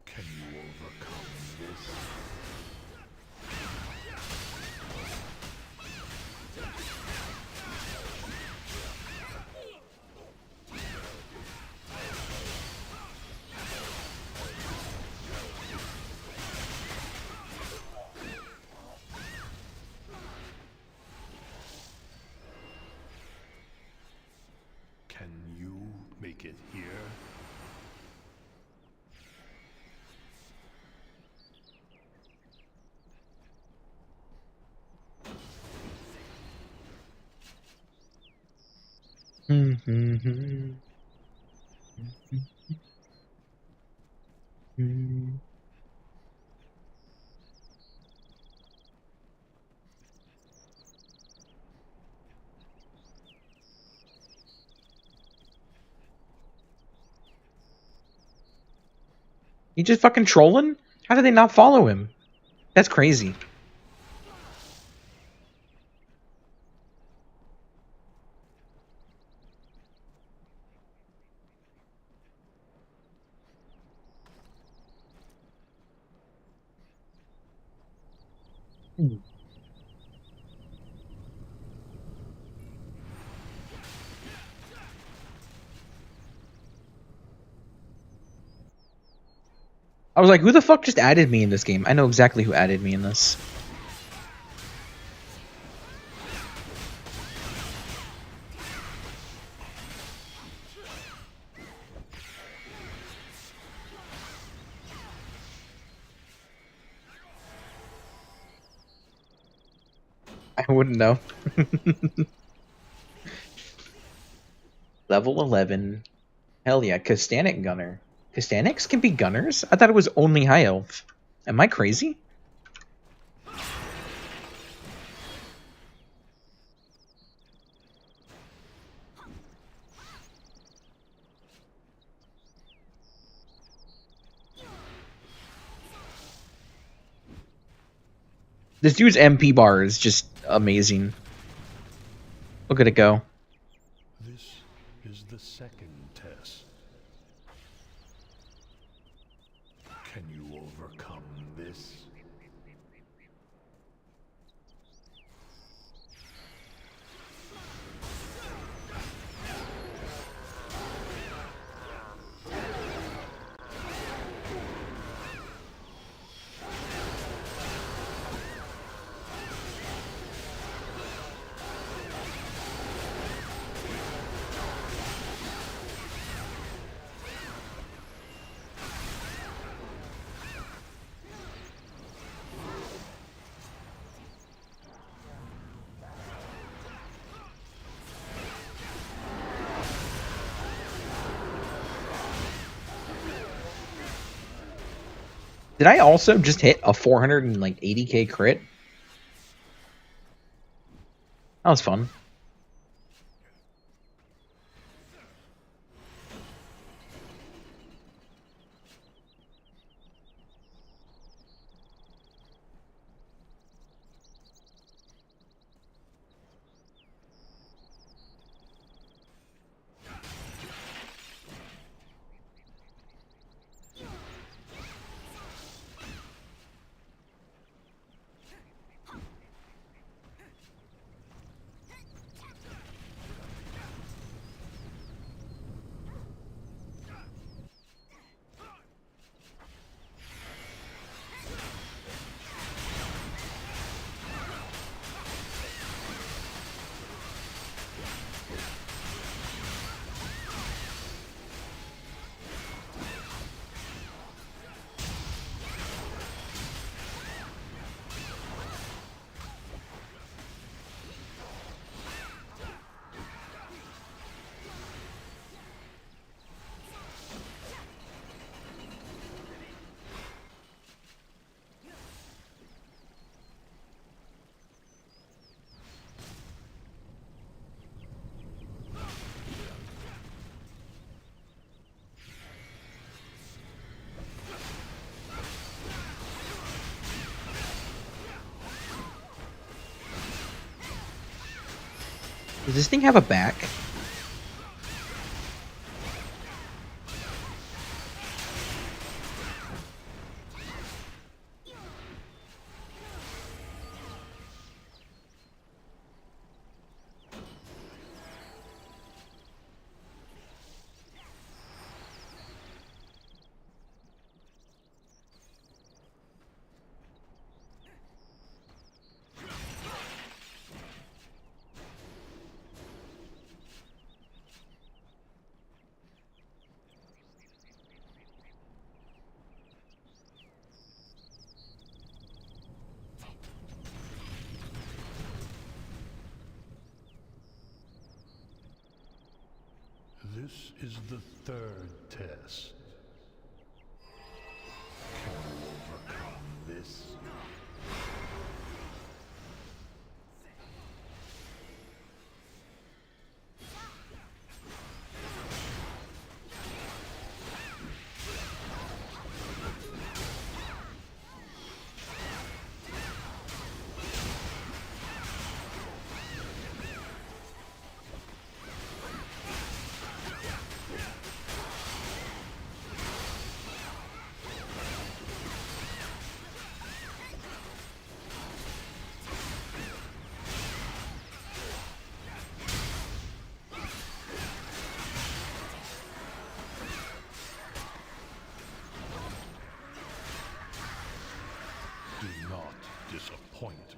Speaker 10: Can you overcome this? Can you make it here?
Speaker 1: He just fucking trolling? How did they not follow him? That's crazy. I was like, who the fuck just added me in this game? I know exactly who added me in this. I wouldn't know. Level 11. Hell yeah, Castanic Gunner. Castanics can be gunners? I thought it was only high elf. Am I crazy? This dude's MP bar is just amazing. Look at it go.
Speaker 10: This is the second test. Can you overcome this?
Speaker 1: Did I also just hit a 480k crit? That was fun. Does this thing have a back?
Speaker 10: This is the third test. Can you overcome this? Do not disappoint me.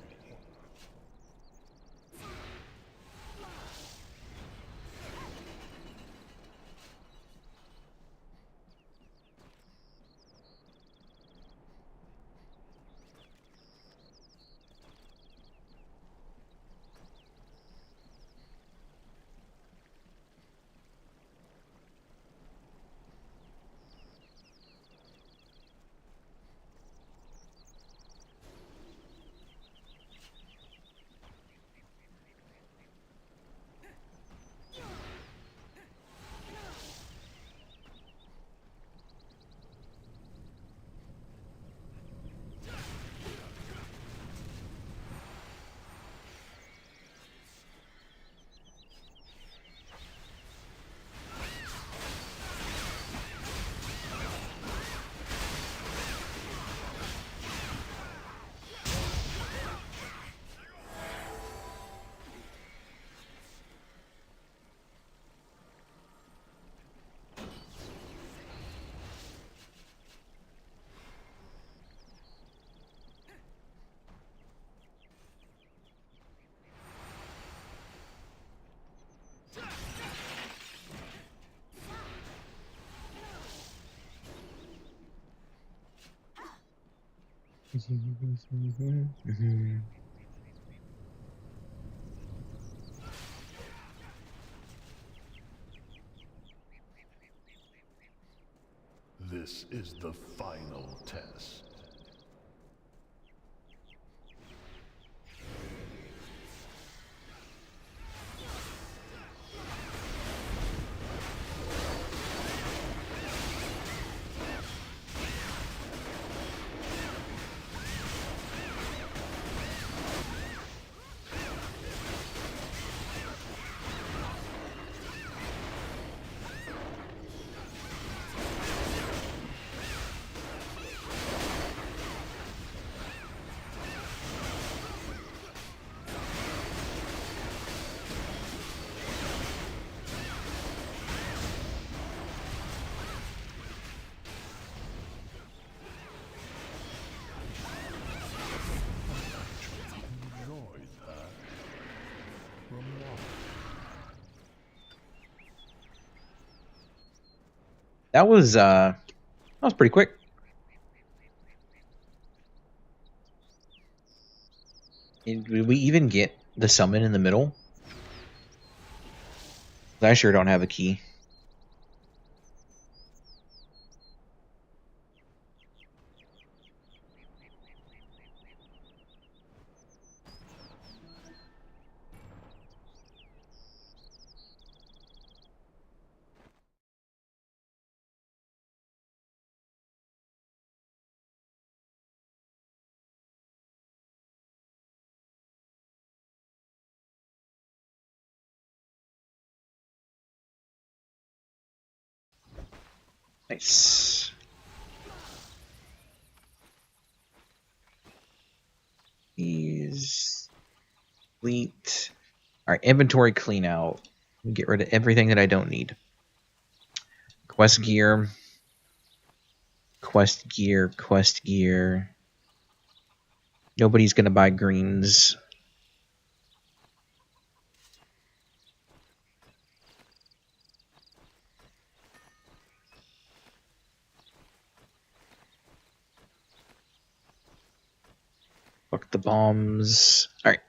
Speaker 10: This is the final test. Enjoyed that. Remarkable.
Speaker 1: That was pretty quick. Did we even get the summon in the middle? I sure don't have a key. Nice. These delete. All right, inventory clean out. Get rid of everything that I don't need. Quest gear. Quest gear. Quest gear. Nobody's gonna buy greens. Fuck the bombs. All right.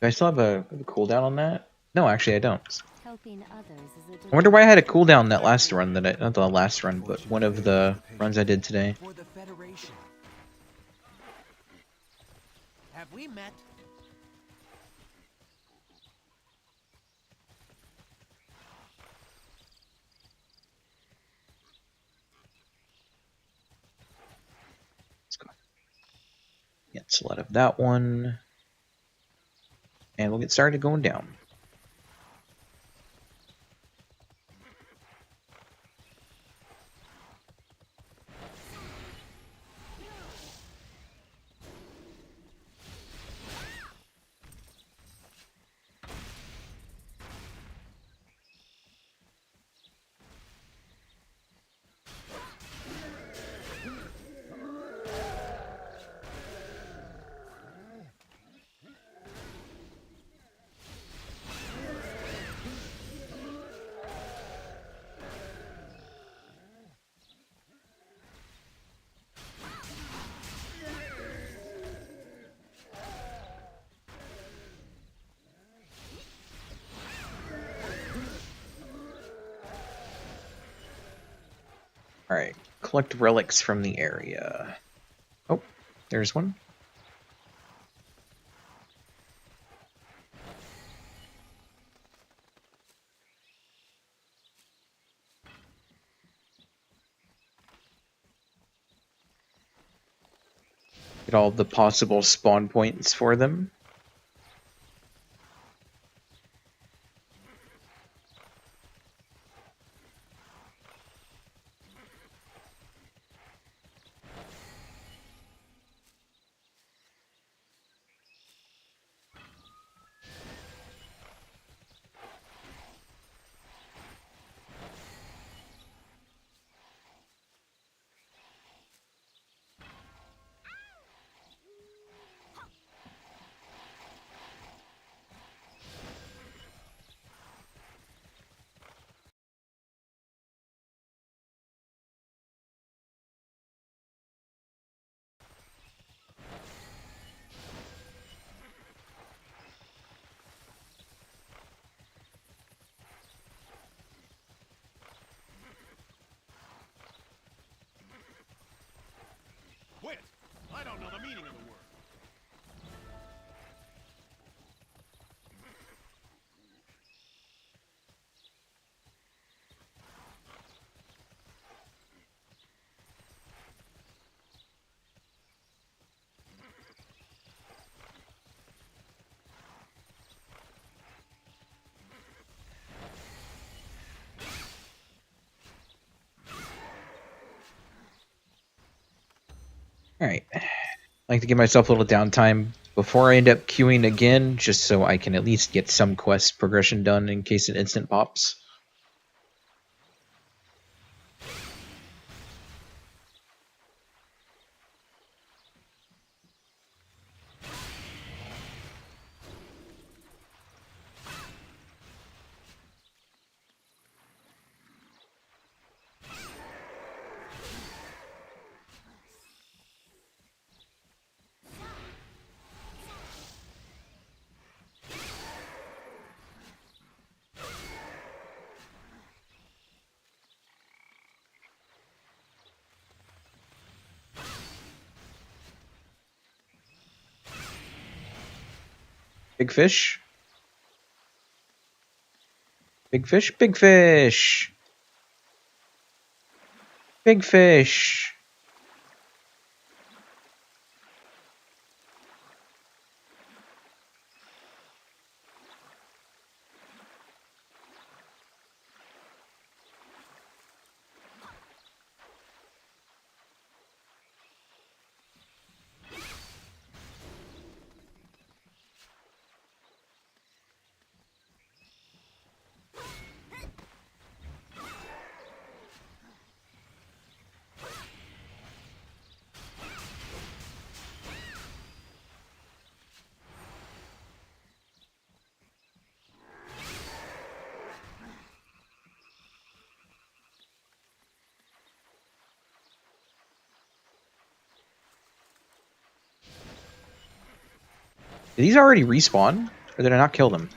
Speaker 1: Do I still have a cooldown on that? No, actually I don't.
Speaker 8: Helping others is a
Speaker 1: I wonder why I had a cooldown that last run that not the last run, but one of the runs I did today.
Speaker 4: For the Federation. Have we met?
Speaker 1: Let's go. Cancel out of that one. And we'll get started going down. Alright, collect relics from the area. Oh, there's one. Get all the possible spawn points for them.
Speaker 7: Quit! I don't know the meaning of the word.
Speaker 1: Alright. I like to give myself a little downtime before I end up queuing again, just so I can at least get some quest progression done in case an instant pops. Big fish? Big fish, big fish. Big fish. Did these already respawn? Or did I not kill them?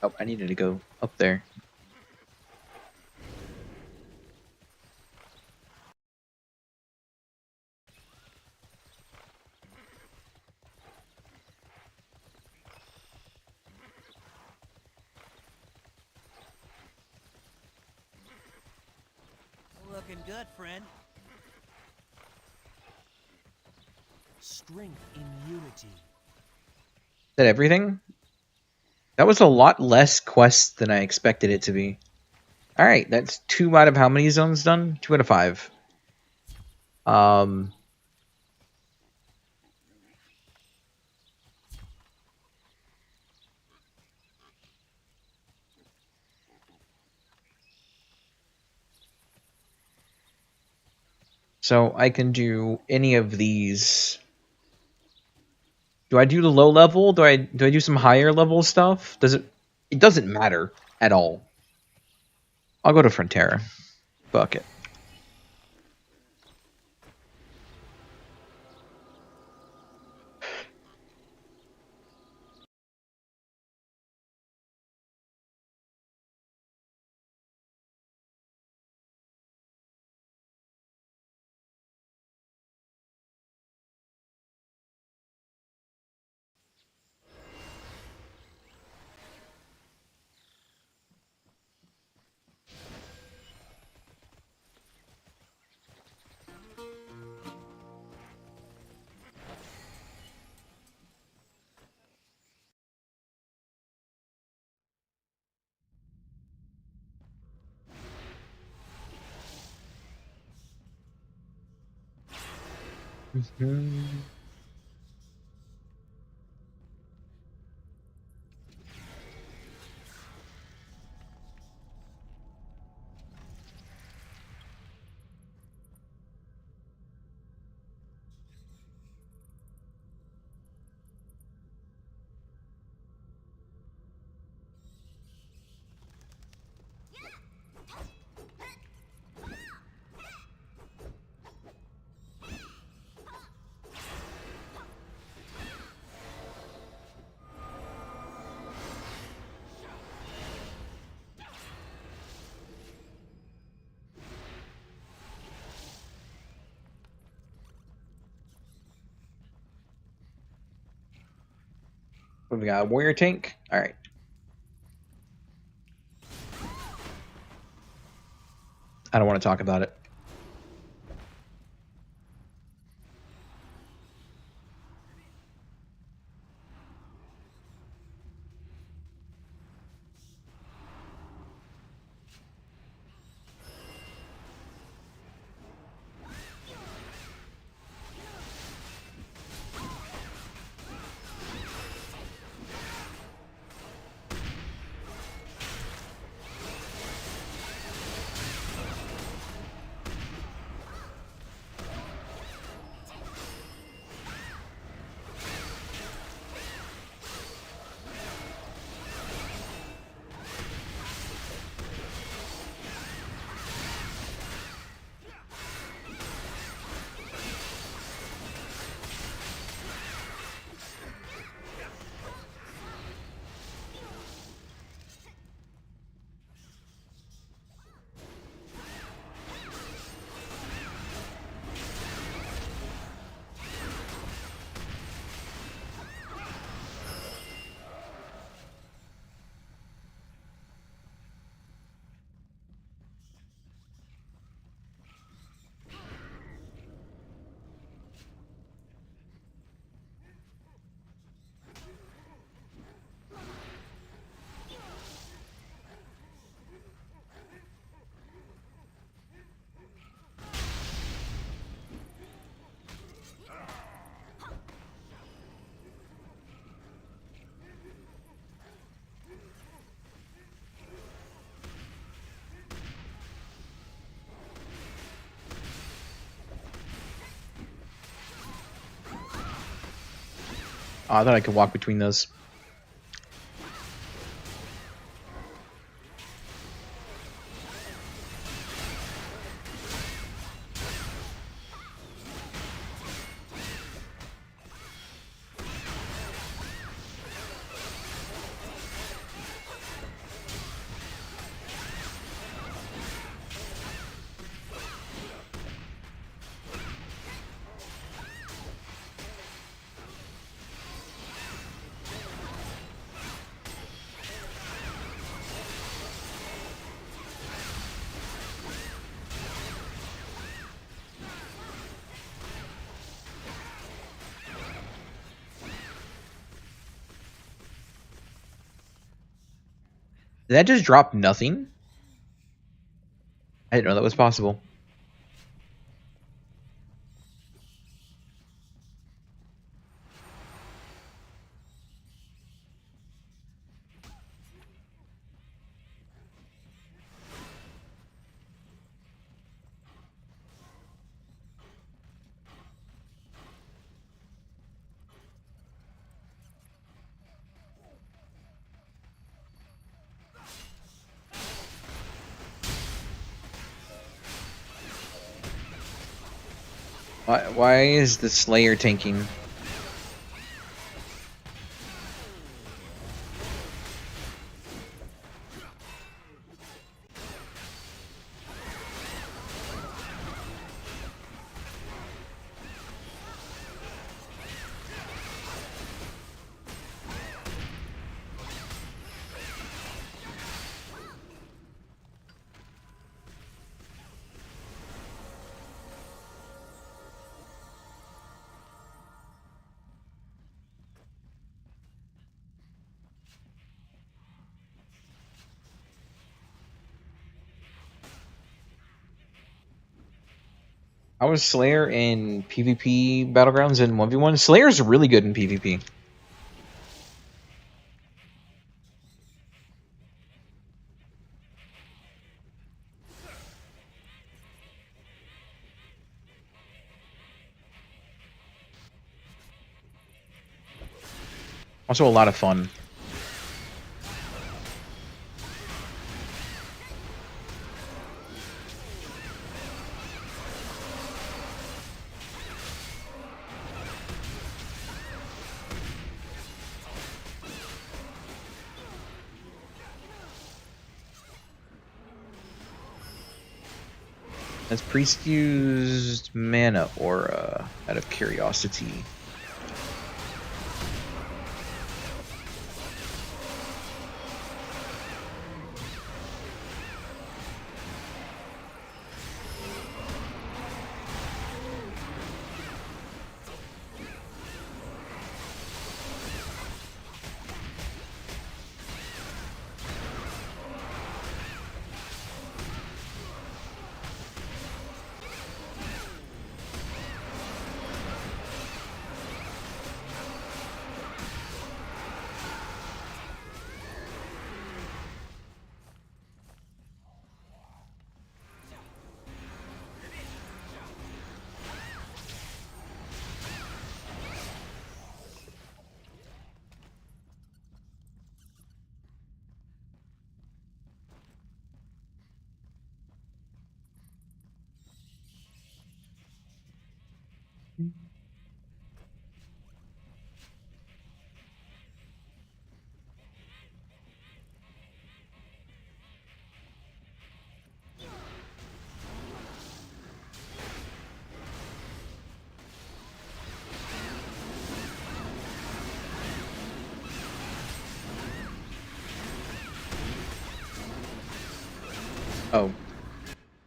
Speaker 1: Oh, I needed to go up there.
Speaker 4: Looking good, friend. Strength in unity.
Speaker 1: Is that everything? That was a lot less quests than I expected it to be. Alright, that's 2 out of how many zones done? 2 out of 5. So I can do any of these. Do I do the low level? Do I do some higher level stuff? Does it? It doesn't matter at all. I'll go to Frontera. Fuck it. What do we got? A warrior tank? Alright. I don't want to talk about it. Oh, I thought I could walk between those. Did that just drop nothing? I didn't know that was possible. Why is the Slayer tanking? I was Slayer in PvP Battlegrounds and 1v1. Slayer's really good in PvP. Also a lot of fun. Has Priest used Mana Aura out of curiosity? Oh.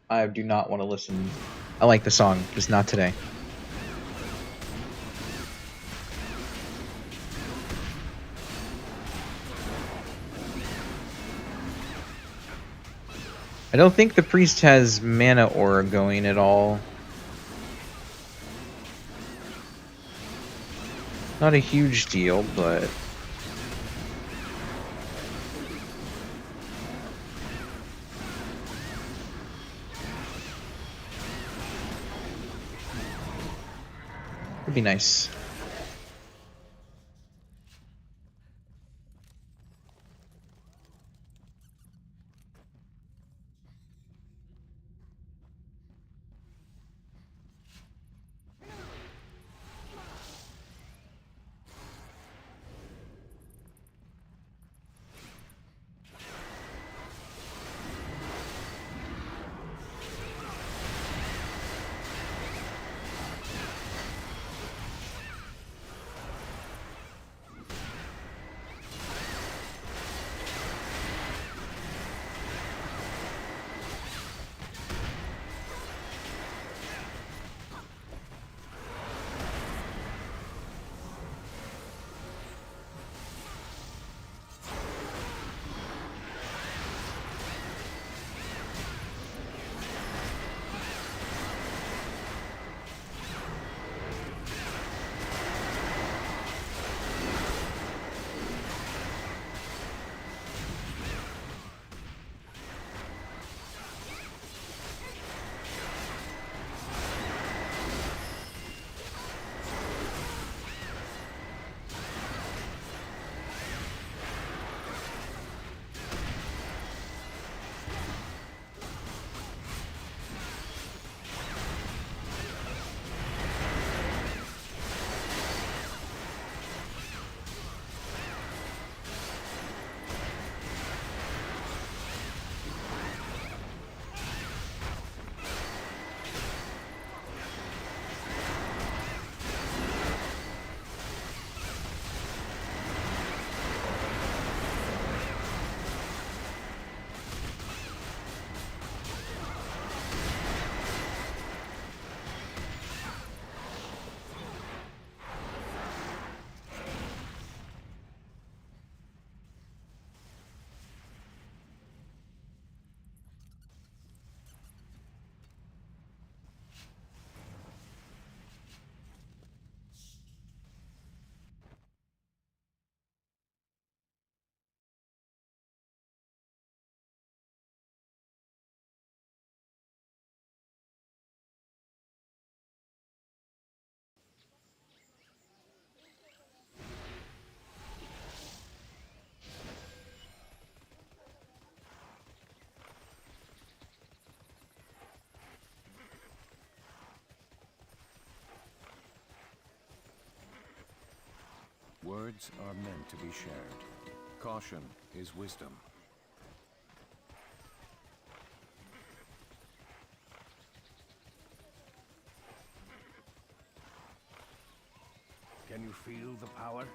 Speaker 1: I do not want to listen. I like the song, just not today. I don't think the priest has mana aura going at all. Not a huge deal, but... It'd be nice.
Speaker 11: Words are meant to be shared. Caution is wisdom. Can you feel the power?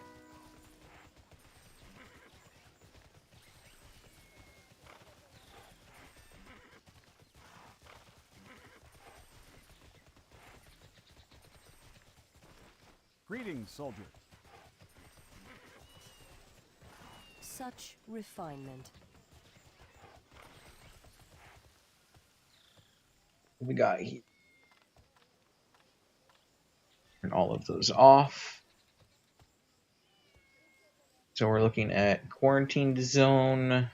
Speaker 7: Greetings, soldier.
Speaker 8: Such refinement.
Speaker 1: What we got here? Turn all of those off. So we're looking at quarantined zone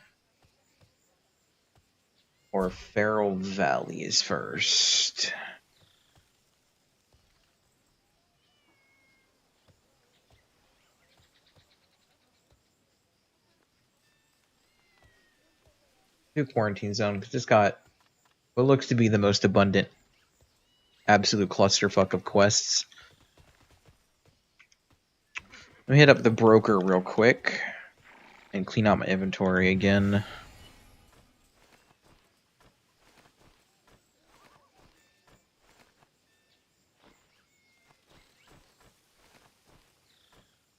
Speaker 1: or Feral Valleys first. Do quarantine zone because it's got what looks to be the most abundant absolute clusterfuck of quests. Let me hit up the broker real quick and clean out my inventory again.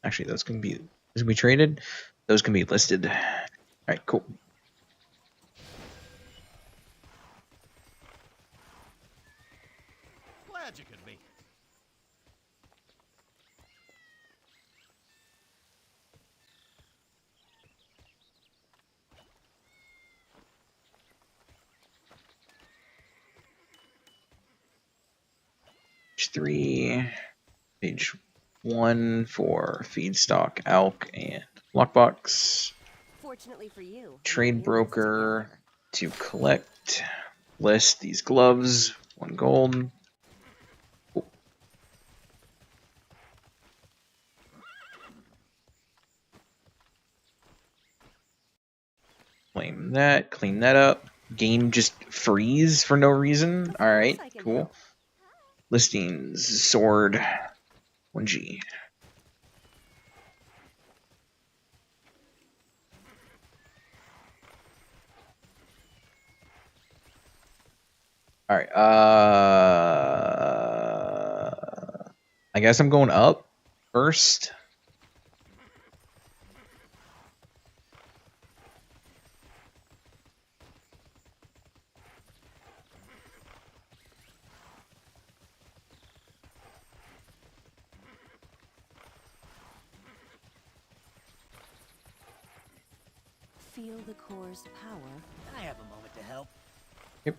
Speaker 1: Actually, those can be traded. Those can be listed. All right, cool.
Speaker 4: Glad you could be.
Speaker 1: Page 3, page 1 for feedstock, alk, and lockbox.
Speaker 8: Fortunately for you,
Speaker 1: Trade broker to collect. List these gloves. 1 gold. Cool. Claim that. Clean that up. Game just freeze for no reason. Alright, cool. Listings. Sword. 1G. Alright, I guess I'm going up first.
Speaker 8: Feel the core's power.
Speaker 4: I have a moment to help.
Speaker 1: Yep.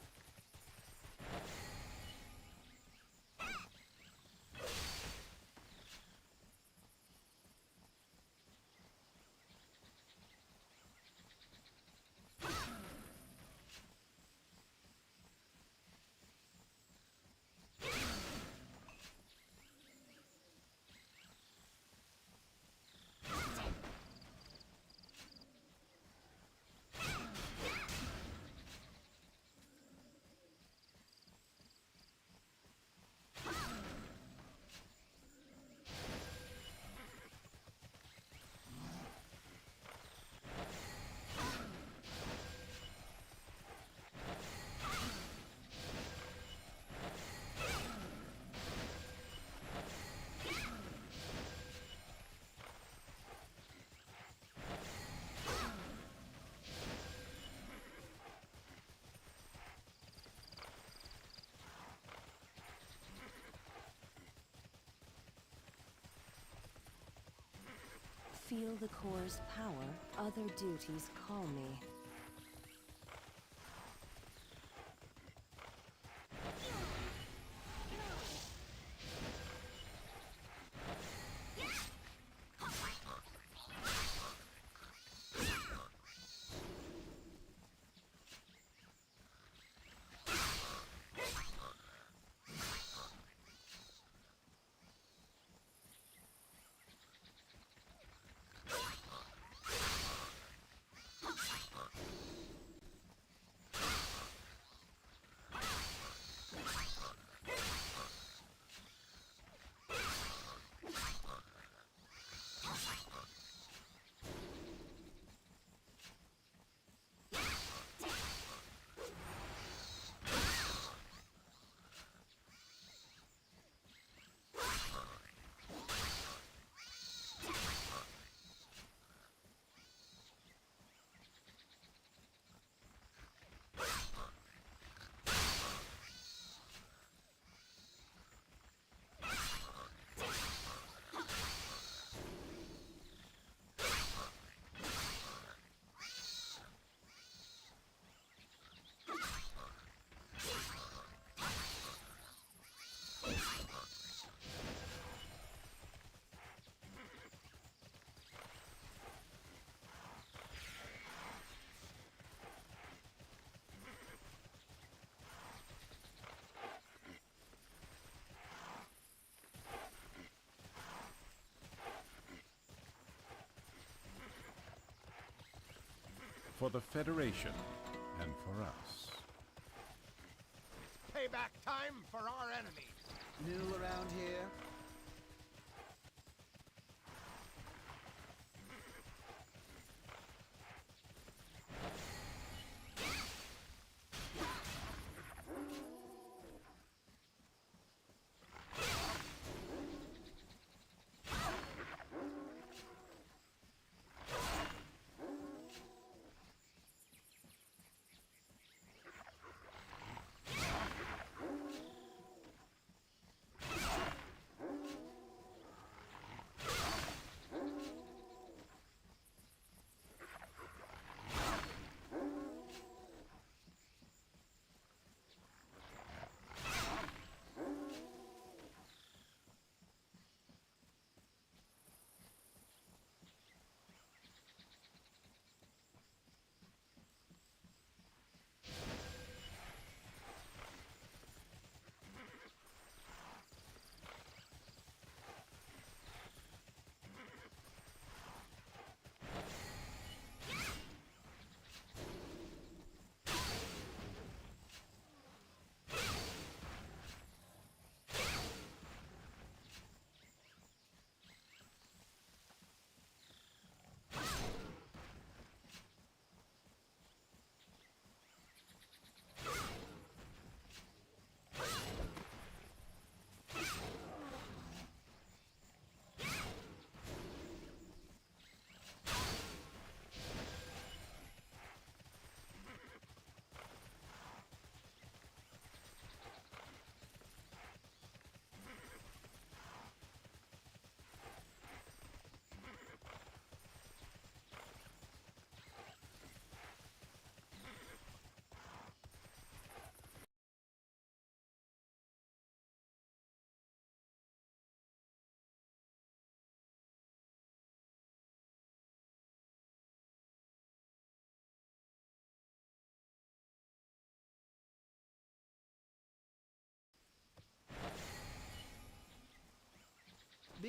Speaker 8: Feel the core's power. Other duties call me.
Speaker 7: For the Federation and for us.
Speaker 4: Payback time for our enemies.
Speaker 9: New around here?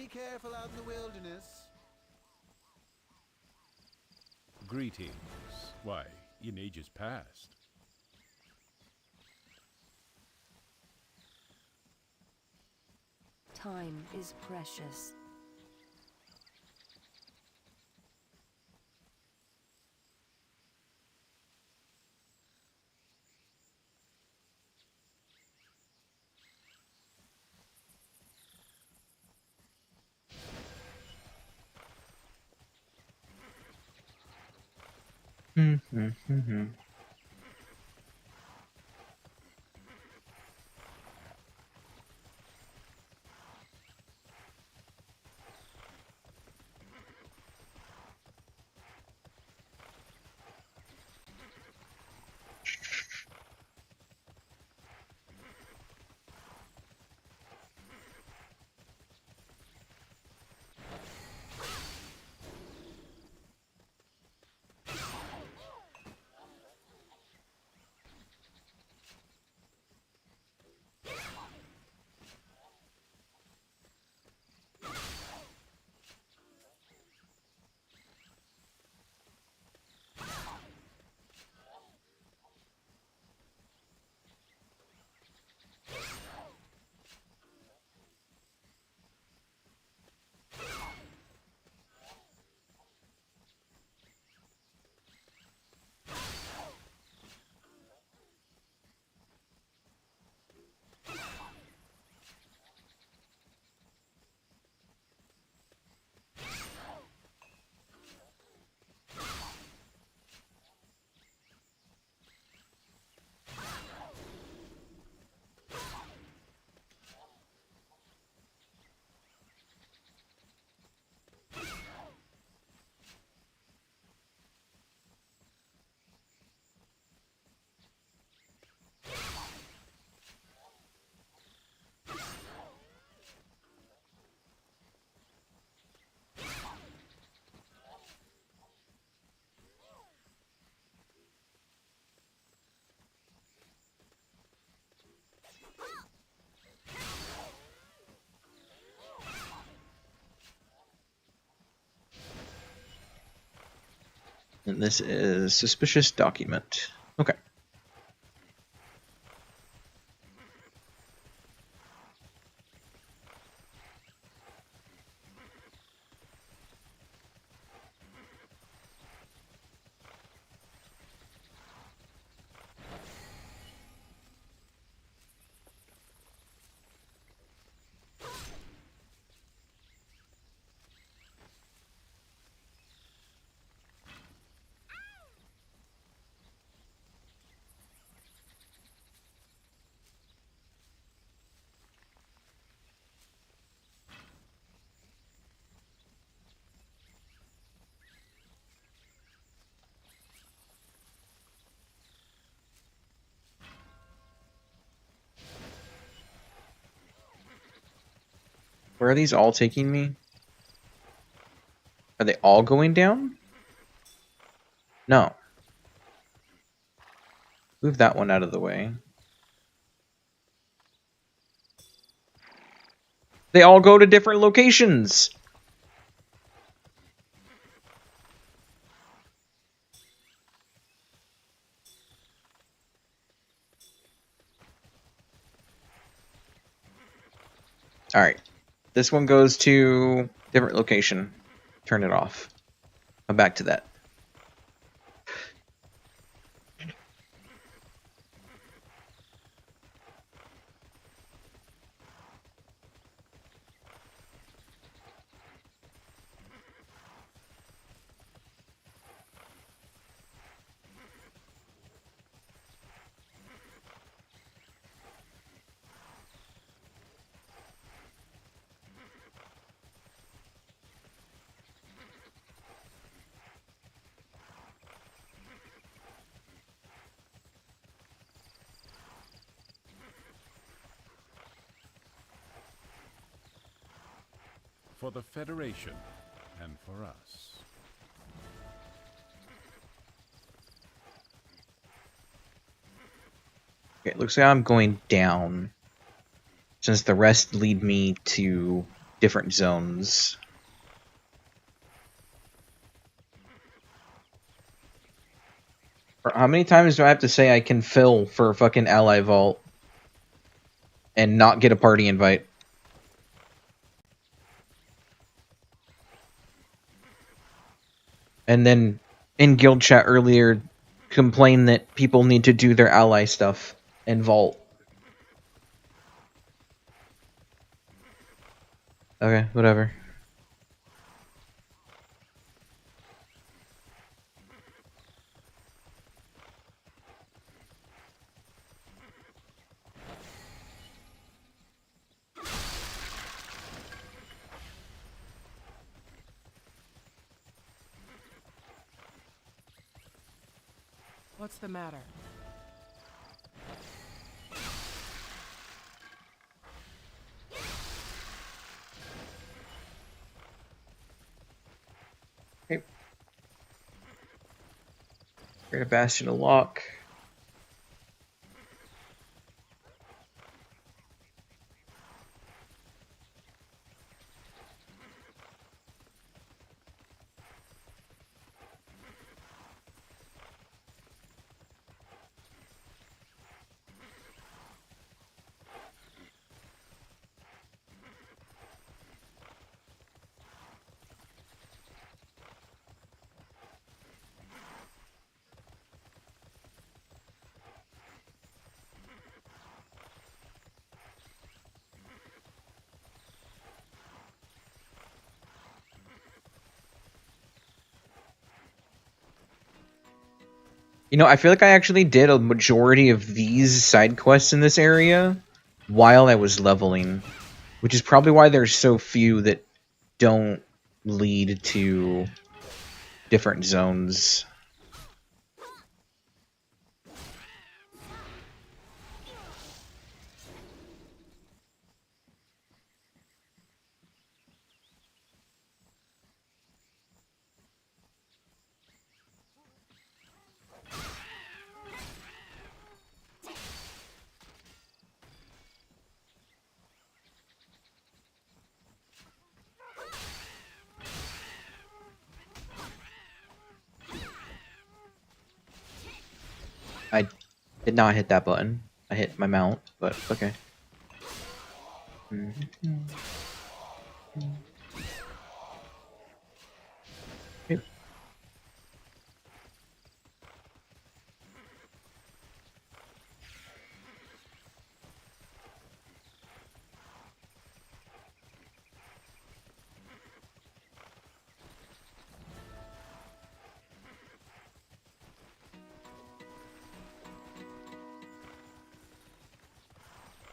Speaker 11: Be careful out in the wilderness.
Speaker 7: Greetings. Why, in ages past.
Speaker 8: Time is precious.
Speaker 1: And this is suspicious document. Okay. Where are these all taking me? Are they all going down? No. Move that one out of the way. They all go to different locations! Alright. This one goes to different location. Turn it off. I'm back to that.
Speaker 7: For the Federation, and for us.
Speaker 1: Okay, it looks like I'm going down. Since the rest lead me to different zones. How many times do I have to say I can fill for a fucking ally vault and not get a party invite? And then in guild chat earlier complain that people need to do their ally stuff and vault. Okay, whatever.
Speaker 6: What's the matter?
Speaker 1: Okay. Create a bastion of lock. You know, I feel like I actually did a majority of these side quests in this area while I was leveling, which is probably why there's so few that don't lead to different zones. I did not hit that button. I hit my mount, but okay. Okay.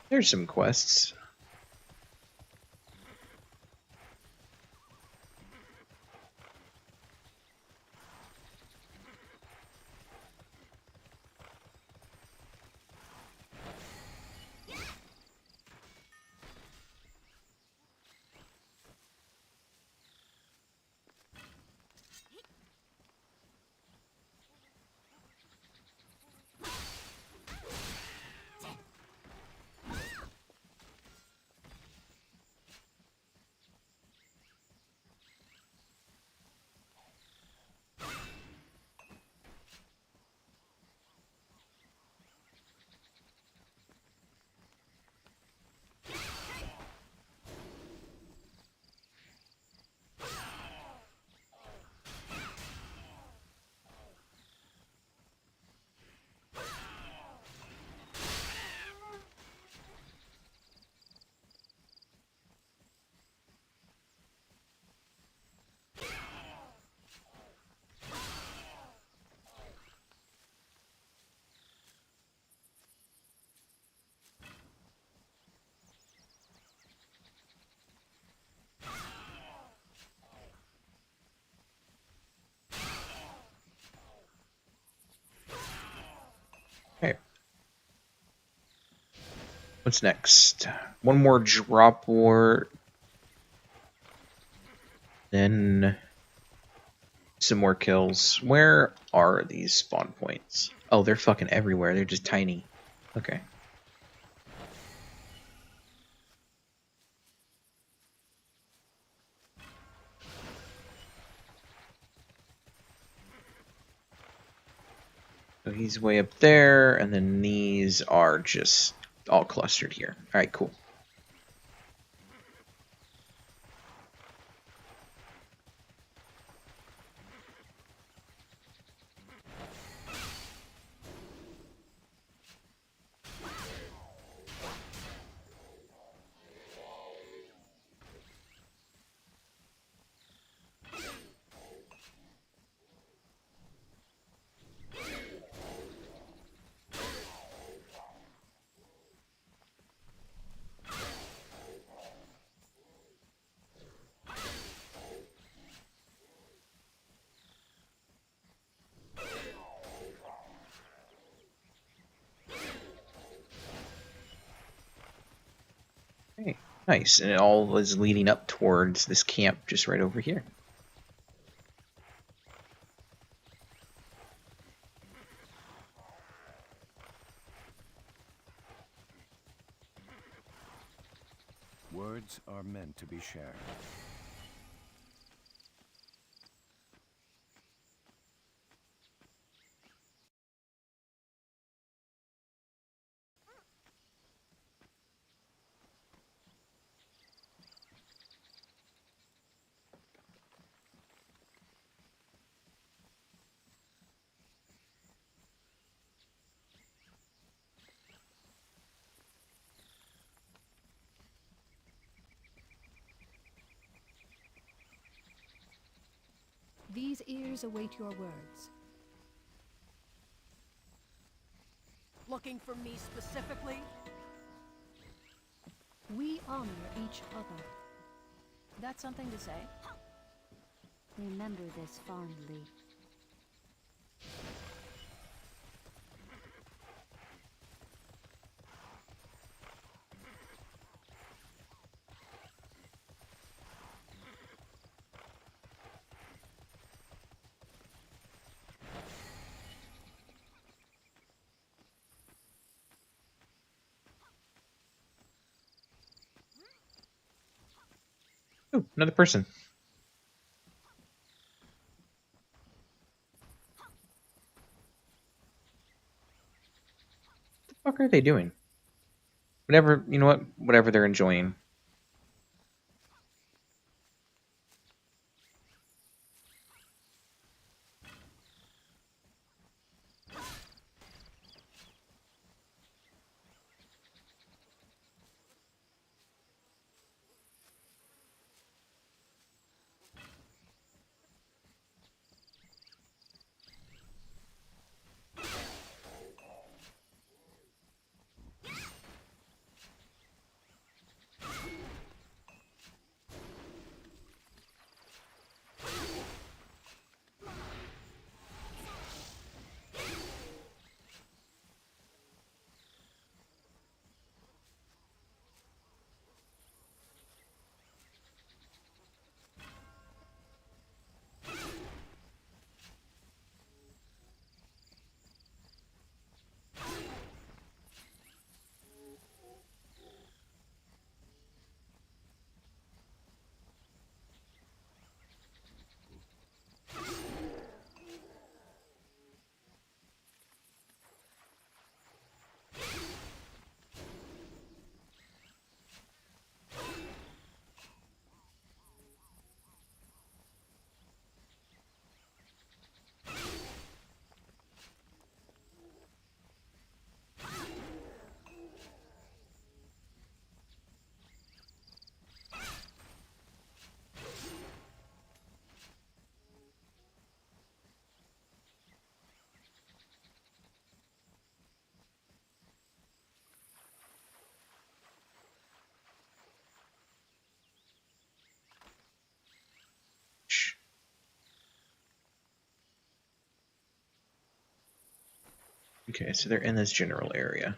Speaker 1: There's some quests. Okay. What's next? One more drop wart. Then some more kills. Where are these spawn points? Oh, they're fucking everywhere. They're just tiny. Okay. So he's way up there, and then these are just all clustered here. All right, cool. Okay, nice. And it all is leading up towards this camp just right over here.
Speaker 11: Words are meant to be shared.
Speaker 3: These ears await your words.
Speaker 6: Looking for me specifically?
Speaker 3: We honor each other. That's something to say?
Speaker 8: Remember this fondly.
Speaker 1: Ooh, another person. What the fuck are they doing? Whatever, you know what? Whatever they're enjoying. Shh. Okay, so they're in this general area.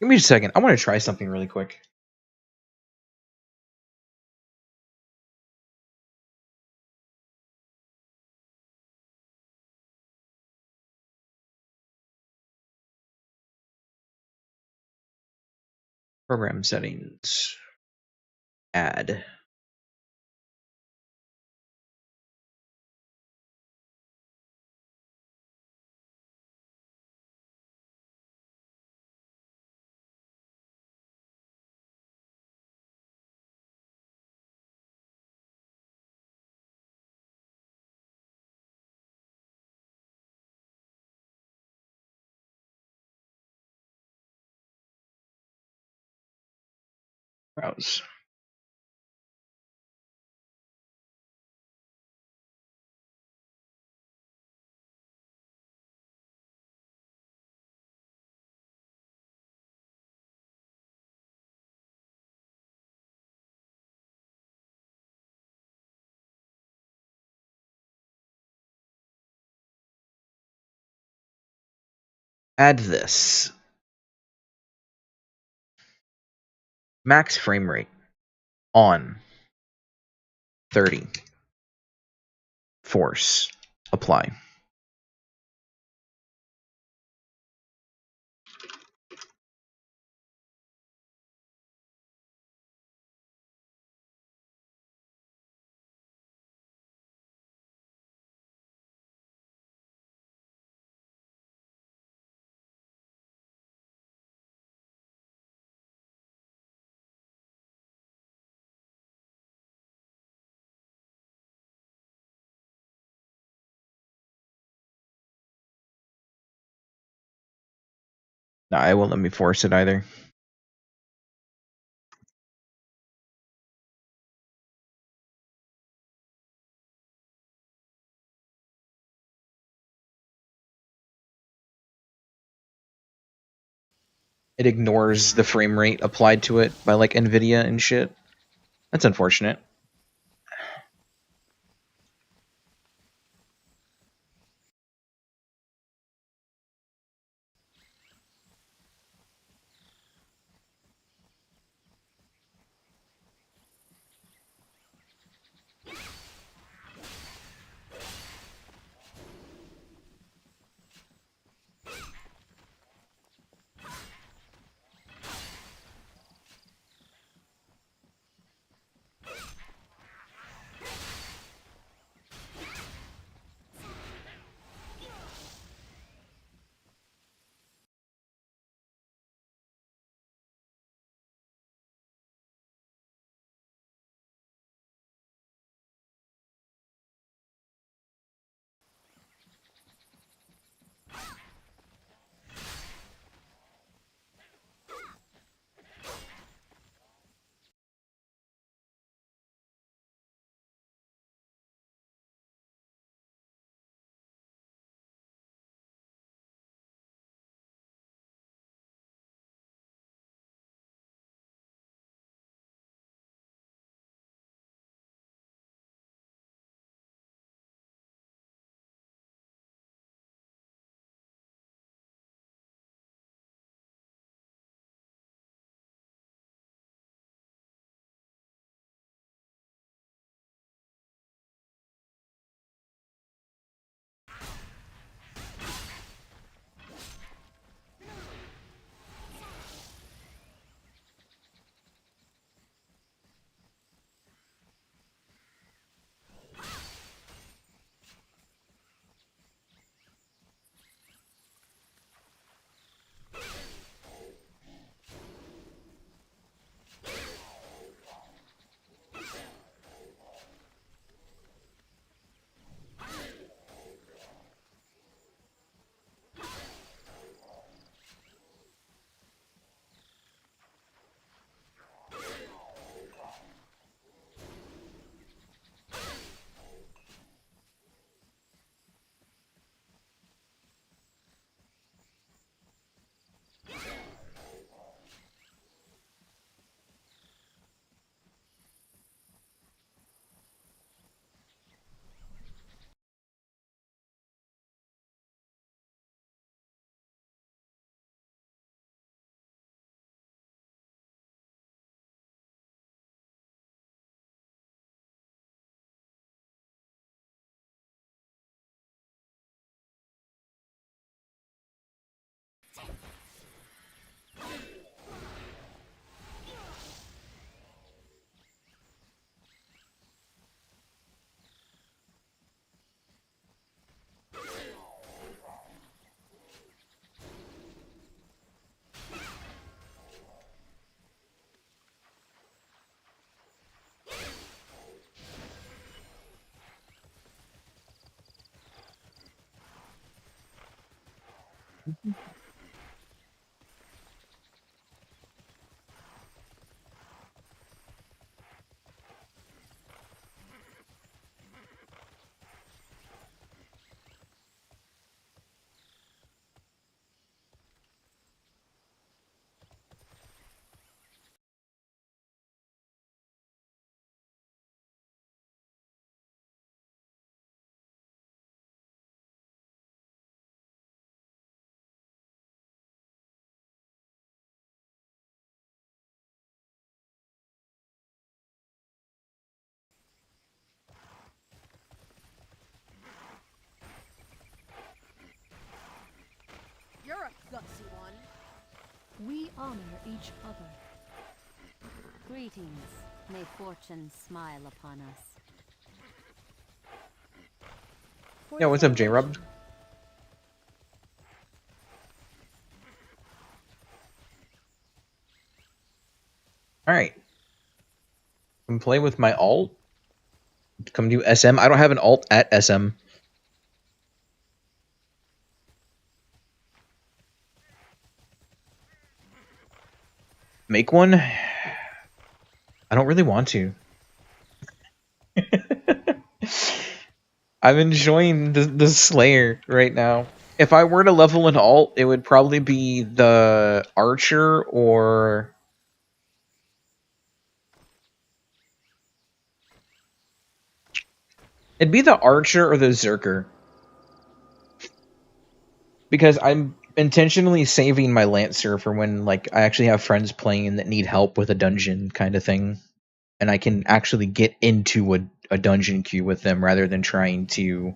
Speaker 1: Give me a second. I want to try something really quick. Program settings. Add. Browse. Add this. Max frame rate. On. 30. Force. Apply. No, it won't let me force it either. It ignores the frame rate applied to it by like NVIDIA and shit. That's unfortunate.
Speaker 6: You're a gutsy one.
Speaker 3: We honor each other.
Speaker 8: Greetings. May fortune smile upon us.
Speaker 2: Yeah, what's up, J-Rob? Alright. Come play with my alt. Come do SM. I don't have an alt at SM. Make one? I don't really want to. I'm enjoying the Slayer right now. If I were to level an alt, it would probably be the Archer or... It'd be the Archer or the Zerker. Because I'm intentionally saving my Lancer for when like I actually have friends playing that need help with a dungeon kind of thing. And I can actually get into a dungeon queue with them rather than trying to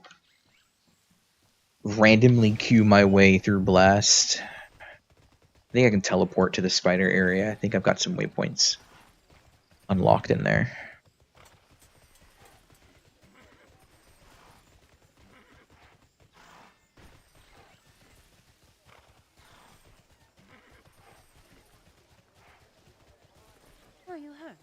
Speaker 2: randomly queue my way through Blast. I think I can teleport to the spider area. I think I've got some waypoints unlocked in there.
Speaker 3: Are you hurt?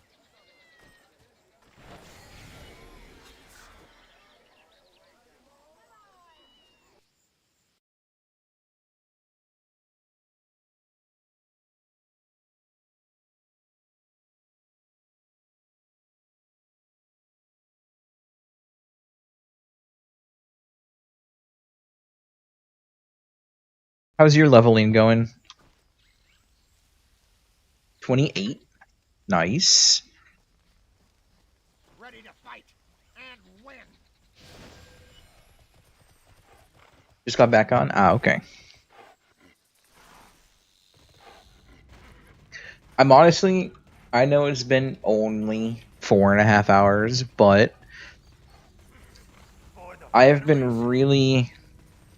Speaker 2: How's your leveling going? 28. Nice.
Speaker 4: Ready to fight and win.
Speaker 2: Just got back on? Ah, okay. I'm honestly, I know it's been only 4.5 hours, but I have been really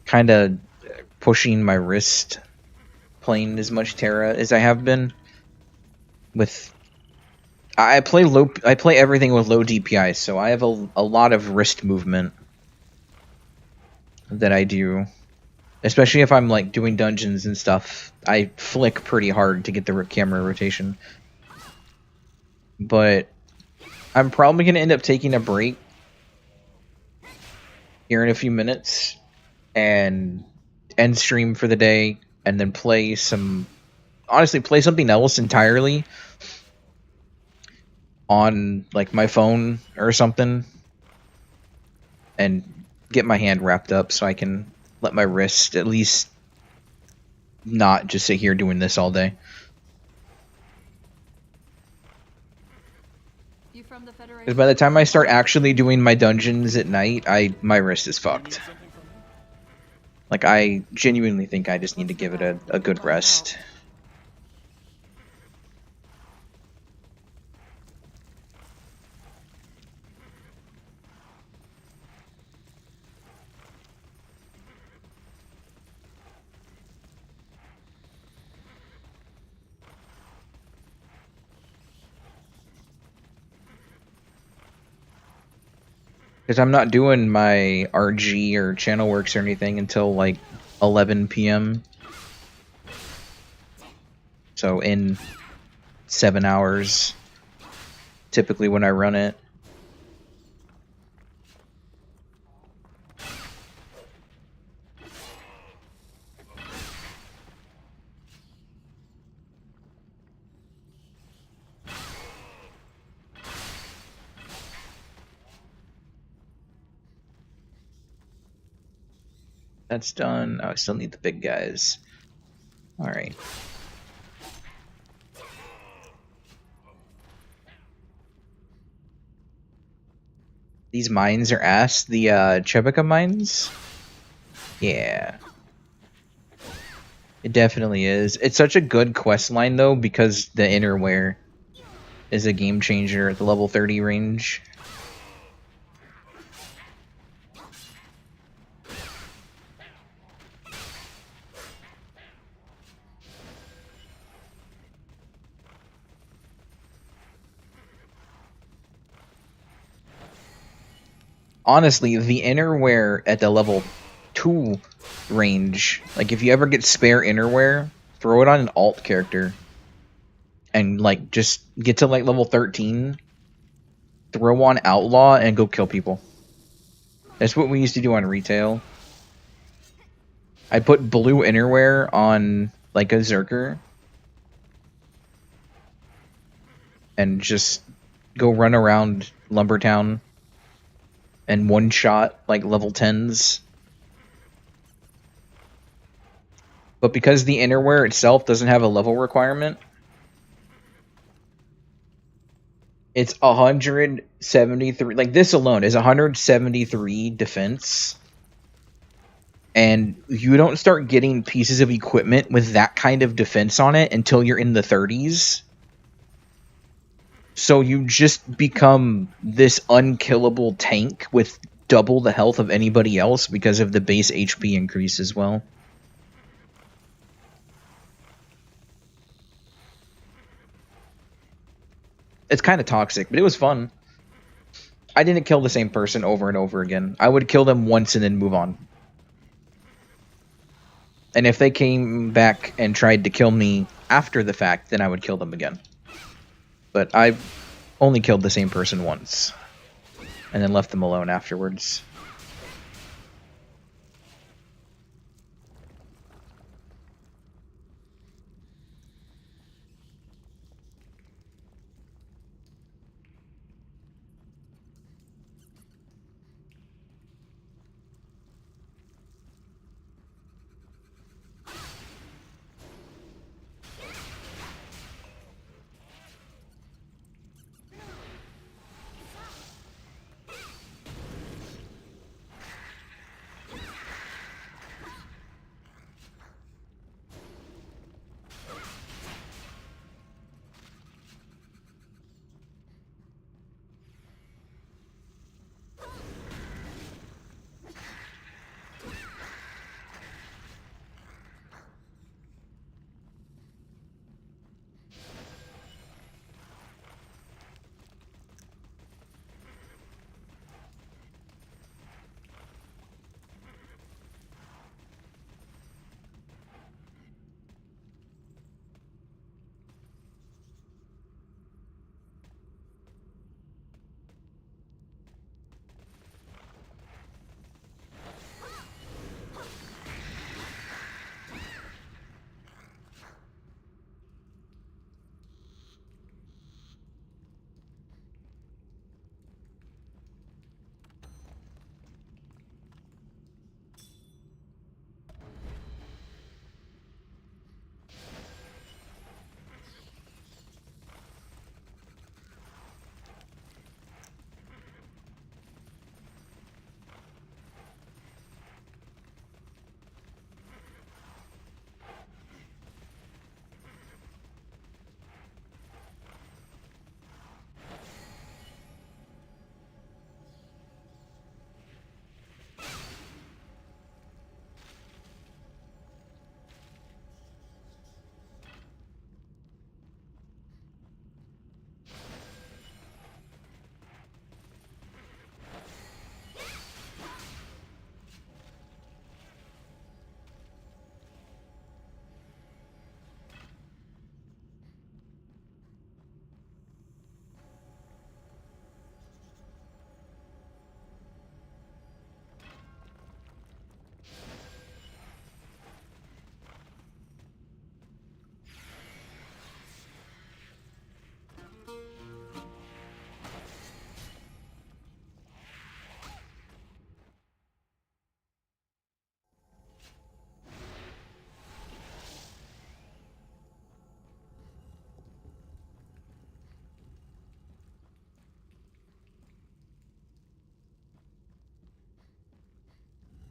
Speaker 2: kind of pushing my wrist playing as much TERA as I have been. I play everything with low DPI, so I have a lot of wrist movement that I do. Especially if I'm like doing dungeons and stuff. I flick pretty hard to get the camera rotation. But I'm probably going to end up taking a break here in a few minutes and end stream for the day and then play something else entirely on like my phone or something and get my hand wrapped up so I can let my wrist at least not just sit here doing this all day.
Speaker 8: You from the Federation?
Speaker 2: Because by the time I start actually doing my dungeons at night, my wrist is fucked. Like, I genuinely think I just need to give it a good rest. Because I'm not doing my RG or channel works or anything until like 11 p.m. So in 7 hours, typically when I run it. That's done. Oh, I still need the big guys. Alright. These mines are ass. The Chebika mines? Yeah. It definitely is. It's such a good quest line though, because the innerwear is a game changer at the level 30 range. Honestly, the innerwear at the level 2 range, like if you ever get spare innerwear, throw it on an alt character and like just get to like level 13, throw on outlaw and go kill people. That's what we used to do on retail. I put blue innerwear on like a Zerker and just go run around Lumbertown and one shot like level 10s. But because the innerwear itself doesn't have a level requirement, it's 173. Like this alone is 173 defense. And you don't start getting pieces of equipment with that kind of defense on it until you're in the 30s. So you just become this unkillable tank with double the health of anybody else because of the base HP increase as well. It's kind of toxic, but it was fun. I didn't kill the same person over and over again. I would kill them once and then move on. And if they came back and tried to kill me after the fact, then I would kill them again. But I only killed the same person once, and then left them alone afterwards.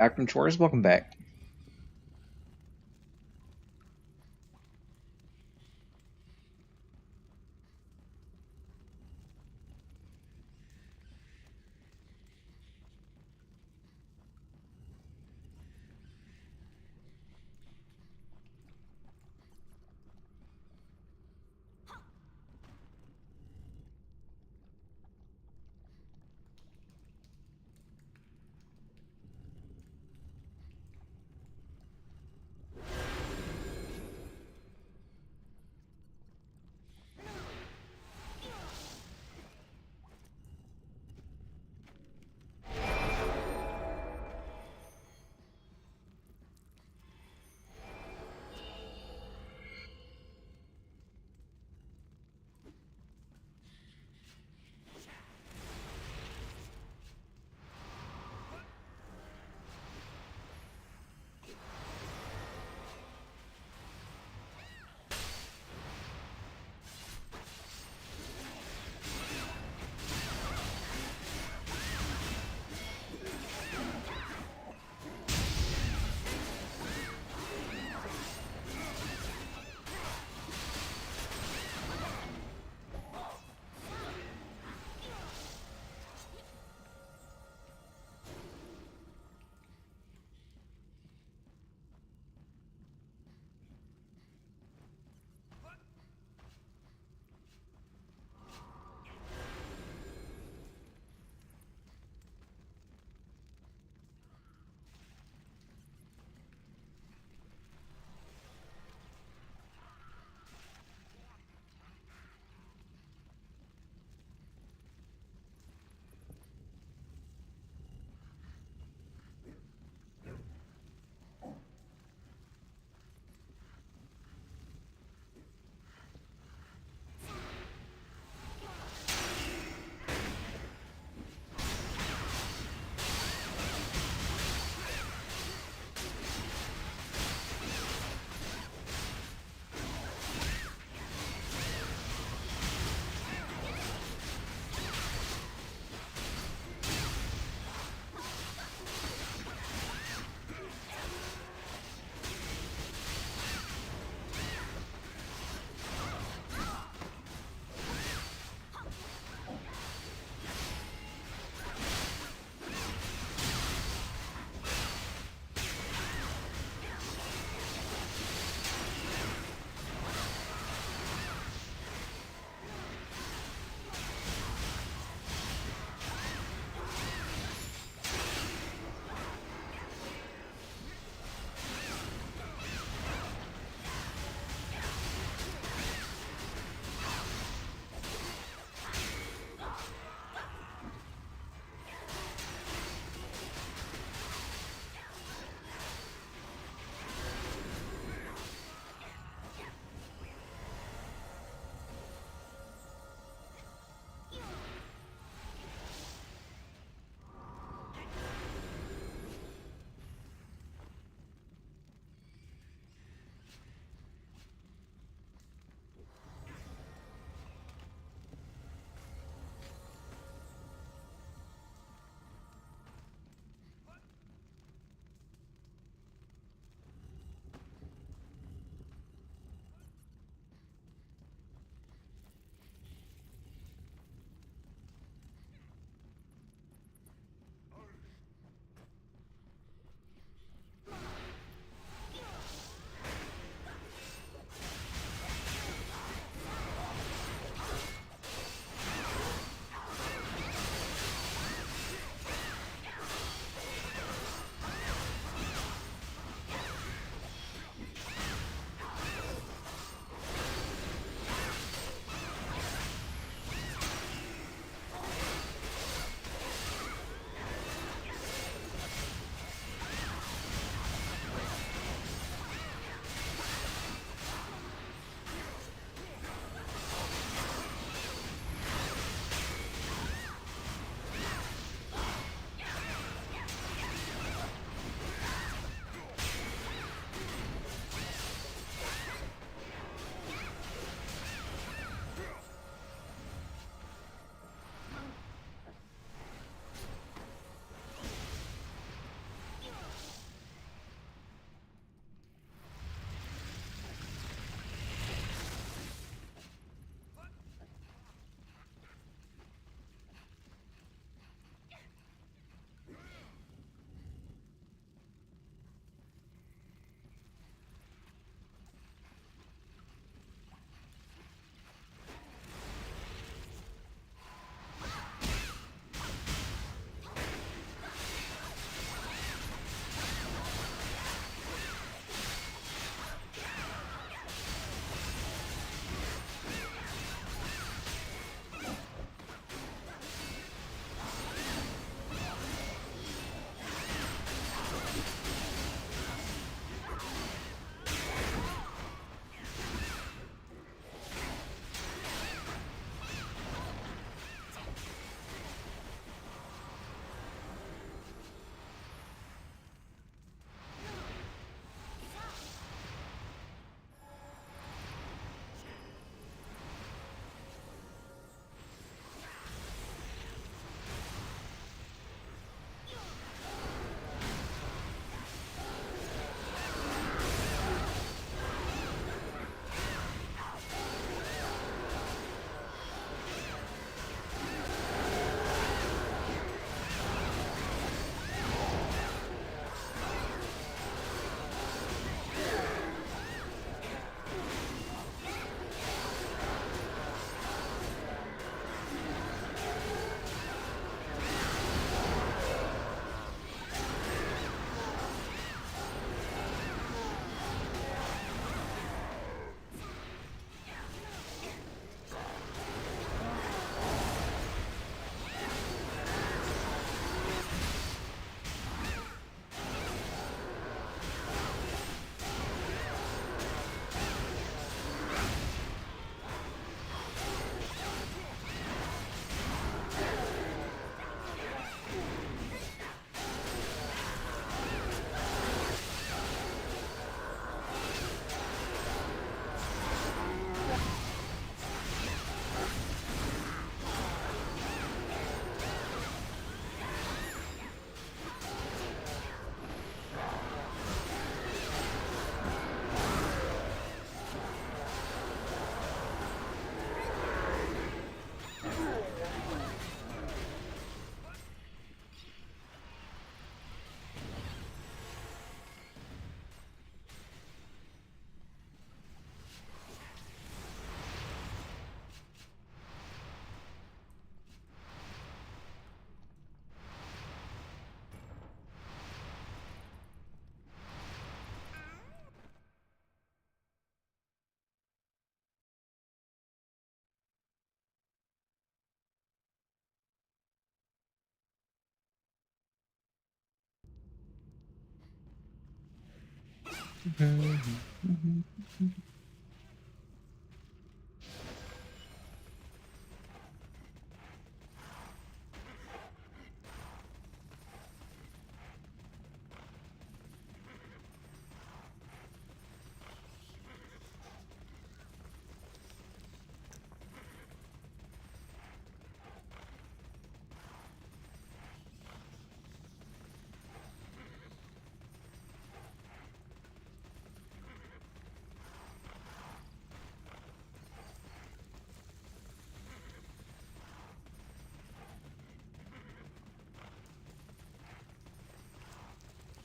Speaker 2: Back from chores, welcome back.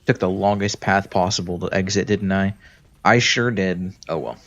Speaker 2: Took the longest path possible to exit, didn't I? I sure did. Oh well.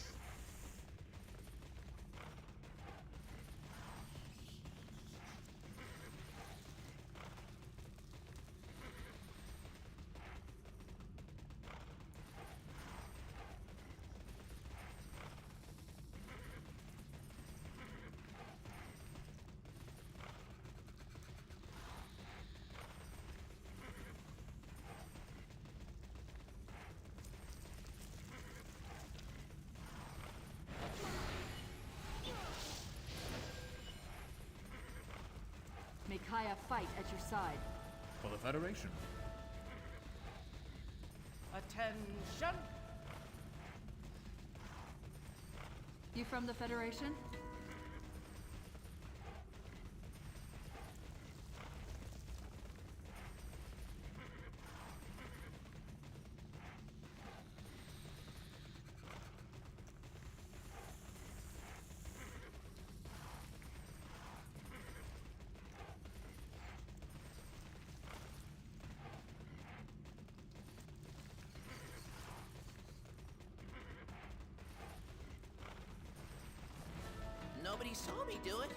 Speaker 3: Make Kaya fight at your side.
Speaker 11: For the Federation.
Speaker 6: Attention!
Speaker 3: You from the Federation?
Speaker 6: Nobody saw me do it.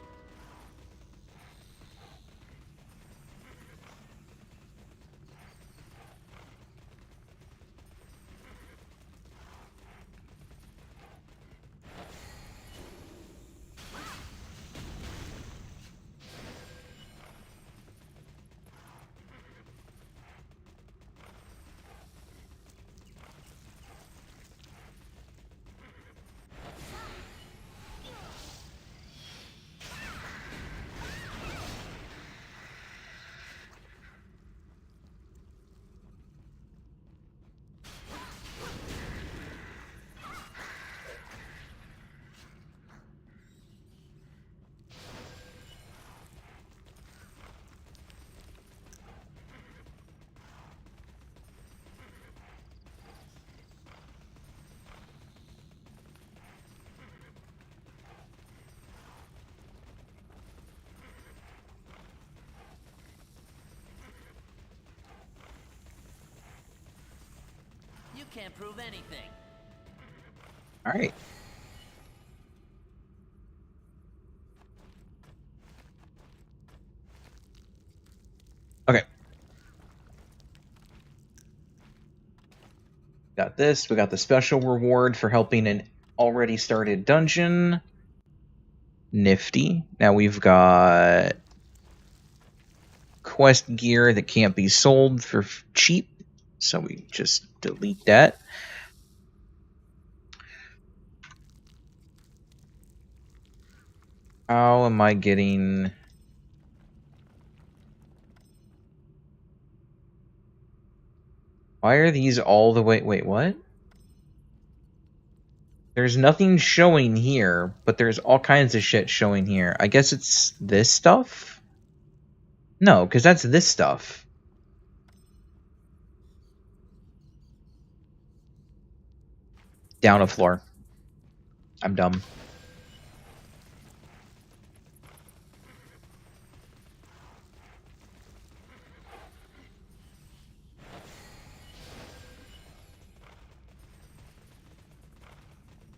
Speaker 6: You can't prove anything.
Speaker 2: All right. Okay. Got this. We got the special reward for helping an already started dungeon. Nifty. Now we've got quest gear that can't be sold for cheap, so we just delete that. How am I getting... Why are these all the way... Wait, what? There's nothing showing here, but there's all kinds of shit showing here. I guess it's this stuff? No, because that's this stuff. Down a floor. I'm dumb.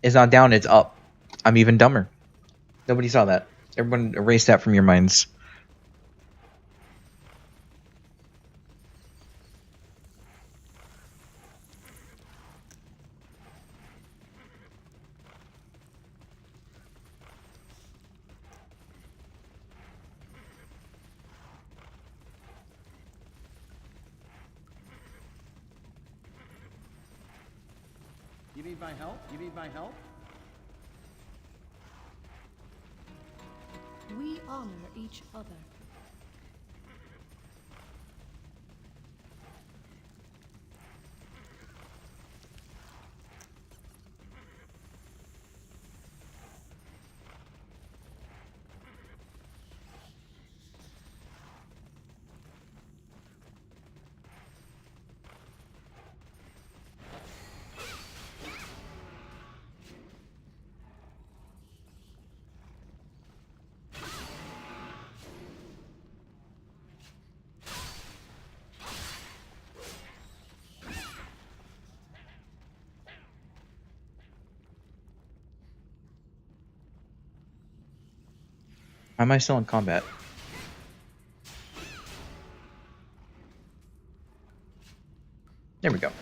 Speaker 2: It's not down, it's up. I'm even dumber. Nobody saw that. Everyone erase that from your minds.
Speaker 12: You need my help? You need my help?
Speaker 3: We honor each other.
Speaker 2: Why am I still in combat? There we go.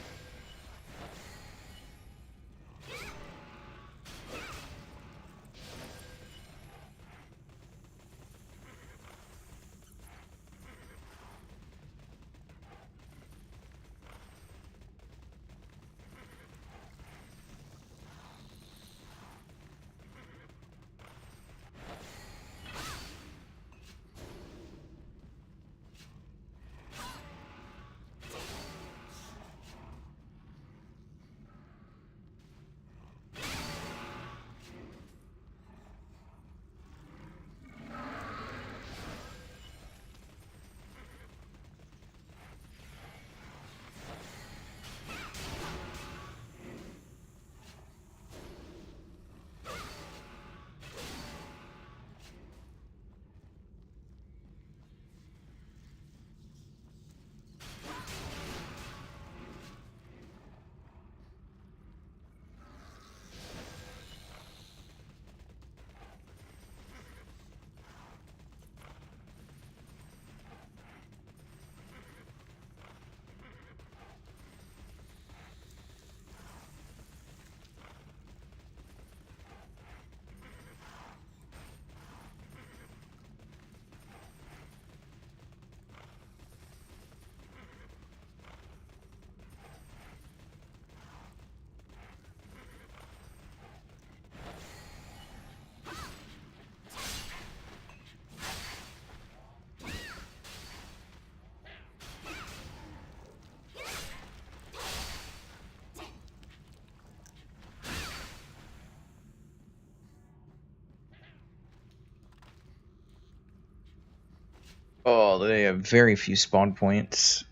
Speaker 2: Oh, they have very few spawn points.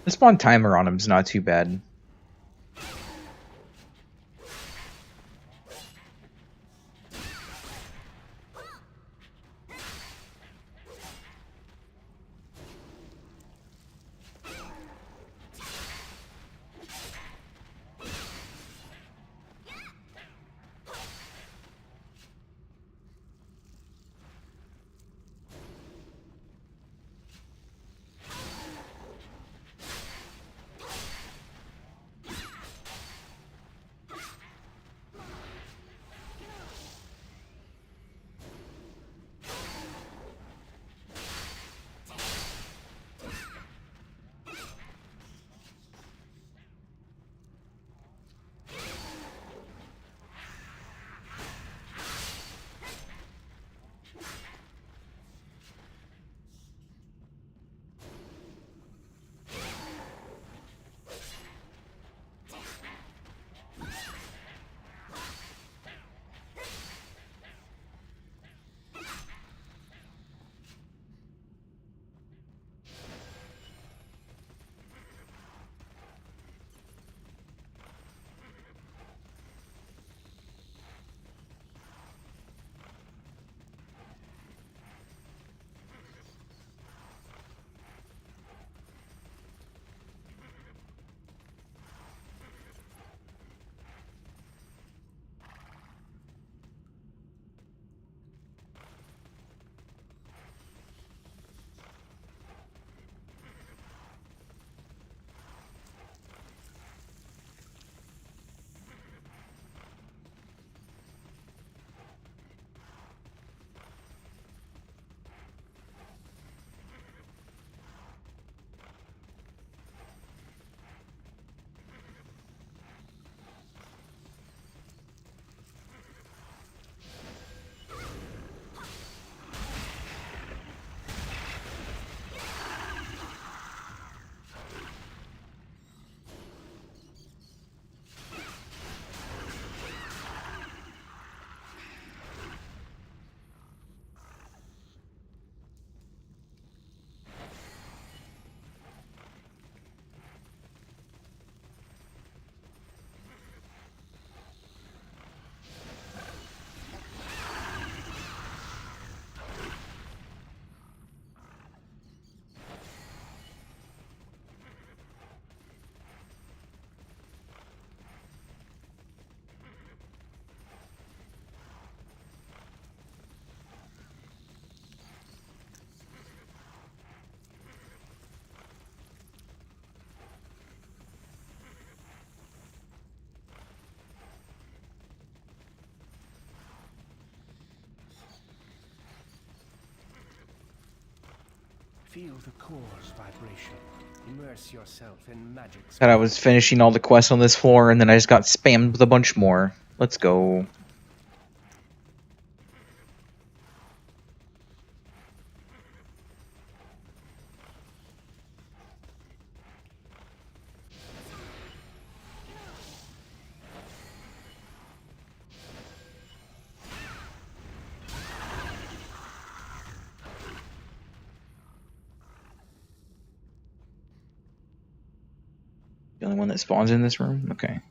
Speaker 2: The spawn timer on him is not too bad.
Speaker 13: Feel the core's vibration. Immerse yourself in magic.
Speaker 2: Said I was finishing all the quests on this floor, and then I just got spammed with a bunch more. Let's go. The only one that spawns in this room? Okay.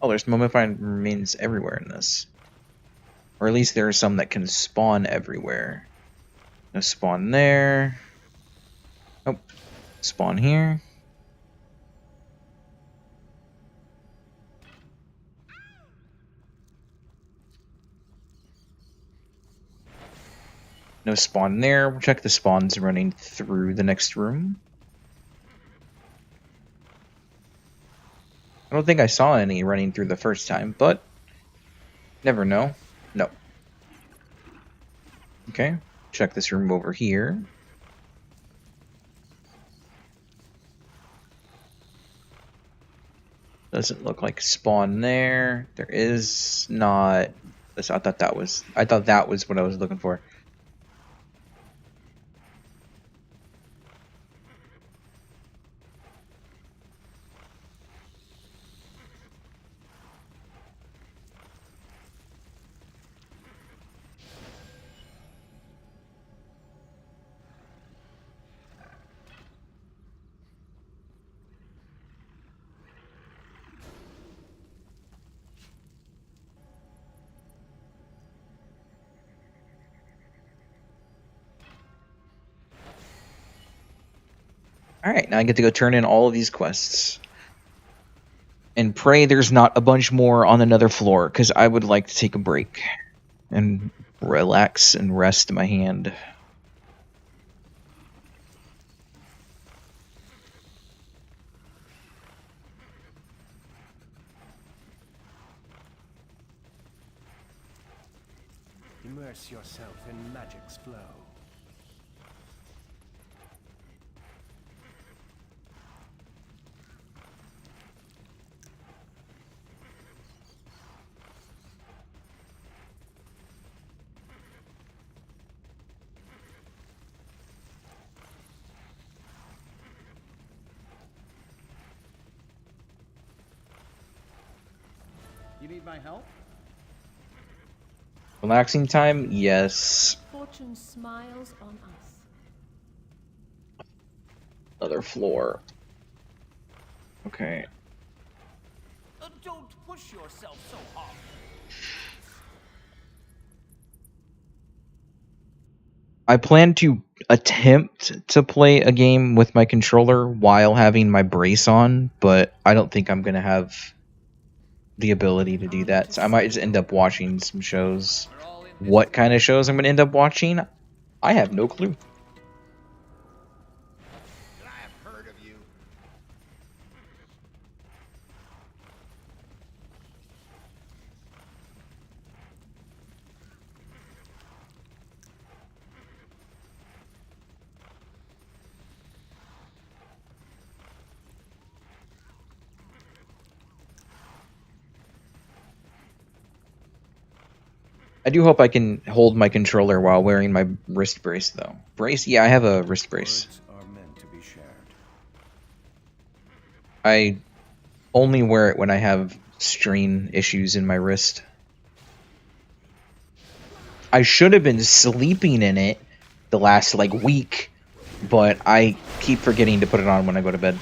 Speaker 2: Oh, there's mummified remains everywhere in this. Or at least there are some that can spawn everywhere. No spawn there. Oh, spawn here. No spawn there. We'll check the spawns running through the next room. I don't think I saw any running through the first time, but never know. No. Okay, check this room over here. Doesn't look like spawn there. There is not. I thought that was what I was looking for. Alright, now I get to go turn in all of these quests. And pray there's not a bunch more on another floor, because I would like to take a break. And relax and rest my hand.
Speaker 13: Immerse yourself in magic's flow.
Speaker 12: You need my help?
Speaker 2: Relaxing time? Yes.
Speaker 3: Fortune smiles on us.
Speaker 2: Another floor. Okay.
Speaker 6: Don't push yourself so hard.
Speaker 2: I plan to attempt to play a game with my controller while having my brace on, but I don't think I'm going to have the ability to do that. So I might just end up watching some shows. What kind of shows I'm going to end up watching? I have no clue. I do hope I can hold my controller while wearing my wrist brace, though. Brace? Yeah, I have a wrist brace.
Speaker 11: Words are meant to be shared.
Speaker 2: I only wear it when I have strain issues in my wrist. I should have been sleeping in it the last, week, but I keep forgetting to put it on when I go to bed.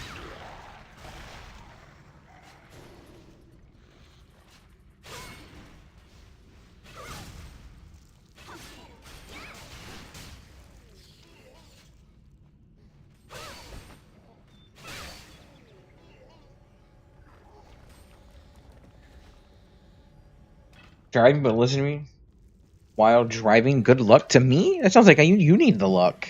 Speaker 2: Driving, but listen to me. While driving, good luck to me? That sounds like you need the luck.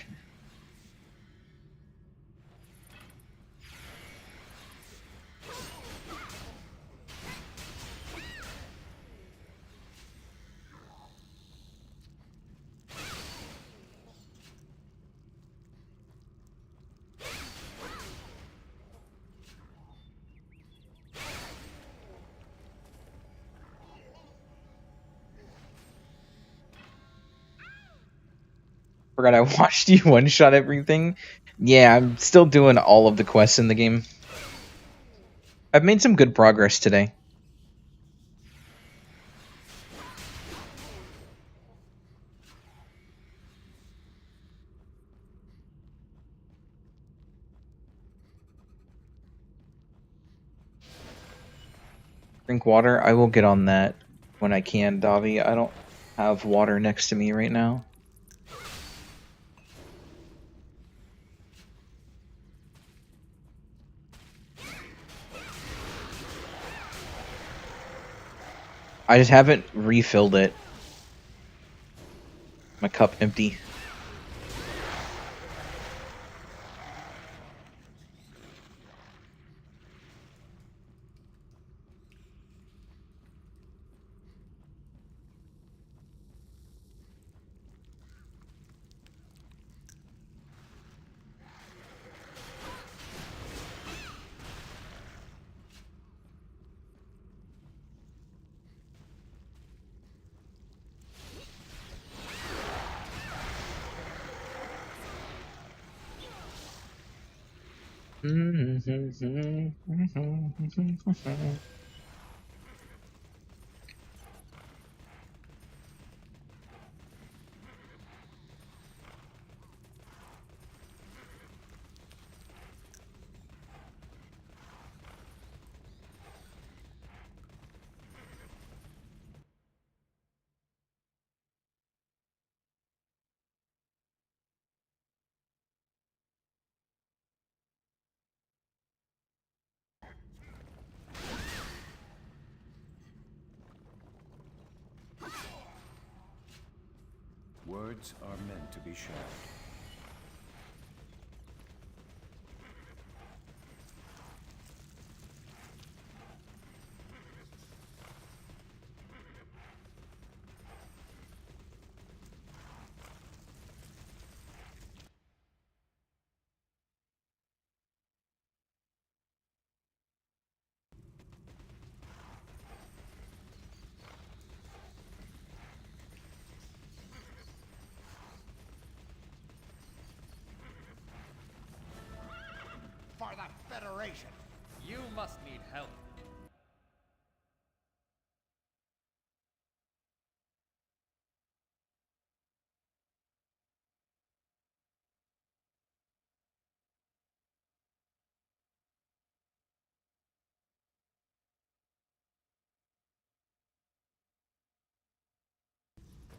Speaker 2: Forgot I watched you one-shot everything. Yeah, I'm still doing all of the quests in the game. I've made some good progress today. Drink water. I will get on that when I can, Davi. I don't have water next to me right now. I just haven't refilled it. My cup empty.
Speaker 11: Words are meant to be shared.
Speaker 4: For the Federation.
Speaker 6: You must need help.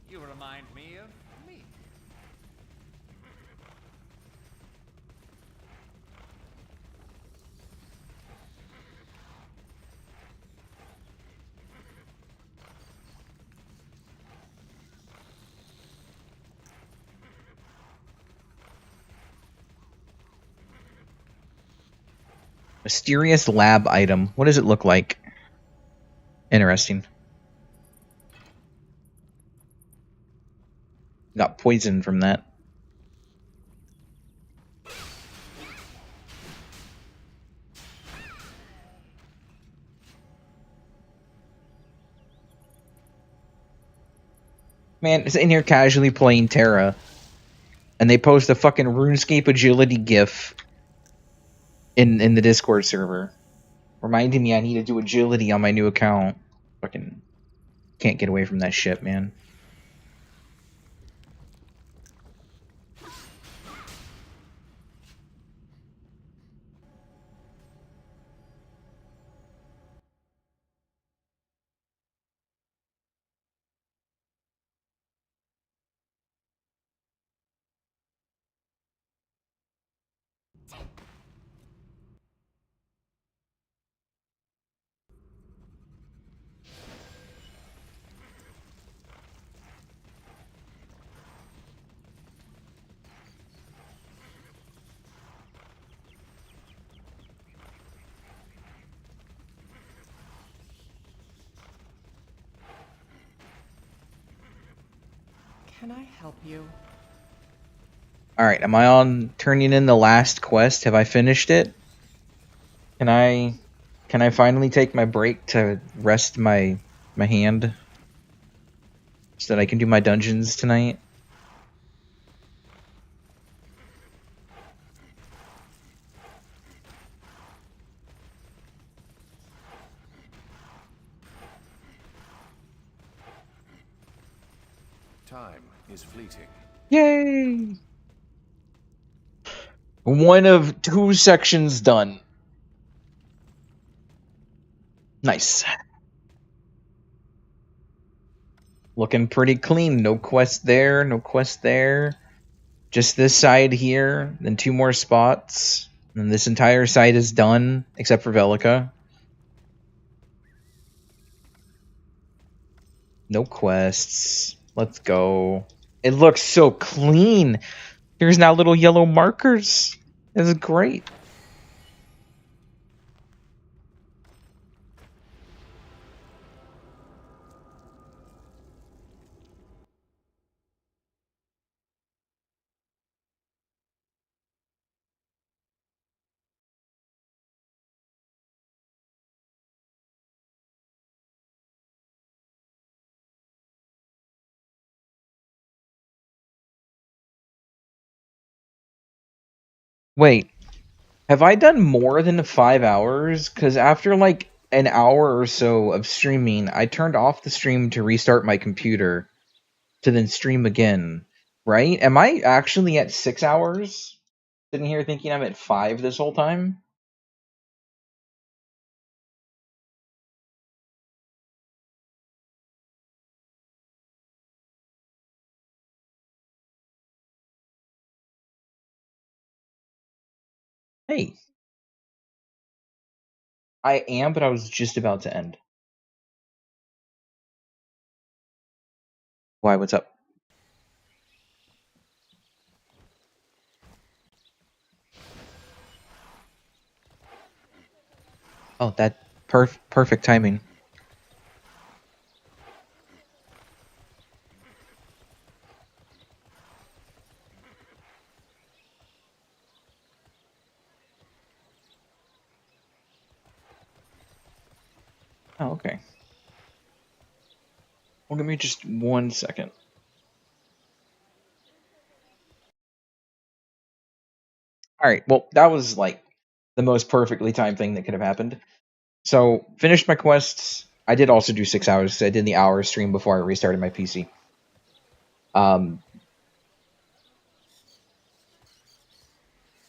Speaker 6: You remind me of me.
Speaker 2: Mysterious lab item. What does it look like? Interesting. Got poison from that. Man, sitting here casually playing TERA, and they post a fucking RuneScape agility GIF in the Discord server, reminding me I need to do agility on my new account. Fucking can't get away from that shit, man.
Speaker 9: can I help you?
Speaker 2: Alright, am I on turning in the last quest? Have I finished it? Can I finally take my break to rest my hand? So that I can do my dungeons tonight?
Speaker 11: Time is fleeting.
Speaker 2: Yay! One of 2 sections done. Nice. Looking pretty clean. No quest there, no quest there. Just this side here, then 2 more spots. And this entire side is done, except for Velica. No quests. Let's go. It looks so clean. There's now little yellow markers. This is great. Wait, have I done more than 5 hours? Because after like an hour or so of streaming, I turned off the stream to restart my computer to then stream again. Right? Am I actually at 6 hours? Sitting here thinking I'm at 5 this whole time? Hey. I am, but I was just about to end. Why, what's up? Oh, that perfect timing. Oh, okay. Well, give me just 1 second. Alright, well, that was like the most perfectly timed thing that could have happened. So, finished my quests. I did also do 6 hours. I did the hour stream before I restarted my PC. Gonna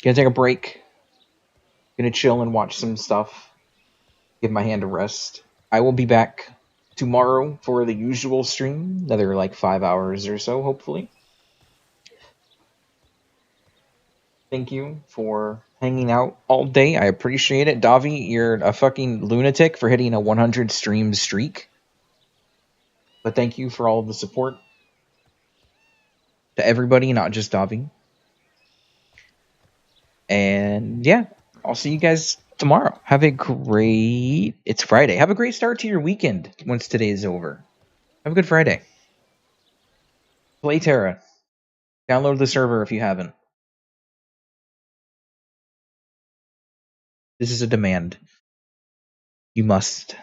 Speaker 2: take a break. Gonna chill and watch some stuff. Give my hand a rest. I will be back tomorrow for the usual stream. Another like 5 hours or so, hopefully. Thank you for hanging out all day. I appreciate it. Davi, you're a fucking lunatic for hitting a 100 stream streak. But thank you for all of the support. To everybody, not just Davi. And yeah, I'll see you guys tomorrow. Have a great... It's Friday. Have a great start to your weekend once today is over. Have a good Friday. Play TERA. Download the server if you haven't. This is a demand. You must.